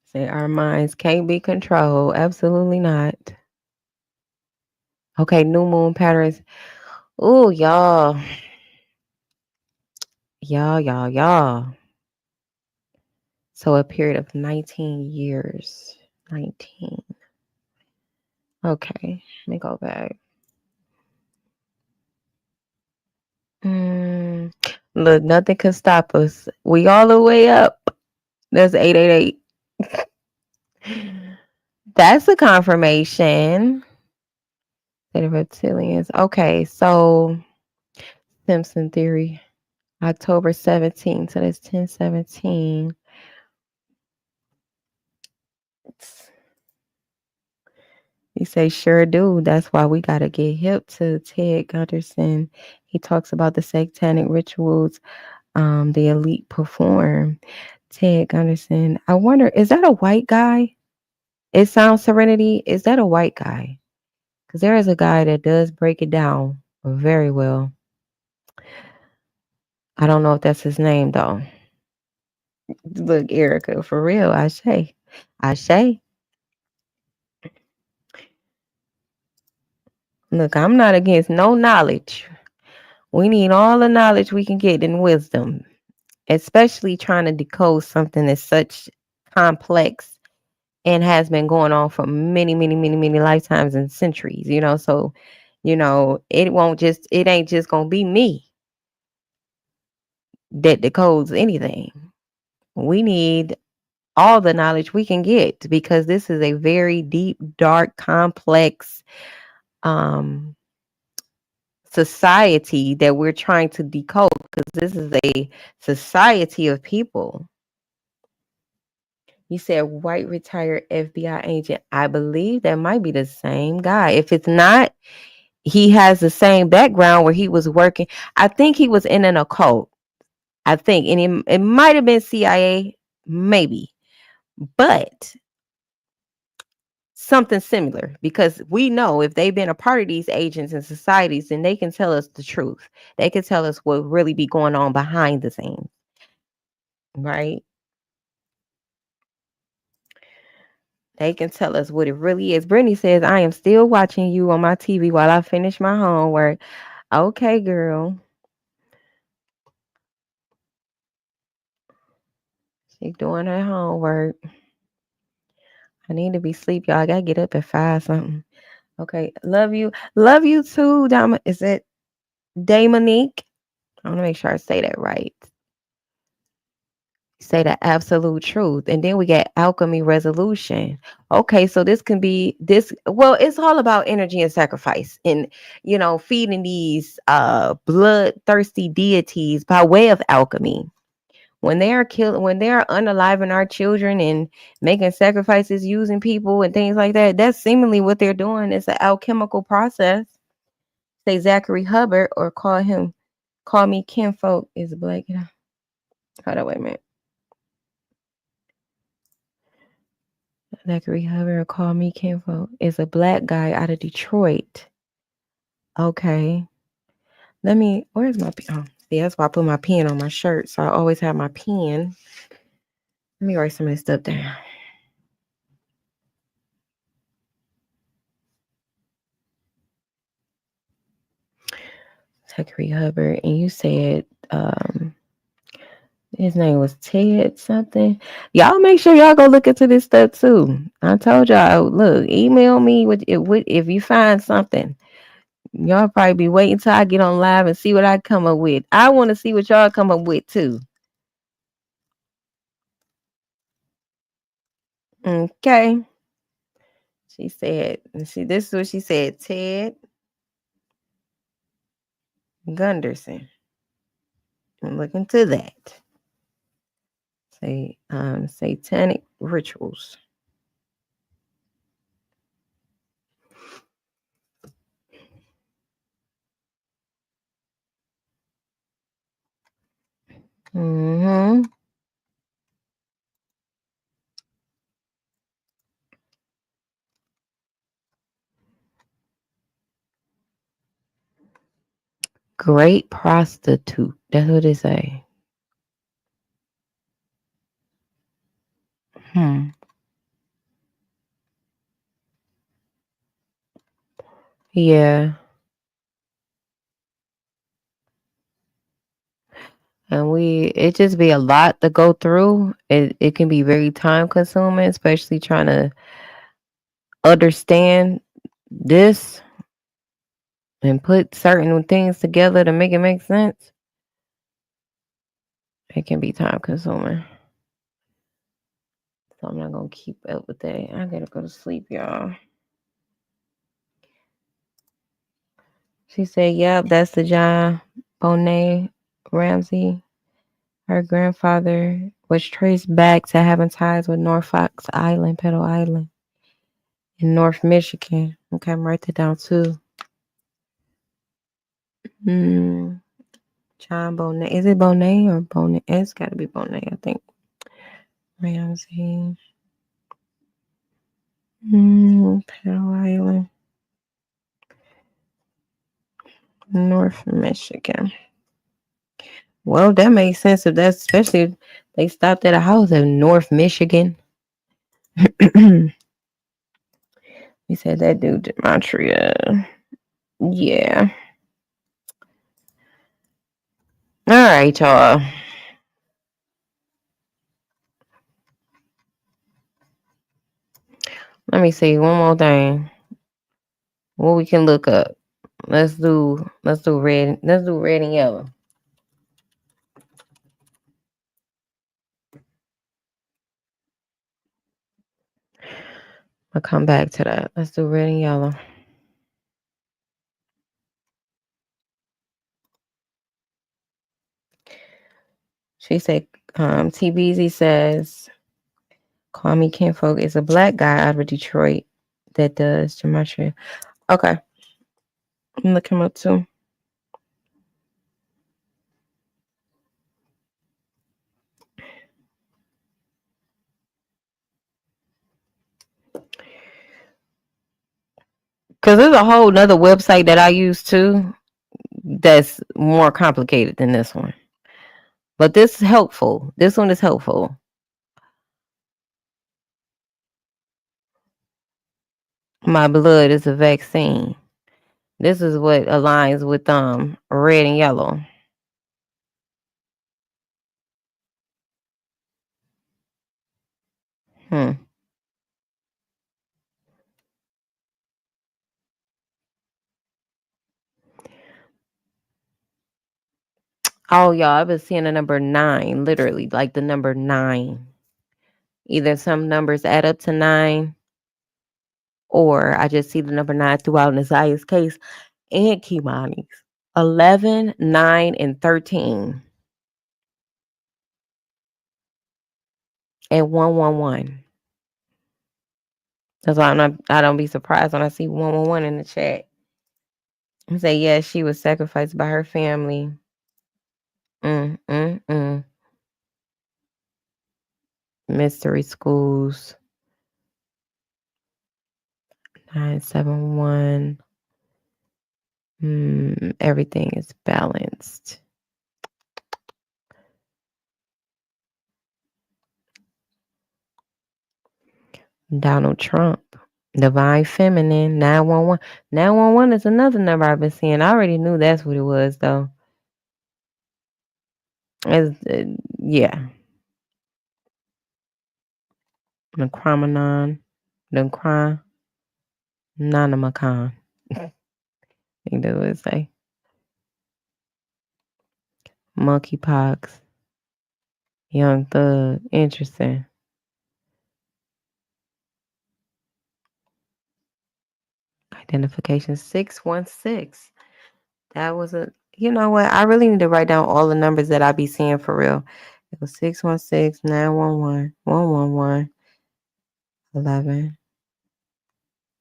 say our minds can't be controlled. Absolutely not. Okay, new moon patterns. Ooh, y'all. Y'all. So a period of 19 years. 19. Okay, let me go back. Look, nothing can stop us. We all the way up. That's 888. That's a confirmation. The reptilians. Okay, so Simpson theory. October 17th. So that's 10/17. You say, sure do. That's why we got to get hip to Ted Gunderson. He talks about the satanic rituals the elite perform. Ted Gunderson. I wonder, is that a white guy? It sounds Serenity. Is that a white guy? Because there is a guy that does break it down very well. I don't know if that's his name, though. Look, Erica, for real, Ashe. Look, I'm not against no knowledge. We need all the knowledge we can get in wisdom, especially trying to decode something that's such complex and has been going on for many, many, many, many lifetimes and centuries, so, it ain't just going to be me that decodes anything. We need all the knowledge we can get because this is a very deep, dark, complex society that we're trying to decode, because this is a society of people. You said white retired FBI agent. I believe that might be the same guy. If it's not, he has the same background where he was working. I think he was in an occult. I think, and it might have been CIA, maybe, but something similar, because we know if they've been a part of these agents and societies, then they can tell us the truth. They can tell us what really be going on behind the scenes, right? They can tell us what it really is. Brittany says, I am still watching you on my TV while I finish my homework. Okay, girl. She's doing her homework. I need to be asleep, y'all. I gotta get up at 5 something. Okay, love you. Love you too, Is it Damonique? I want to make sure I say that right. Say the absolute truth. And then we get alchemy resolution. Okay, so this can be this. Well, it's all about energy and sacrifice, and feeding these bloodthirsty deities by way of alchemy. When they are unaliving our children and making sacrifices using people and things like that, that's seemingly what they're doing. It's an alchemical process. Say Zachary Hubbard, or call me kinfolk, is black. Hold on, wait a minute. Zachary Hubbard, or call me kinfolk, is a black guy out of Detroit. Okay. Where's my pen? Oh, see, that's why I put my pen on my shirt. So I always have my pen. Let me write some of this stuff down. Zachary Hubbard, and you said his name was Ted something. Y'all make sure y'all go look into this stuff too. I told y'all, look, email me with if you find something. Y'all probably be waiting till I get on live and see what I come up with. I want to see what y'all come up with too. Okay. She said, this is what she said, Ted Gunderson. Look into that. Say satanic rituals. Mm-hmm. Great prostitute. That's what they say. Yeah. And it just be a lot to go through. It can be very time consuming, especially trying to understand this and put certain things together to make it make sense. It can be time consuming. So I'm not gonna keep up with that. I gotta go to sleep, y'all. She said, yep, that's the John Bonet Ramsey. Her grandfather was traced back to having ties with Norfolk Island, Petal Island, in North Michigan. Okay, I'm write that down too. John Bonet. Is it Bonet or Bonet? It's got to be Bonet, I think. Ramsey. Petal Island, North Michigan. Well, that makes sense if that's, especially if they stopped at a house in North Michigan. He said that dude did Montreal. Yeah. All right, y'all. Let me see one more thing. What we can look up. Let's do red. Let's do red and yellow. I'll come back to that. Let's do red and yellow. She said, TBZ says, Kwame Kinfolk is a black guy out of Detroit that does gematria. Okay. I'm look him up too. Because there's a whole nother website that I use too that's more complicated than this one. But this is helpful. This one is helpful. My blood is a vaccine. This is what aligns with red and yellow. Oh, y'all, I've been seeing the number 9, literally, like the number 9. Either some numbers add up to 9, or I just see the number 9 throughout Nasiah's case and Kimani's. 11, 9, and 13. And 111. That's why I don't be surprised when I see 111 in the chat. I say, yes, she was sacrificed by her family. Mystery schools. 971. Everything is balanced. Donald Trump. Divine Feminine, 911. 911 is another number I've been seeing. I already knew that's what it was, though. Yeah. Necromanon. Necronomicon. I think that's what it say. Monkeypox. Young Thug. Interesting. Identification 616. That was a, you know what? I really need to write down all the numbers that I be seeing for real. It was 616, 911, 111, 11,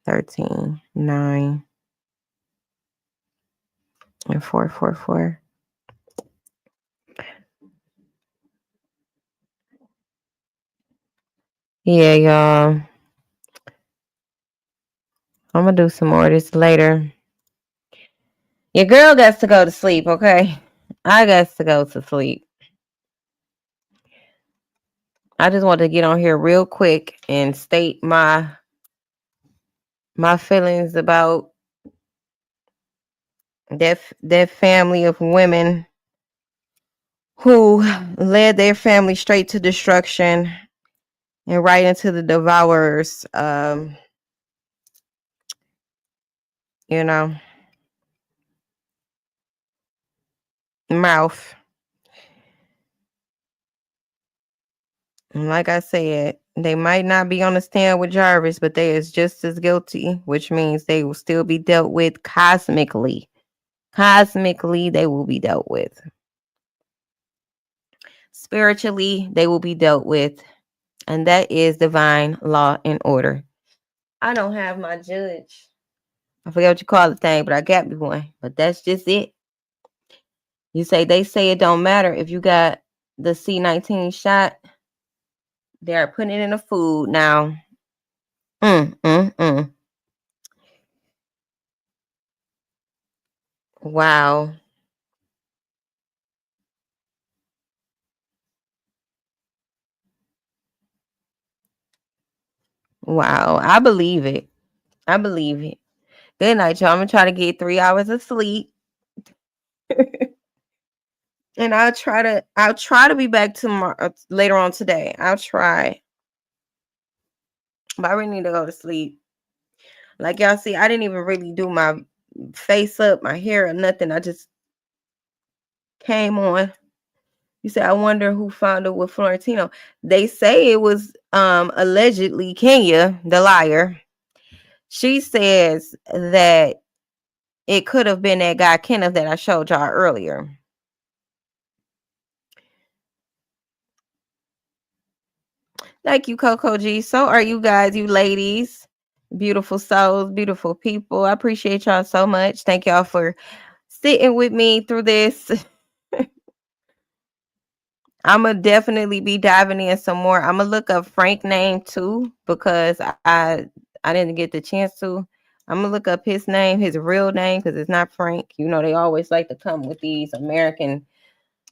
13, 9, and 444. Yeah, y'all. I'm gonna do some more of this later. Your girl got to go to sleep, okay? I got to go to sleep. I just want to get on here real quick and state my feelings about that family of women who led their family straight to destruction and right into the devourer's you know, mouth. And like I said, they might not be on the stand with Jarvis, but they is just as guilty, which means they will still be dealt with cosmically. Cosmically, they will be dealt with. Spiritually, they will be dealt with. And that is divine law and order. I don't have my judge. I forget what you call the thing, but I got me one. But that's just it. They say it don't matter if you got the C19 shot. They are putting it in the food now. Wow. Wow. I believe it. I believe it. Good night, y'all. I'm gonna try to get 3 hours of sleep. And I'll try to be back tomorrow later on today. I'll try. But I really need to go to sleep. Like y'all see, I didn't even really do my face up, my hair, or nothing. I just came on. You said, I wonder who found it with Florentino. They say it was allegedly Kenya, the liar. She says that it could have been that guy Kenneth that I showed y'all earlier. Thank you, Coco G. So are you guys, you ladies. Beautiful souls, beautiful people. I appreciate y'all so much. Thank y'all for sitting with me through this. I'm gonna definitely be diving in some more. I'm gonna look up Frank's name too, because I didn't get the chance to. I'm gonna look up his name, his real name, because it's not Frank. You know, they always like to come with these American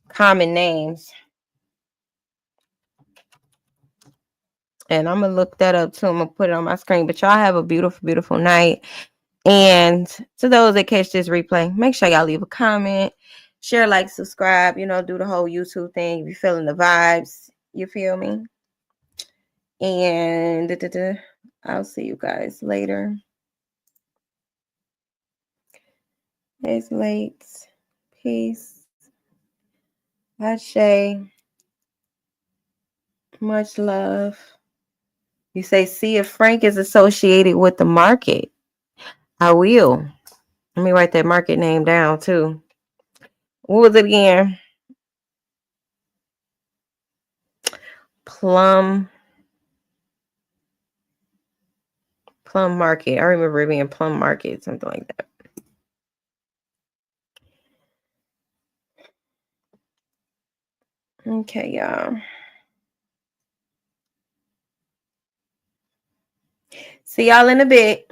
common names. And I'm gonna look that up too. I'm gonna put it on my screen. But y'all have a beautiful, beautiful night. And to those that catch this replay, make sure y'all leave a comment, share, like, subscribe, do the whole YouTube thing if you're feeling the vibes. You feel me? And I'll see you guys later. It's late. Peace. Ashe. Much love. You say, see if Frank is associated with the market. I will. Let me write that market name down too. What was it again? Plum Market. I remember it being Plum Market, something like that. Okay, y'all. See y'all in a bit.